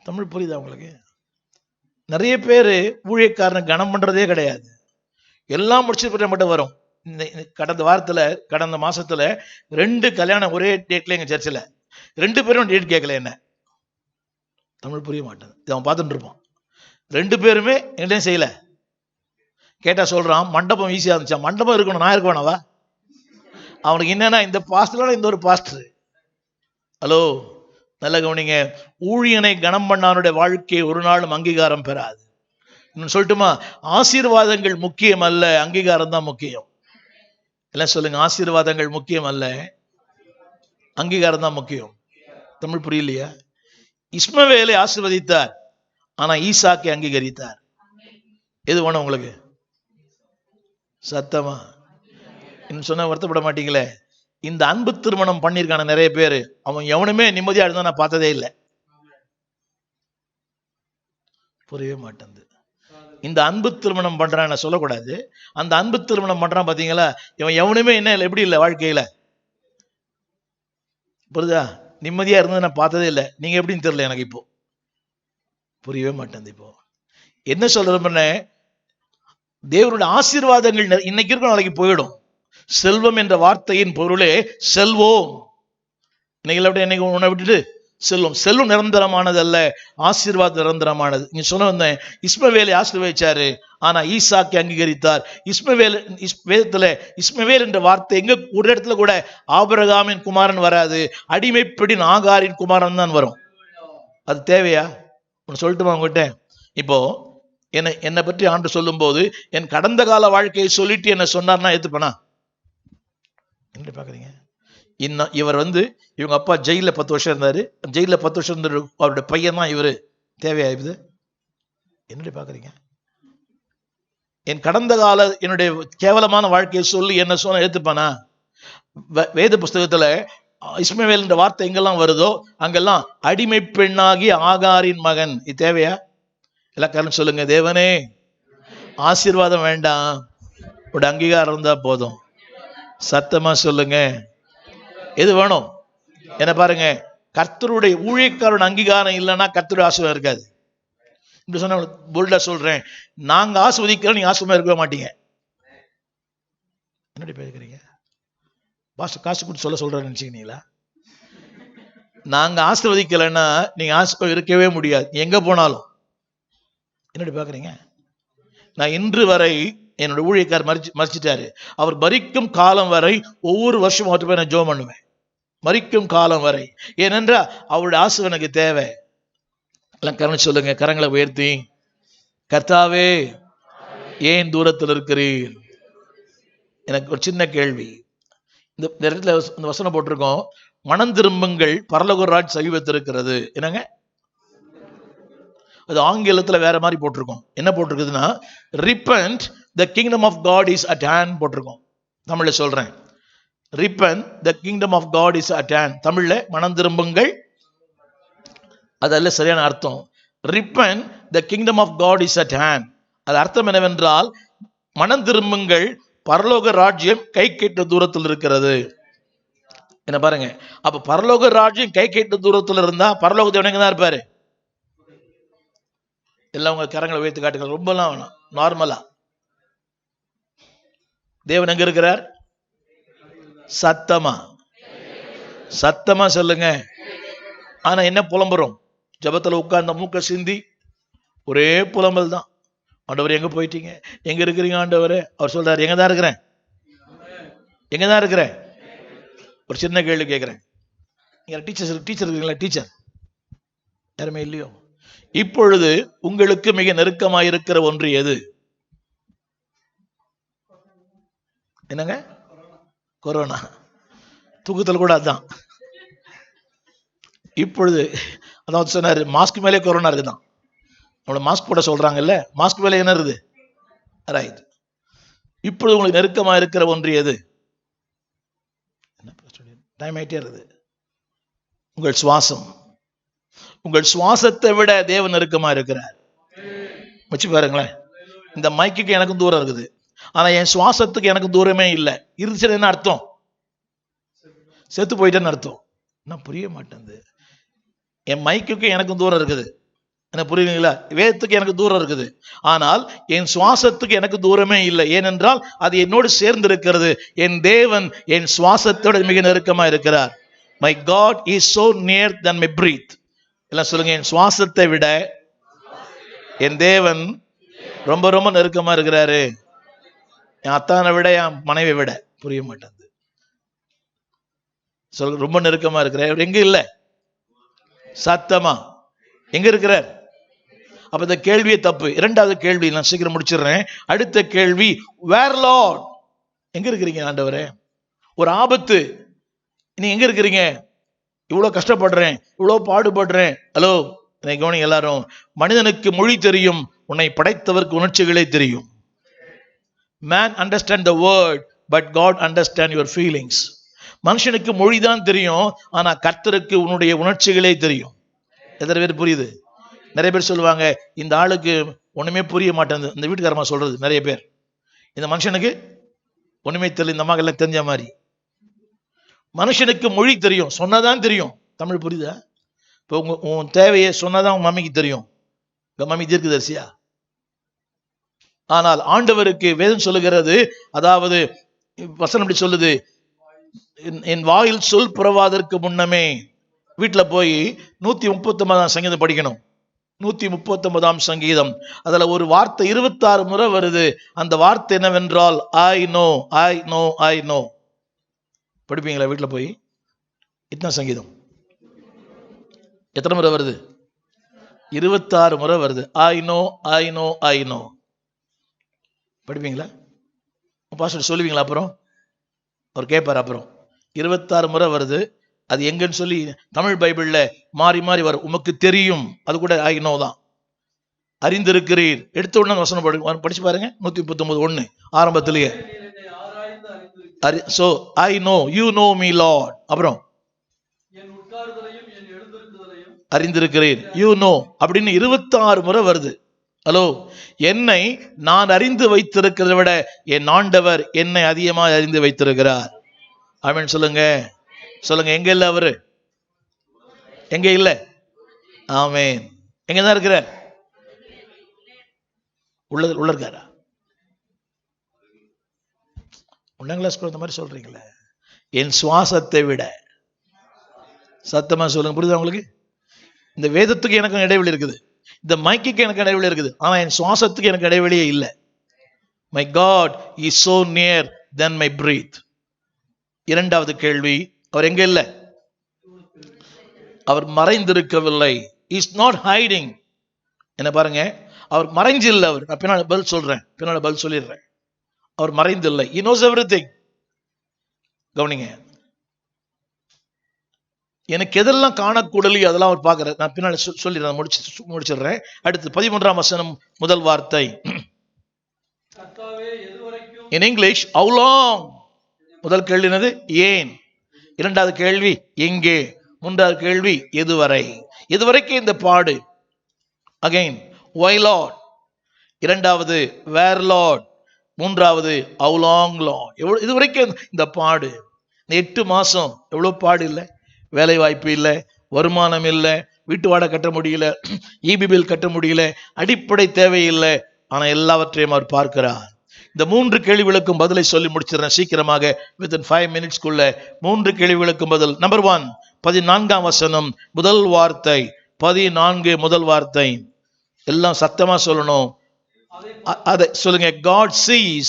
தமிழ் புரியுதா உங்களுக்கு? நிறைய பேரு ஊழியக்காரனை கனம் பண்றதே கிடையாது. எல்லாம் முடிச்சு மட்டும் வரும். கடந்த மாசத்துல 2 கல்யாணம் ஒரே டேட்ல எங்க சர்ச்சில். 2 பேரும் டேட் கேட்கல. என்ன தமிழ் புரிய மாட்டேன். இதை அவன் பார்த்துட்டு இருப்பான். 2 பேருமே என்கிட்ட செய்யல. கேட்டா சொல்றான் மண்டபம் ஈஸியா இருந்துச்சா? மண்டபம் இருக்கணும், நான் இருக்க வேணாவா? அவனுக்கு என்னன்னா இந்த பாஸ்டரோட இந்த ஒரு பாஸ்டர். ஹலோ, நல்ல கவனிங்க. ஊழியனை கனம் பண்ணானுடைய வாழ்க்கை ஒரு நாளும் அங்கீகாரம் பெறாது. இன்னும் சொல்லட்டுமா? ஆசீர்வாதங்கள் முக்கியம் அல்ல, அங்கீகாரம் தான் முக்கியம். எல்லாம் சொல்லுங்க, ஆசீர்வாதங்கள் முக்கியம் அல்ல, அங்கீகாரம் தான் முக்கியம். தமிழ் புரியலையா? இஸ்மவேலை ஆசீர்வதித்தார், ஆனா ஈசாக்கை அங்கீகரித்தார். எது வேணும் உங்களுக்கு? சத்தமா. இன்னும் சொன்ன வருத்தப்பட மாட்டீங்களே. இந்த அன்பு திருமணம் பண்ணிருக்கான நிறைய பேரு, அவன் எவனுமே நிம்மதியா இருந்தா நான் பார்த்ததே இல்லை. புரியவே மாட்டேன். இந்த அன்பு திருமணம் பண்றான் சொல்லக்கூடாது. அந்த அன்பு திருமணம் பண்றான் பாத்தீங்களா, இவன் எவனுமே என்ன இல்லை, எப்படி இல்லை வாழ்க்கையில. புரியுதா? நிம்மதியா இருந்தது நான் பார்த்ததே இல்லை. நீங்க எப்படின்னு தெரியல எனக்கு. இப்போ புரியவே மாட்டேன். இப்போ என்ன சொல்றேன்னு, தேவனுடைய ஆசீர்வாதங்கள் இன்னைக்கு இருக்கும், நாளைக்கு போயிடும். செல்வம் என்ற வார்த்தையின் பொருளே செல்வோம். இன்னைக்கு உன்னை விட்டுட்டு செல்வம். செல்வம் நிரந்தரமானது அல்ல, ஆசீர்வாதம் நிரந்தரமானது. நீங்க சொன்ன வந்தேன், இஸ்மவேலை ஆசீர்வதிச்சாரு, ஆனா ஈசாக்கை அங்கீகரித்தார். வேதத்துல இஸ்மவேல் என்ற வார்த்தை எங்க ஒரு இடத்துல கூட ஆபிரகாமின் குமாரன் வராது, அடிமைப்படின் ஆகாரின் குமாரன் தான் வரும். அது தேவையா? சொல்லட்டுமா உங்ககிட்ட? இப்போ என்னை பற்றி ஆண்டு சொல்லும் போது என் கடந்த கால வாழ்க்கையை சொல்லிட்டு என்ன சொன்னார்னா ஏத்துப்பனா? என்ன பாக்குறீங்க? இவர் இவங்க அப்பா ஜெயில 10 வருஷம் இருந்தாரு. ஜெயில 10 வருஷம் இருந்த அவருடைய பையன் தான் இவரு. தேவையாயுது? என்னடி பாக்குறீங்க? என் கடந்த கால என்னுடைய கேவலமான வாழ்க்கையை சொல்லி என்ன சொன்ன ஏத்துப்பானா? வேத புஸ்தகத்துல இஸ்மவேல் என்ற வார்த்தை எங்கெல்லாம் வருதோ அங்கெல்லாம் அடிமை பெண்ணாகி ஆகாரின் மகன். இது தேவையா? எல்லா காரணம் சொல்லுங்க. தேவனே ஆசீர்வாதம் வேண்டாம், ஒரு அங்கீகாரம் இருந்தா போதும். சத்தமா சொல்லுங்க, எது வேணும்? என்ன பாருங்க, கர்த்தருடைய ஊழியக்காரோட அங்கீகாரம் இல்லைன்னா கர்த்தருடைய ஆசீர்வாதம் இருக்காது. இப்படி சொன்ன போல்டா சொல்றேன், நாங்க ஆசீர்வதிக்கிறோம், நீங்க ஆசீர்வாதம் இருக்கவே மாட்டீங்க. என்னடி பேசுறீங்க? பாஸ்டர் காசு கொடுத்து சொல்றேன்னு நினைச்சுக்கிறீங்களா? நாங்க ஆசீர்வதிக்கலைன்னா நீங்க ஆசீர்வாதம் இருக்கவே முடியாது எங்க போனாலும். என்னடி பாக்குறீங்க? நான் இன்று வரை என்னோட ஊழியக்கார் மறிச்சிட்டாரு. அவர் மரிக்கும் காலம் வரை ஒவ்வொரு வருஷம் அவர்கிட்ட போய் நான் ஜெபம் பண்ணுவேன், மரிக்கும் காலம் வரை. ஏனென்றா அவருடைய ஆசீர்வாதம் எனக்கு தேவை. எல்லாம் கரண்ட் சொல்லுங்க, கரங்களை உயர்த்தி, கர்த்தாவே ஏன் தூரத்தில் இருக்கிறீர்? எனக்கு ஒரு சின்ன கேள்வி. இந்த இடத்துல இந்த வசனம் போட்டிருக்கோம், மனம் திரும்புங்கள் பரலோக ராஜ்யம் சமீபத்திருக்கிறது. என்னங்க அது ஆங்கிலத்துல வேற மாதிரி போட்டிருக்கோம். என்ன போட்டிருக்குதுன்னா, repent the kingdom of God is at hand போட்டிருக்கோம். தமிழ்ல சொல்றேன், repent the kingdom of God is at hand. தமிழ்ல மனம் திரும்புங்கள், அதல்ல சரியான அர்த்தம். repent the kingdom of God is at hand. அது அர்த்தம் என்னவென்றால், மனம் திரும்புங்கள் பரலோக ராஜ்யம் கை கேட்ட தூரத்தில் இருக்கிறது. என்ன பாருங்க, அப்ப பரலோக ராஜ்யம் கை கேட்ட தூரத்தில் இருந்தா பரலோக தேவன் எங்க தான் இருப்பாரு? எல்லாம் உங்க கரங்களை உயர்த்தி காட்டுங்க, ரொம்பலாம் வேணாம், நார்மலா. தேவன் எங்க இருக்கிறார்? சத்தமா சத்தமா சொல்லுங்க. ஆனா என்ன புலம்புறோம்? ஜபத்துல உட்கார்ந்த மூக்க சிந்தி ஒரே புலம்பல் தான். ஆண்டவர் எங்க போயிட்டீங்க, எங்க இருக்கிறீங்க ஆண்டவரே? அவர் சொல்றாரு, எங்க தான் இருக்கிறேன், எங்க தான் இருக்கிறேன். ஒரு சின்ன கேள்வி கேட்கிறேன், டீச்சர் இருக்கீங்களா? டீச்சர் யாருமே இல்லையோ? இப்பொழுது உங்களுக்கு மிக நெருக்கமாயிருக்கிற ஒன்று எது? என்னங்க? கொரோனா. தூக்கத்தில் கூட அதுதான். இப்பொழுது அதாவது சொன்னாரு, மாஸ்க் மேலே கொரோனா இருக்குதான். நம்மள மாஸ்க் போட சொல்றாங்கல்ல, மாஸ்க் மேலே என்ன இருக்குது? ரைட். இப்பொழுது உங்களுக்கு நெருக்கமா இருக்கிற ஒன்று எது? டைம் ஆயிட்டே இருக்குது. உங்கள் சுவாசம். உங்கள் சுவாசத்தை விட தேவன் நெருக்கமா இருக்கிறார். வச்சு பாருங்களேன், இந்த மைக்குக்கு எனக்கும் தூரம் இருக்குது, ஆனா என் சுவாசத்துக்கு எனக்கு தூரமே இல்லை. இருந்துச்சு என்ன அர்த்தம்? செத்து போயிட்டேன்னு அர்த்தம். நான் புரிய மாட்டேங்குது. என் மைக்குக்கு எனக்கும் தூரம் இருக்குது, என்ன புரியுதுங்களா? வேதத்துக்கு எனக்கு தூரம் இருக்குது, ஆனால் என் சுவாசத்துக்கு எனக்கு தூரமே இல்லை. ஏனென்றால் அது என்னோடு சேர்ந்து இருக்கிறது. என் தேவன் என் சுவாசத்தோடு மிக நெருக்கமா இருக்கிறார். My God is so near than my breath. எல்லாம் சொல்லுங்க, என் சுவாசத்தை விட என் தேவன் ரொம்ப ரொம்ப நெருக்கமா இருக்கிறாரு. என் அத்தானை விட, என் மனைவியை விட. புரிய மாட்டேங்குது. சொல்ல, ரொம்ப நெருக்கமா இருக்கிறார். எங்க இல்ல? சத்தமா எங்க இருக்கிறார்? அப்ப இந்த கேள்வியே தப்பு. இரண்டாவது கேள்வி நான் சீக்கிரம் முடிச்சிடுறேன். அடுத்த கேள்வி, வேர் லார்ட்? எங்க இருக்கிறீங்க ஆண்டவரே? ஒரு ஆபத்து, நீ எங்க இருக்கிறீங்க? இவ்வளவு கஷ்டப்படுறேன், இவ்வளவு பாடுபடுறேன். ஹலோ, என்னை கவனிங்க எல்லாரும். மனிதனுக்கு மொழி தெரியும், உன்னை படைத்தவருக்கு உணர்ச்சிகளே தெரியும். Man understand the word, but God understand your feelings. மனுஷனுக்கு மொழிதான் தெரியும், ஆனா கர்த்தருக்கு உன்னுடைய உணர்ச்சிகளே தெரியும். எத்தனை பேர் புரியுது? நிறைய பேர் சொல்லுவாங்க, இந்த ஆளுக்கு ஒண்ணுமே புரிய மாட்டேங்குது. இந்த வீட்டுக்காரமா சொல்றது நிறைய பேர், இந்த மனுஷனுக்கு ஒண்ணுமே தெரியல, இந்த மகள் தெரிஞ்ச மாதிரி. மனுஷனுக்கு மொழி தெரியும், சொன்னதான் தெரியும். தமிழ் புரியுதா? இப்போ உன் தேவையை சொன்னதான் உன் மம்மிக்கு தெரியும். உங்க மம்மி தீர்க்கதரிசியா? ஆனால் ஆண்டவருக்கு வேதம் சொல்லுகிறது, அதாவது வசனம் இப்படி சொல்லுது, என் வாயில் சொல் புறவாதற்கு முன்னமே. வீட்டுல போய் 139ஆம் சங்கீதம் படிக்கணும். 139ஆம் சங்கீதம், அதுல ஒரு வார்த்தை 26 முறை வருது. அந்த வார்த்தை என்னவென்றால், I know, I know, I know. படிப்பீங்களா வீட்டுல போய்? இத்தனை சங்கீதம் எத்தனை முறை வருது? 26 முறை வருது. I know, I know, I know. படிப்பீங்களா? பாஸ்டர் சொல்லுவீங்களா? அப்புறம் அவர் கேட்பார். அப்புறம் 26 முறை வருது. அது எங்கன்னு சொல்லி தமிழ் பைபிள்ல மாறி மாறி வரும். உமக்கு தெரியும், அது கூட ஐ நோ தான். அறிந்திருக்கிறீர், எடுத்த உடனே வசனம் படிச்சு பாருங்க. 139:1 ஆரம்பத்திலேயே. So I know, you know me Lord. அப்புறம் அறிந்திருக்கிறீர், you know அப்படின்னு 26 முறை வருது. ஹலோ, என்னை நான் அறிந்து வைத்திருக்கிறதை விட என் ஆண்டவர் என்னை அதிகமாக அறிந்து வைத்திருக்கிறார். ஆமென் சொல்லுங்க. சொல்லுங்க, எங்க இல்ல அவரு? எங்க இல்ல? ஆமென். எங்கதான் இருக்கிறார்? உள்ள இருக்காரா? ஒன்னாம் கிளாஸ் இந்த மாதிரி சொல்றீங்களே. என் சுவாசத்தை விட. சத்தமா சொல்லுங்க, புரியுதா உங்களுக்கு? இந்த வேதத்துக்கு எனக்கு இடைவெளி இருக்குது, இந்த மைக்குக்கு எனக்கு இடைவெளி இருக்குது, ஆனா என் சுவாசத்துக்கு எனக்கு இடைவெளியே இல்லை. My God is so near than my breath. இரண்டாவது கேள்வி, அவர் எங்க இல்லை? அவர் மறைந்திருக்கவில்லை. Is not hiding. என்ன பாருங்க, அவர் மறைஞ்சு இல்லை. அவர், நான் பின்னால பதில் சொல்றேன், பின்னால பதில் சொல்லிடுறேன். அவர் மறைந்தில்லை. he knows everything. கவனிங்க, எனக்கு எதெல்லாம் காணக்கூடலையோ அதெல்லாம் அவர் பார்க்கிறார். நான் பின்னாடி சொல்லிடுறேன், முடிச்சிடுறேன். அடுத்து 13ஆம் வசனம் முதல் வார்த்தை. In English, how long? முதல் கேள்வி என்னது? ஏன். இரண்டாவது கேள்வி எங்கே. மூன்றாவது கேள்வி எதுவரை. எதுவரைக்கும் இந்த பாடு. Again, why Lord. இரண்டாவது where Lord. மூன்றாவது how long Lord. எவ்வளவு இதுவரைக்கும் இந்த பாடு. இந்த 8 மாசம் எவ்வளவு பாடு இல்லை. வேலை வாய்ப்பு இல்லை, வருமானம் இல்லை, வீட்டு வாடகை கட்ட முடியல, இபி பில் கட்ட முடியல, அடிப்படை தேவையில்லை. ஆனா எல்லாவற்றையும் அவர் பார்க்கிறார். இந்த 3 கேள்விகளுக்கும் பதிலை சொல்லி முடிச்சிடறேன் சீக்கிரமாக. within 5 minutes 3 கேள்விகளுக்கும் பதில். நம்பர் 1, 14ஆம் வசனம் முதல் வார்த்தை. 14 முதல் வார்த்தை. எல்லாம் சத்தமா சொல்லணும். அதை சொல்லுங்க. God sees.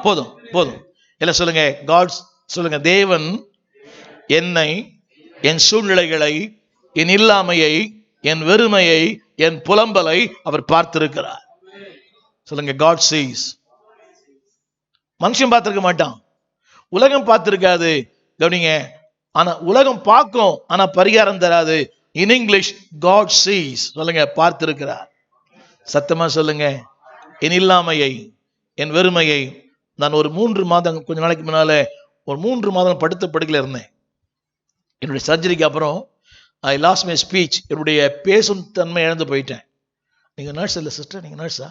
போதும் போதும் எல்லாம் சொல்லுங்க. God சொல்லுங்க. தேவன் என்னை, என் சூழ்நிலைகளை, என் இல்லாமையை, என் வெறுமையை, என் புலம்பலை அவர் பார்த்திருக்கிறார். சொல்லுங்க, God sees. மனுஷன் பார்த்திருக்க மாட்டான், உலகம் பார்த்திருக்காது. கவனிங்க, ஆனா உலகம் பார்க்கும், ஆனா பரிகாரம் தராது. In English, God sees. சொல்லுங்க, பார்த்திருக்கிறார். சத்தமா சொல்லுங்க. என் இல்லாமையை, என் வெறுமையை. நான் ஒரு 3 மாதம், கொஞ்ச நாளைக்கு முன்னால ஒரு 3 மாதம் படுத்த படுக்கையில் இருந்தேன். என்னுடைய சர்ஜரிக்கு அப்புறம் ஐ லாஸ்ட் மை ஸ்பீச். என்னுடைய பேசும் தன்மை இழந்து போயிட்டேன். நீங்க நர்ஸ் இல்லை சிஸ்டர்? நீங்க நர்ஸா?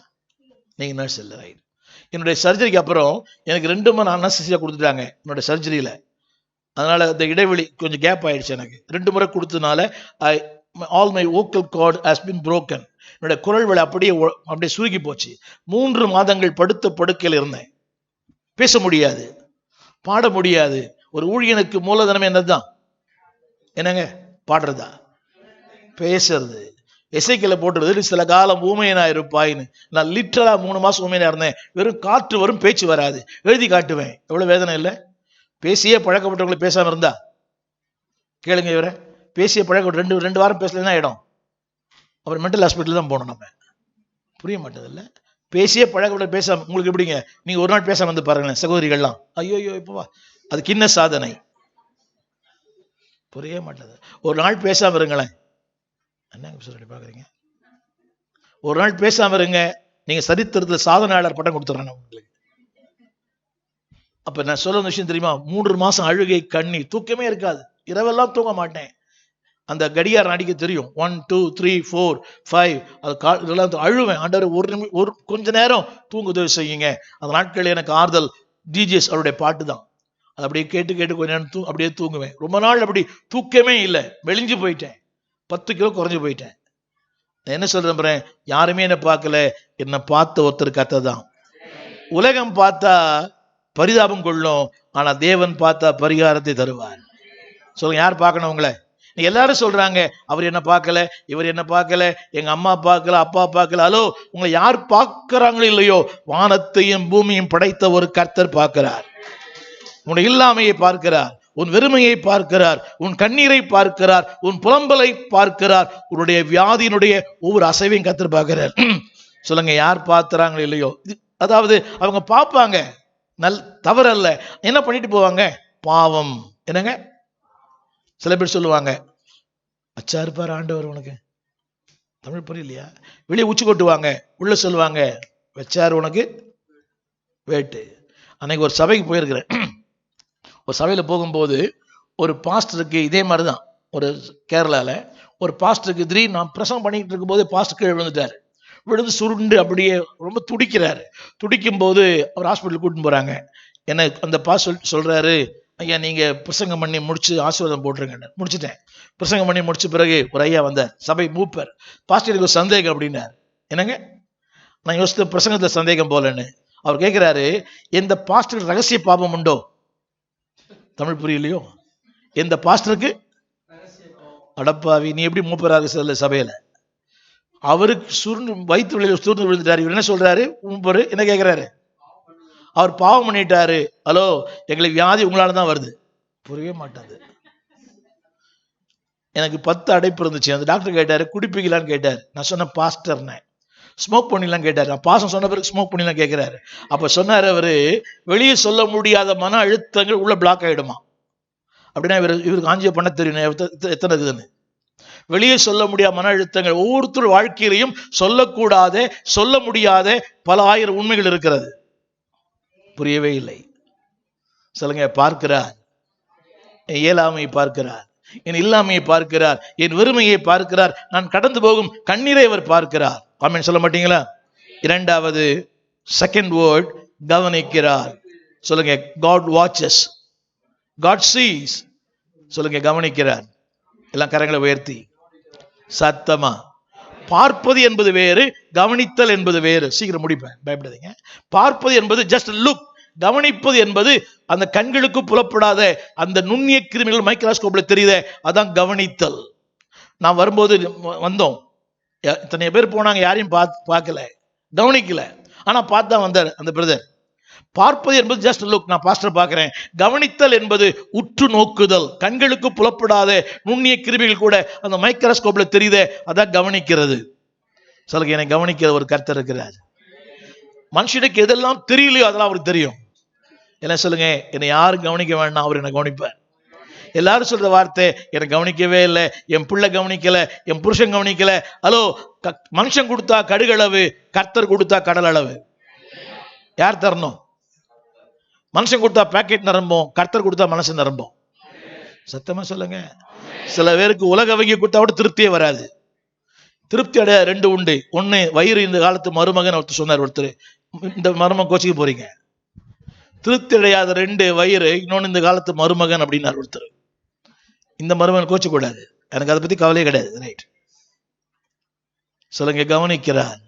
நீங்க நர்ஸ் இல்லை, ரைட். என்னுடைய சர்ஜரிக்கு அப்புறம் எனக்கு 2 மணி அனஸ்தீசியா கொடுத்துட்டாங்க என்னுடைய சர்ஜரியில. அதனால அந்த இடைவெளி கொஞ்சம் கேப் ஆயிடுச்சு. எனக்கு 2 முறை கொடுத்ததுனால all my vocal card has been broken. என்னுடைய குரல் வளை அப்படியே சுருங்கி போச்சு. 3 மாதங்கள் படுத்த படுக்கையில் இருந்தேன். பேச முடியாது, பாட முடியாது. ஒரு ஊழியனுக்கு மூலதனம் என்னதுதான்? என்னங்க? பாடுறதா, பேசுறது. எசேக்கியேல போட்டுறது, சில காலம் ஊமையனா இருப்பாயின்னு. நான் லிட்டரலா 3 மாசம் ஊமையனா இருந்தேன். வெறும் காற்று வரும், பேச்சு வராது. எழுதி காட்டுவேன். எவ்வளவு வேதனை இல்லை? பேசியே பழக்கப்பட்டவங்களை பேசாம இருந்தா கேளுங்க. இவரை பேசிய பழக்கப்பட்ட 2 வாரம் பேசலன்னா இடம், அப்புறம் மென்டல் ஹாஸ்பிட்டல் தான் போகணும். நம்ம புரிய மாட்டது இல்லை. பேசியே பழக்கப்பட்ட பேசாம உங்களுக்கு எப்படிங்க? நீங்க ஒரு நாள் பேசாம வந்து பாருங்களேன் சகோதரிகள்லாம். ஐயோ இப்பவா, அது கின்ன சாதனை. புரிய மாட்டது. ஒரு நாள் பேசாம இருங்களேன். என்னங்க சொல்லி பாக்குறீங்க? ஒரு நாள் பேசாம இருங்க, நீங்க சரித்திரத்துல சாதனையாளர் பட்டம் கொடுத்துறேன் உங்களுக்கு. அப்ப நான் சொல்ல விஷயம் தெரியுமா? 3 மாசம் அழுகை, கண்ணீர், தூக்கமே இருக்காது. இரவெல்லாம் தூங்க மாட்டேன். அந்த கடியாரம் அடிக்க தெரியும். 1 2 3 4 5 அது அழுவேன். ஆண்டவர் ஒரு கொஞ்ச நேரம் தூங்க உதவி செய்யுங்க. அந்த நாட்கள் எனக்கு ஆறுதல் டிஜிஎஸ் அவருடைய பாட்டு தான். அது அப்படியே கேட்டு கொஞ்ச நேரம் அப்படியே தூங்குவேன். ரொம்ப நாள் அப்படி தூக்கமே இல்லை. மெலிஞ்சு போயிட்டேன். 10 கிலோ குறைஞ்சு போயிட்டேன். நான் என்ன சொல்றேன்? யாருமே என்ன பார்க்கல, என்னை பார்த்த ஒருத்தர் கத்ததான். உலகம் பார்த்தா பரிதாபம் கொள்ளும், ஆனா தேவன் பார்த்தா பரிகாரத்தை தருவார். சொல்லுங்க, யார் பார்க்கணும் உங்களை? எல்லாரும் சொல்றாங்க, அவர் என்ன பார்க்கல, இவர் என்ன பார்க்கல, எங்க அம்மா பார்க்கல, அப்பா பார்க்கல. ஹலோ, உங்களை யார் பார்க்கிறாங்களோ இல்லையோ, வானத்தையும் பூமியும் படைத்த ஒரு கர்த்தர் பார்க்கிறார். உன் இல்லாமையை பார்க்கிறார், உன் வெறுமையை பார்க்கிறார், உன் கண்ணீரை பார்க்கிறார், உன் புலம்பலை பார்க்கிறார், உன்னுடைய வியாதியினுடைய ஒவ்வொரு அசைவையும் கர்த்தர் பார்க்கிறார். சொல்லுங்க, யார் பார்க்கிறாங்களோ இல்லையோ. அதாவது அவங்க பார்ப்பாங்க, தவறல்ல. என்ன பண்ணிட்டு போவாங்க? பாவம். என்னங்க? சில பேர் சொல்லுவாங்க, அச்சா இருப்பார் ஆண்டவர் உனக்கு. தமிழ் புரியலையா? வெளியே உச்சி கொட்டுவாங்க, உள்ள சொல்லுவாங்க வச்சார் உனக்கு வேட்டு. அன்னைக்கு ஒரு சபைக்கு போயிருக்கிறேன். ஒரு சபையில் போகும்போது ஒரு பாஸ்டருக்கு இதே மாதிரி தான், ஒரு கேரளாவில் ஒரு பாஸ்டருக்கு திடீர்னு நான் பிரசங்கம் பண்ணிக்கிட்டு இருக்கும்போது பாஸ்டர் கீழே விழுந்துட்டார். விழுந்து சுருண்டு அப்படியே ரொம்ப துடிக்கிறாரு. துடிக்கும் போது அவர் ஹாஸ்பிட்டல் கூட்டின்னு போறாங்க. என்ன அந்த பாஸ் சொல்றாரு, ஐயா நீங்க பிரசங்கம் பண்ணி முடிச்சு ஆசீர்வாதம் போட்டுருங்க. முடிச்சுட்டேன். பிரசங்கம் பண்ணி முடிச்ச பிறகு ஒரு ஐயா வந்தார், சபை மூப்பர். பாஸ்டர் எனக்கு ஒரு சந்தேகம் அப்படின்னார். என்னங்க? நான் யோசித்த பிரசங்கத்துல சந்தேகம் போலன்னு. அவர் கேட்கிறாரு, எந்த பாஸ்டருக்கு ரகசிய பாபம் உண்டோ? தமிழ் புரியலையோ? எந்த பாஸ்டருக்கு? அடப்பாவி, நீ எப்படி மூப்பராக சொல்ல சபையில? அவருக்கு சுருண்டு வயிற்று வழியில் சுருண்டு விழுந்துட்டாரு. இவர் என்ன சொல்றாரு? மூப்பரு என்ன கேட்கிறாரு? அவர் பாவம் பண்ணிட்டாரு. ஹலோ, எங்களுக்கு வியாதி உங்களால தான் வருது. புரியவே மாட்டாது. எனக்கு 10 அடைப்பு இருந்துச்சு. அந்த டாக்டர் கேட்டாரு, குடிப்பீங்களான்னு கேட்டார். நான் சொன்ன பாஸ்டர்னேன். ஸ்மோக் பண்ணிலாம் கேட்டார். பாசம் சொன்ன பிறகு ஸ்மோக் பண்ணிலாம் கேட்கிறாரு. அப்ப சொன்னார் அவரு, வெளியே சொல்ல முடியாத மன அழுத்தங்கள் உள்ள பிளாக் ஆயிடுமா அப்படின்னா இவருக்கு ஆஞ்சியோ பண்ண தெரியும் எத்தனை இருக்குதுன்னு. வெளியே சொல்ல முடியாத மன அழுத்தங்கள் ஒவ்வொருத்தர் வாழ்க்கையிலையும் சொல்லக்கூடாத சொல்ல முடியாத பல ஆயிரம் உண்மைகள் இருக்கிறது. புரியவே இல்லை. சொல்லுங்க, பார்க்கிறார், என் இயலாமையை பார்க்கிறார், என் இல்லாமையை பார்க்கிறார், என் வெறுமையை பார்க்கிறார், நான் கடந்து போகும் கண்ணீரை அவர் பார்க்கிறார். ஆமென் சொல்ல மாட்டீங்களா? இரண்டாவது செகண்ட் வேர்ட், கவனிக்கிறார். சொல்லுங்க, காட் வாட்சஸ், காட் சீஸ். சொல்லுங்க, கவனிக்கிறார். எல்லாம் கரங்களை உயர்த்தி சத்தமா. பார்ப்பது என்பது வேறு, கவனித்தல் என்பது வேறு. சீக்கிரம் முடிப்பேன், பயப்படாதீங்க. பார்ப்பது என்பது ஜஸ்ட் லுக். கவனிப்பது என்பது அந்த கண்களுக்கு புலப்படாத அந்த நுண்ணிய கிருமிகள் மைக்ரோஸ்கோப்ல தெரியுதே, அதான் கவனித்தல். நான் வரும்போது வந்தோம், இத்தனை பேர் போனாங்க, யாரையும் பார்க்கல, கவனிக்கல. ஆனா பார்த்தா வந்தார் அந்த பிரதர். பார்ப்பது என்பது ஜஸ்ட் லுக், நான் பாஸ்டர் பார்க்கிறேன். கவனித்தல் என்பது உற்று நோக்குதல். கண்களுக்கு புலப்படாத நுண்ணிய கிருமிகள் கூட அந்த மைக்ரோஸ்கோப்ல தெரியுதே, அதான் கவனிக்கிறது. சொல்லுங்க, என்னை கவனிக்கிற ஒரு கர்த்தர் இருக்கிறார். மனுஷனுக்கு எதெல்லாம் தெரியலையோ அதெல்லாம் அவருக்கு தெரியும். என்ன சொல்லுங்க, என்னை யாரும் கவனிக்க வேண்டாம், அவர் என்னை கவனிப்பார். எல்லாரும் சொல்ற வார்த்தை, என்னை கவனிக்கவே இல்லை, என் பிள்ளை கவனிக்கல, என் புருஷன் கவனிக்கல. ஹலோ, மனுஷன் கொடுத்தா கடுகளவு, கர்த்தர் கொடுத்தா கடல் அளவு. யார் தரணும்? மனுஷன் கொடுத்தா பேக்கெட் நிரம்பும், கர்த்தர் கொடுத்தா மனசு நிரம்பும். சத்தமா சொல்லுங்க. சில பேருக்கு உலக வங்கி கொடுத்தா கூட திருப்தியே வராது. திருப்தி அடைய ரெண்டு உண்டு. ஒன்னு, வயிறு இந்த காலத்து மருமகன் ஒருத்தர் சொன்னார். ஒருத்தர், இந்த மருமகன் கோச்சிக்கு போறீங்க. திருப்தி அடையாத ரெண்டு, வயிறு, இன்னொன்னு இந்த காலத்து மருமகன் அப்படின்னார் ஒருத்தர். இந்த மருமகன் கோச்சு கூடாது, எனக்கு அதை பத்தி கவலையே கிடையாது. ரைட். சொல்லுங்க, கவனிக்கிறார்.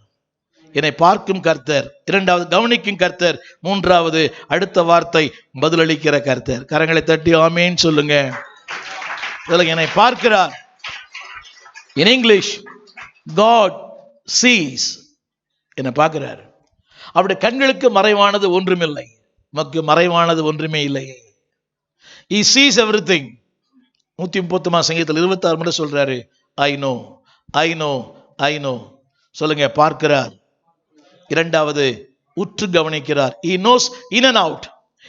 என்னை பார்க்கும் கர்த்தர். இரண்டாவது, கவனிக்கும் கர்த்தர். மூன்றாவது, அடுத்த வார்த்தை, பதிலளிக்கிற கர்த்தர். கரங்களை தட்டி ஆமேன்னு சொல்லுங்க. சொல்லுங்க, என்னை பார்க்கிறார். In English, God sees. என்னை பார்க்கிறார். அவருடைய கண்களுக்கு மறைவானது ஒன்றுமில்லை, நமக்கு மறைவானது ஒன்றுமே இல்லை. He sees everything. 130 சங்கீதத்தில் 26 முறை சொல்றாரு, I know, I know, I know. சொல்லுங்க, பார்க்கிறார். இரண்டாவது, உற்று கவனிக்கிறார். He knows in and out.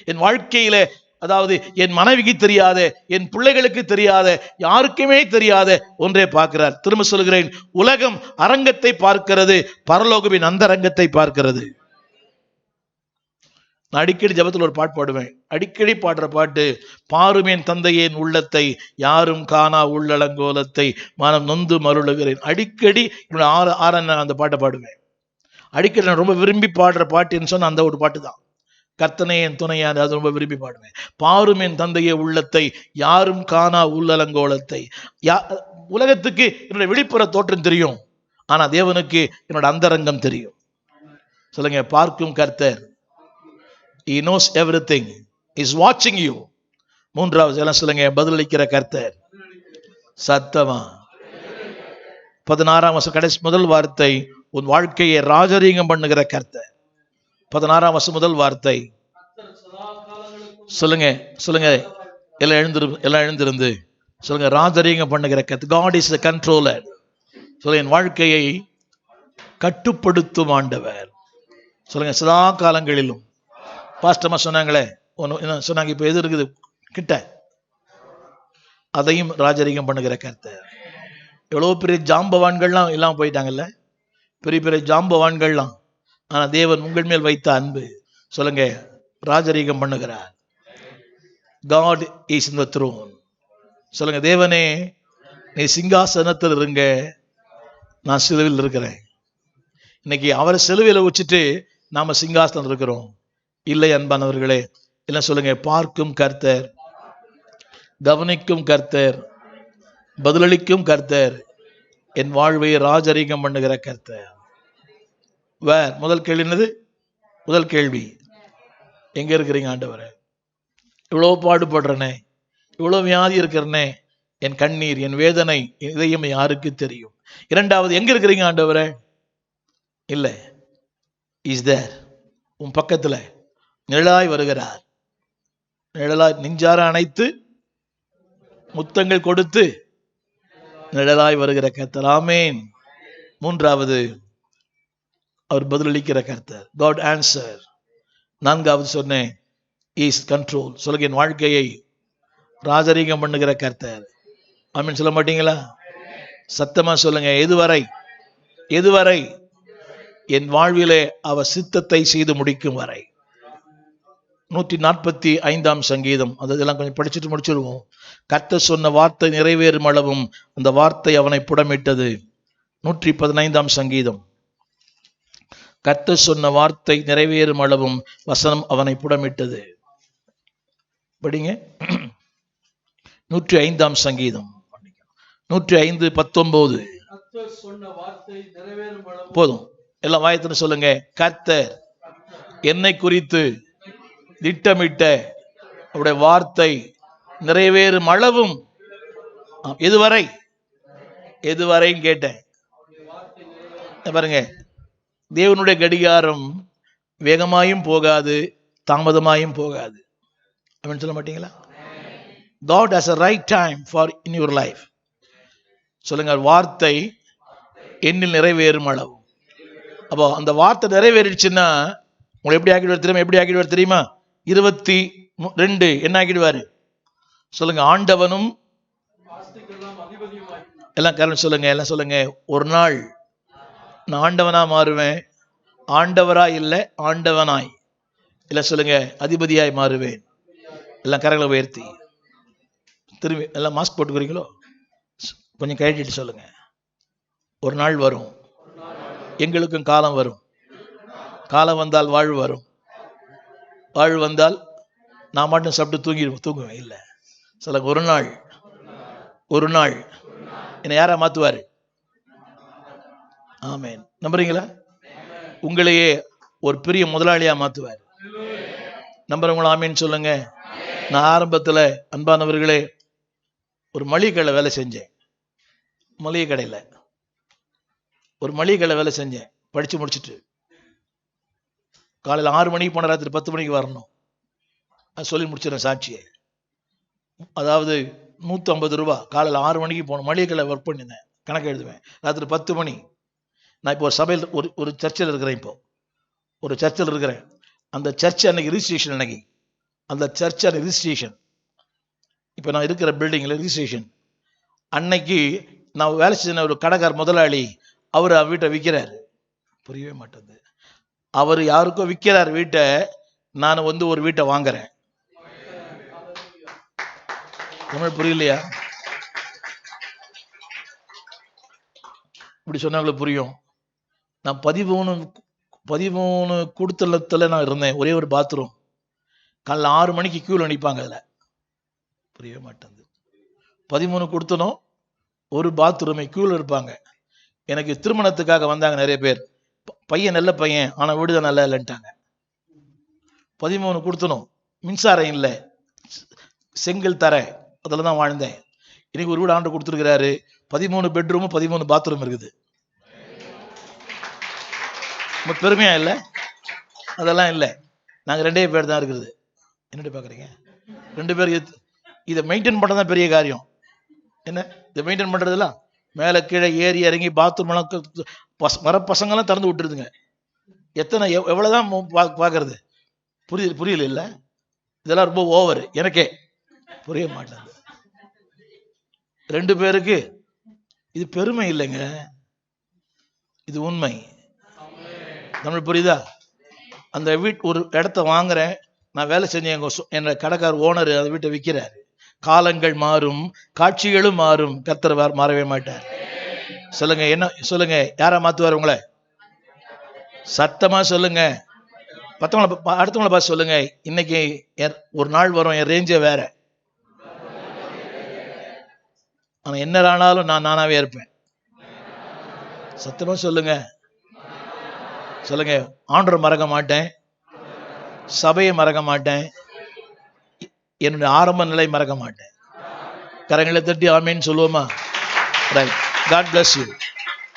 என் வாழ்க்கையில, அதாவது என் மனைவிக்கு தெரியாத, என் பிள்ளைகளுக்கு தெரியாத, யாருக்குமே தெரியாத ஒன்றை பார்க்கிறார். திரும்ப சொல்கிறேன், உலகம் அரங்கத்தை பார்க்கிறது, பரலோகத்தின் அந்தரங்கத்தை பார்க்கிறது. நான் அடிக்கடி ஜெபத்தில் ஒரு பாட்டு பாடுவேன். அடிக்கடி பாடுற பாட்டு, பாருமேன் தந்தையேன் உள்ளத்தை, யாரும் காணா உள்ளலங்கோலத்தை, மனம் நொந்து மருளுகிறேன். அடிக்கடி அந்த பாட்டை பாடுவேன். அடிக்கடி நான் ரொம்ப விரும்பி பாடுற பாட்டுன்னு சொன்ன அந்த ஒரு பாட்டு தான். கர்த்தனே என் துணையான, அது ரொம்ப விரும்பி பாடுவேன். பாரும் என் தந்தைய உள்ளத்தை, யாரும் காணா உள்ளலங்கோலத்தை. உலகத்துக்கு என்னுடைய வெளிப்புற தோற்றம் தெரியும், ஆனா தேவனுக்கு என்னோட அந்தரங்கம் தெரியும். சொல்லுங்க, பார்க்கும் கர்த்தர். He knows everything. He is watching you. மூன்றாவது எல்லாம் சொல்லுங்க, பதிலளிக்கிற கர்த்தர். சத்தமா. 16ஆம் வசனம் கடைசி முதல் வார்த்தை, உன் வாழ்க்கையை ராஜரீகம் பண்ணுகிற கர்த்தர். 16ஆம் வசனம் முதல் வார்த்தை. சொல்லுங்க, சொல்லுங்க, எல்லாம் எழுந்திருந்து சொல்லுங்க, ராஜரீகம் பண்ணுகிற கர்த்தர். God is the controller. சொல்லுங்க, என் வாழ்க்கையை கட்டுப்படுத்தும் ஆண்டவர். சொல்லுங்க, சதா காலங்களிலும். பாஸ்டமா சொன்னாங்களே, சொன்னாங்க, இப்ப எது இருக்குது கிட்ட, அதையும் ராஜரீகம் பண்ணுகிற கர்த்தர். எவ்வளவு பெரிய ஜாம்பவான்கள்லாம் எல்லாம் போயிட்டாங்கல்ல, பெரிய பெரிய ஜாம்பவான்கள்லாம். ஆனா தேவன் உங்கள் மேல் வைத்த அன்பு, சொல்லுங்க, ராஜரீகம் பண்ணுகிறார். God is in the throne. சொல்லுங்க, தேவனே நீ சிங்காசனத்தில் இருங்க, நான் சிலுவையில் இருக்கிறேன். இன்னைக்கு அவரை சிலுவையில வச்சுட்டு நாம சிங்காசனம் இருக்கிறோம். இல்லை அன்பானவர்களே, என்ன சொல்லுங்க, பார்க்கும் கர்த்தர், கவனிக்கும் கர்த்தர், பதிலளிக்கும் கர்த்தர், என் வாழ்வை ராஜரீகம் பண்ணுகிற கர்த்தர். முதல் கேள்வி என்னது? முதல் கேள்வி, எங்க இருக்கிறீங்க ஆண்டவரே? இவ்வளவு பாடுபடுறனே, இவ்வளவு வியாதி இருக்கிறனே, என் கண்ணீர், என் வேதனை, என் இதயம் யாருக்கு தெரியும்? இரண்டாவது, எங்க இருக்கிறீங்க ஆண்டவரே? இல்லை, இஸ் தேர், உன் பக்கத்துல நிழலாய் வருகிறார். நிழலாய் நெஞ்சார அணைத்து முத்தங்கள் கொடுத்து நிழலாய் வருகிற கர்த்தர். ஆமேன். மூன்றாவது, அவர் பதிலளிக்கிற கர்த்தர், காட் ஆன்சர். நான்காவது சொன்னேன், இஸ் கண்ட்ரோல். சொல்லுங்க, என் வாழ்க்கையை ராஜரீகம் பண்ணுகிற கர்த்தர். ஆமீன் சொல்ல மாட்டீங்களா? சத்தமா சொல்லுங்க. எதுவரை? எதுவரை? என் வாழ்விலே அவர் சித்தத்தை செய்து முடிக்கும் வரை. 145 சங்கீதம், அதெல்லாம் கொஞ்சம் படிச்சுட்டு முடிச்சிருவோம். கர்த்தர் சொன்ன வார்த்தை நிறைவேறும் அளவும் அந்த வார்த்தை அவனை புடமிட்டது. 115 சங்கீதம். கர்த்தர் சொன்ன வார்த்தை நிறைவேறும் அளவும் வசனம் அவனை புடமிட்டது. படிங்க. 105 சங்கீதம் 105:19. போதும், எல்லாம் வாயத்தின்னு சொல்லுங்க. கர்த்தர் என்னை குறித்து திட்டமிட்ட அவருடைய வார்த்தை நிறைவேறும் அளவும். எதுவரை? எதுவரைன்னு கேட்டேன். பாருங்க, தேவனுடைய கடிகாரம் வேகமாயும் போகாது, தாமதமாயும் போகாது. அப்படின்னு சொல்ல மாட்டீங்களா? God has a right time for in your life. சொல்லுங்க, வார்த்தை என்னில் நிறைவேறும் அளவு. அப்போ அந்த வார்த்தை நிறைவேறிடுச்சுன்னா உங்களை எப்படி ஆக்கிடுவார் தெரியுமா? எப்படி ஆக்கிடுவார் தெரியுமா? 22 என்ன ஆக்கிடுவாரு? சொல்லுங்க, ஆண்டவனும் எல்லாம் காரணம் சொல்லுங்க. எல்லாம் சொல்லுங்க, ஒரு நாள் நான் ஆண்டவனா மாறுவேன். ஆண்டவராய் இல்லை, ஆண்டவனாய் இல்லை, சொல்லுங்க, அதிபதியாய் மாறுவேன். எல்லாம் கரங்களை உயர்த்தி திரும்பி எல்லாம் மாஸ்க் போட்டுக்கிறீங்களோ கொஞ்சம் கழட்டிட்டு சொல்லுங்க. ஒரு நாள் வரும், எங்களுக்கும் காலம் வரும். காலம் வந்தால் வாழ்வு வரும். வாழ்வு வந்தால் நான் மட்டும் சாப்பிட்டு தூங்குவேன். இல்லை, சொல்லுங்க, ஒரு நாள், ஒரு நாள் என்னை யாரா மாத்துவாரு? ஆமேன். நம்புறீங்களா? உங்களையே ஒரு பெரிய முதலாளியா மாத்துவார். நம்புறவங்களா ஆமேன்னு சொல்லுங்க. நான் ஆரம்பத்தில் அன்பானவர்களே ஒரு மளிகை கடை வேலை செஞ்சேன். மளிகை கடையில் ஒரு மளிகை கடை வேலை செஞ்சேன். படிச்சு முடிச்சுட்டு காலையில் 6 மணிக்கு போன ராத்திரி 10 மணிக்கு வரணும். அது சொல்லி முடிச்சிடறேன் சாட்சியை. அதாவது 150 ரூபா. காலையில் 6 மணிக்கு போகணும். மளிகை கடை ஒர்க் பண்ணியிருந்தேன். கணக்கு எழுதுவேன். ராத்திரி 10 மணி. நான் இப்போ ஒரு சபையில் ஒரு சர்ச்சில் இருக்கிறேன். இப்போ ஒரு சர்ச்சில் இருக்கிறேன். அந்த சர்ச் அன்னைக்கு ரிஜிஸ்ட்ரேஷன். அன்னைக்கு அந்த சர்ச் அன்னைக்கு ரிஜிஸ்ட்ரேஷன். இப்போ நான் இருக்கிற பில்டிங்கில் ரிஜிஸ்ட்ரேஷன். அன்னைக்கு நான் வேலை செஞ்ச ஒரு கடைக்கார் முதலாளி அவர் வீட்டை விற்கிறாரு. புரியவே மாட்டேங்குது. அவர் யாருக்கோ விற்கிறார் வீட்டை. நான் ஒரு வீட்டை வாங்குறேன். தமிழ் புரியலையா? இப்படி சொன்னாங்களுக்கு புரியும். நான் 13 குடுத்தலத்தில் நான் இருந்தேன். ஒரே ஒரு பாத்ரூம். காலைல 6 மணிக்கு கியூவில் நிற்பாங்க. அதில் புரியவே மாட்டேங்குது. 13 கொடுத்தனும் ஒரு பாத்ரூமை கியூவில் இருப்பாங்க. எனக்கு திருமணத்துக்காக வந்தாங்க நிறைய பேர். பையன் நல்ல பையன், ஆனால் வீடு தான் நல்லா இல்லைன்ட்டாங்க. 13 கொடுத்தனும், மின்சாரம் இல்லை, செங்கல் தர, அதில் தான் வாழ்ந்தேன். இன்னைக்கு ஒரு வீடு ஆண்டு கொடுத்துருக்கிறாரு. 13 பெட்ரூமு 13 பாத்ரூம் இருக்குது. பெருமையா இல்லை? அதெல்லாம் இல்லை. நாங்கள் 2 பேர் தான் இருக்குது. என்னட்டு பார்க்குறீங்க? 2 பேர். இதை மெயின்டைன் பண்ணுறது தான் பெரிய காரியம். என்ன இதை மெயின்டைன் பண்ணுறதுலாம்? மேலே கீழே ஏறி இறங்கி பாத்ரூம்லாம் வர பசங்கள்லாம் திறந்து விட்டுருதுங்க. எத்தனை எவ்வளோதான் பார்க்கறது? புரியல இல்லை? இதெல்லாம் ரொம்ப ஓவர். எனக்கே புரிய மாட்டேங்குது. 2 பேருக்கு இது பெருமை இல்லைங்க, இது உண்மை. தமிழ் புரியுதா? அந்த ஒரு இடத்த வாங்குறேன். நான் வேலை செஞ்சேன். என் கடைக்கார் ஓனர் அந்த வீட்டை விற்கிறாரு. காலங்கள் மாறும், காட்சிகளும் மாறும், கர்த்தர் மாறவே மாட்டார். சொல்லுங்க, என்ன சொல்லுங்க, யாரா மாத்துவார் உங்களை? சத்தமா சொல்லுங்க. அடுத்தவங்களை பார்த்து சொல்லுங்க, இன்னைக்கு ஒரு நாள் வரும், என் ரேஞ்சே வேற. ஆனா என்ன ஆனாலும் நான் நானாவே இருப்பேன். சத்தமா சொல்லுங்க. சொல்லுங்க, ஆண்டவரை மறக்க மாட்டேன், சபையை மறக்க மாட்டேன், என்னுடைய ஆரம்ப நிலை மறக்க மாட்டேன். கரங்களை தட்டி ஆமேன்னு சொல்லுவோமா? ரைட். God bless you.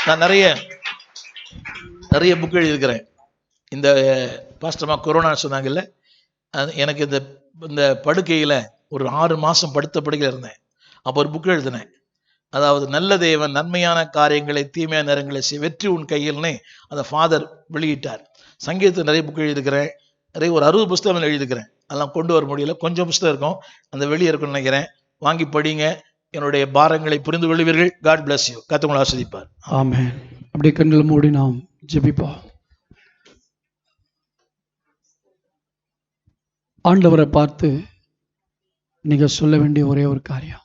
நான் நிறைய புக் எழுதியிருக்கிறேன். இந்த பாஸ்டர்மா கொரோனா சொன்னாங்கல்ல, எனக்கு இந்த படுக்கையில் ஒரு 6 மாதம் படுத்த படுக்கையில் இருந்தேன். அப்போ ஒரு புக் எழுதினேன். அதாவது நல்ல தேவன் நன்மையான காரியங்களை தீமையான நேரங்களை வெற்றி உன் கையில்னே அந்த ஃபாதர் வெளியிட்டார். சங்கீதத்தில் நிறைய புக் எழுதியிருக்கிறேன். ஒரு 60 புஸ்தகம் எழுதியிருக்கிறேன். அதெல்லாம் கொண்டு வர முடியல, கொஞ்சம் புஸ்தகம் இருக்கும், அந்த வெளியே இருக்கும்னு நினைக்கிறேன். வாங்கி படிங்க, என்னுடைய பாரங்களை புரிந்து கொள்வீர்கள். God bless you. கர்த்தர் உங்களை ஆசீர்வதிப்பார். ஆமென். அப்படியே கண்களை மூடி நாம் ஜெபிப்போம். ஆண்டவரை பார்த்து நீங்க சொல்ல வேண்டிய ஒரே ஒரு காரியம்,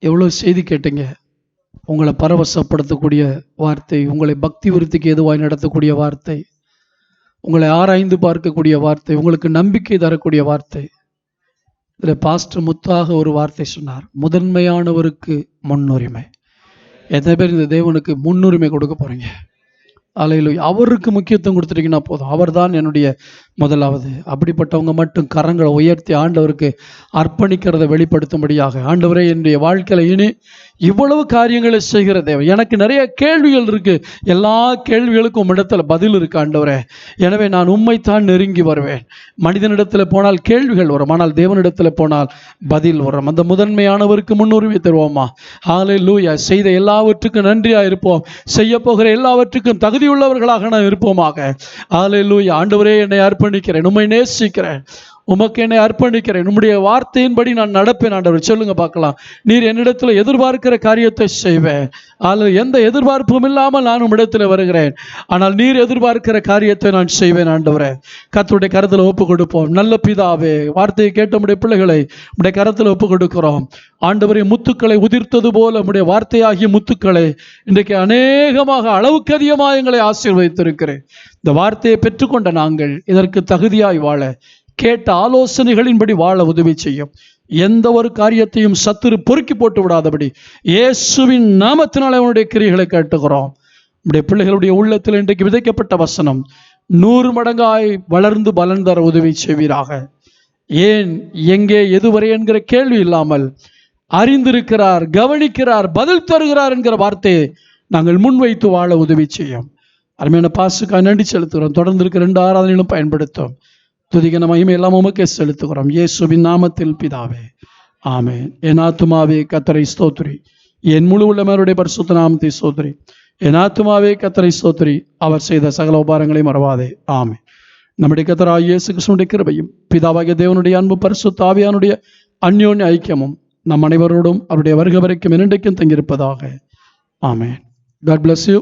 எவ்வளவு செய்தி கேட்டீங்க, உங்களை பரவசப்படுத்தக்கூடிய வார்த்தை, உங்களை பக்தி விருத்திக்கு எதுவாய் நடத்தக்கூடிய வார்த்தை, உங்களை ஆராய்ந்து பார்க்கக்கூடிய வார்த்தை, உங்களுக்கு நம்பிக்கை தரக்கூடிய வார்த்தை. இதில் பாஸ்டர் முத்தாக ஒரு வார்த்தை சொன்னார், முதன்மையானவருக்கு முன்னுரிமை. எத்தனை பேர் இந்த தேவனுக்கு முன்னுரிமை கொடுக்க போறீங்க? அல்லேலூயா. அவருக்கு முக்கியத்துவம் கொடுத்துட்டீங்கன்னா போதும், அவர் தான் என்னுடைய முதலாவது. அப்படிப்பட்டவங்க மட்டும் கரங்களை உயர்த்தி ஆண்டவருக்கு அர்ப்பணிக்கிறதை வெளிப்படுத்தும்படியாக, ஆண்டவரே என்னுடைய வாழ்க்கையில் இனி இவ்வளவு காரியங்களை செய்கிற தேவன், எனக்கு நிறைய கேள்விகள் இருக்கு, எல்லா கேள்விகளுக்கும் உம்மிடத்தில் பதில் இருக்கு ஆண்டவரே. எனவே நான் உம்மைத்தான் நெருங்கி வருவேன். மனிதனிடத்தில் போனால் கேள்விகள் வரும், ஆனால் தேவனிடத்தில் போனால் பதில் வரும். அந்த முதன்மையானவருக்கு முன்னுரிமை தருவோமா? ஹல்லேலூயா. செய்த எல்லாவற்றுக்கும் நன்றியா இருப்போம், செய்ய போகிற எல்லாவற்றுக்கும் தகுதியுள்ளவர்களாக நான் இருப்போமாக. ஹல்லேலூயா. ஆண்டவரே என்னை அர்ப்பணிக்கிறேன், உம்மை நேசிக்கிறேன், உமக்கு என்னை அர்ப்பணிக்கிறேன், உம்முடைய வார்த்தையின்படி நான் நடப்பேன். ஆண்டவர் சொல்லுங்க பார்க்கலாம். நீர் என்னிடத்தில் எதிர்பார்க்கிற காரியத்தை செய்வேன். அதில் எந்த எதிர்பார்ப்பும் இல்லாமல் நான் உம்மிடத்தில் வருகிறேன், ஆனால் நீர் எதிர்பார்க்கிற காரியத்தை நான் செய்வேன். ஆண்டவரே, கர்த்தருடைய கரத்தில் ஒப்பு கொடுப்போம். நல்ல பிதாவே, வார்த்தையை கேட்ட உம்முடைய பிள்ளைகளை உம்முடைய கரத்தில் ஒப்பு கொடுக்கிறோம். ஆண்டவரே, முத்துக்களை உதிர்த்தது போல உம்முடைய வார்த்தையாகிய முத்துக்களை இன்றைக்கு அநேகமாக அளவுக்கு அதிகமாக எங்களை ஆசீர்வதித்திருக்கிறேன். இந்த வார்த்தையை பெற்றுக்கொண்ட நாங்கள் இதற்கு தகுதியாய் வாழ, கேட்ட ஆலோசனைகளின்படி வாழ உதவி செய்யும். எந்த ஒரு காரியத்தையும் சத்துரு பொறுக்கி போட்டு விடாதபடி இயேசுவின் நாமத்தினால் அவனுடைய கிரியைகளை கேட்டுக்கிறோம். நம்முடைய பிள்ளைகளுடைய உள்ளத்தில் இன்றைக்கு விதைக்கப்பட்ட வசனம் 100 மடங்காய் வளர்ந்து பலன் தர உதவி செய்வீராக. ஏன், எங்கே, எதுவரை என்கிற கேள்வி இல்லாமல் அறிந்திருக்கிறார், கவனிக்கிறார், பதில் தருகிறார் என்கிற வார்த்தையை நாங்கள் முன்வைத்து வாழ உதவி செய்யும். அருமையான பாசுக்காக நன்றி செலுத்துகிறோம். தொடர்ந்து இருக்க 2 ஆராதனைகளும் பயன்படுத்தும். துதிகன மகிமை எல்லாம் உமக்கே செலுத்துகிறோம். இயேசுவின் நாமத்தில் பிதாவே, ஆமென். என் ஆத்துமாவே கர்த்தரை ஸ்தோத்திரி, என் முழு உள்ளவருடைய பரிசுத்த நாமத்தை ஸ்தோத்திரி. என் ஆத்துமாவே கர்த்தரை ஸ்தோத்திரி, அவர் செய்த சகல உபகாரங்களை மறவாதே. ஆமென். நம்முடைய கர்த்தராகிய இயேசு கிறிஸ்துவினுடைய கிருபையும் பிதாவாகிய தேவனுடைய அன்பு பரிசுத்த ஆவியானுடைய அந்யோன்ய ஐக்கியமும் நம் அனைவரோடும் அவருடைய வருகை வரைக்கும் என்றைக்கும் தங்கியிருப்பதாக. ஆமென். God bless you.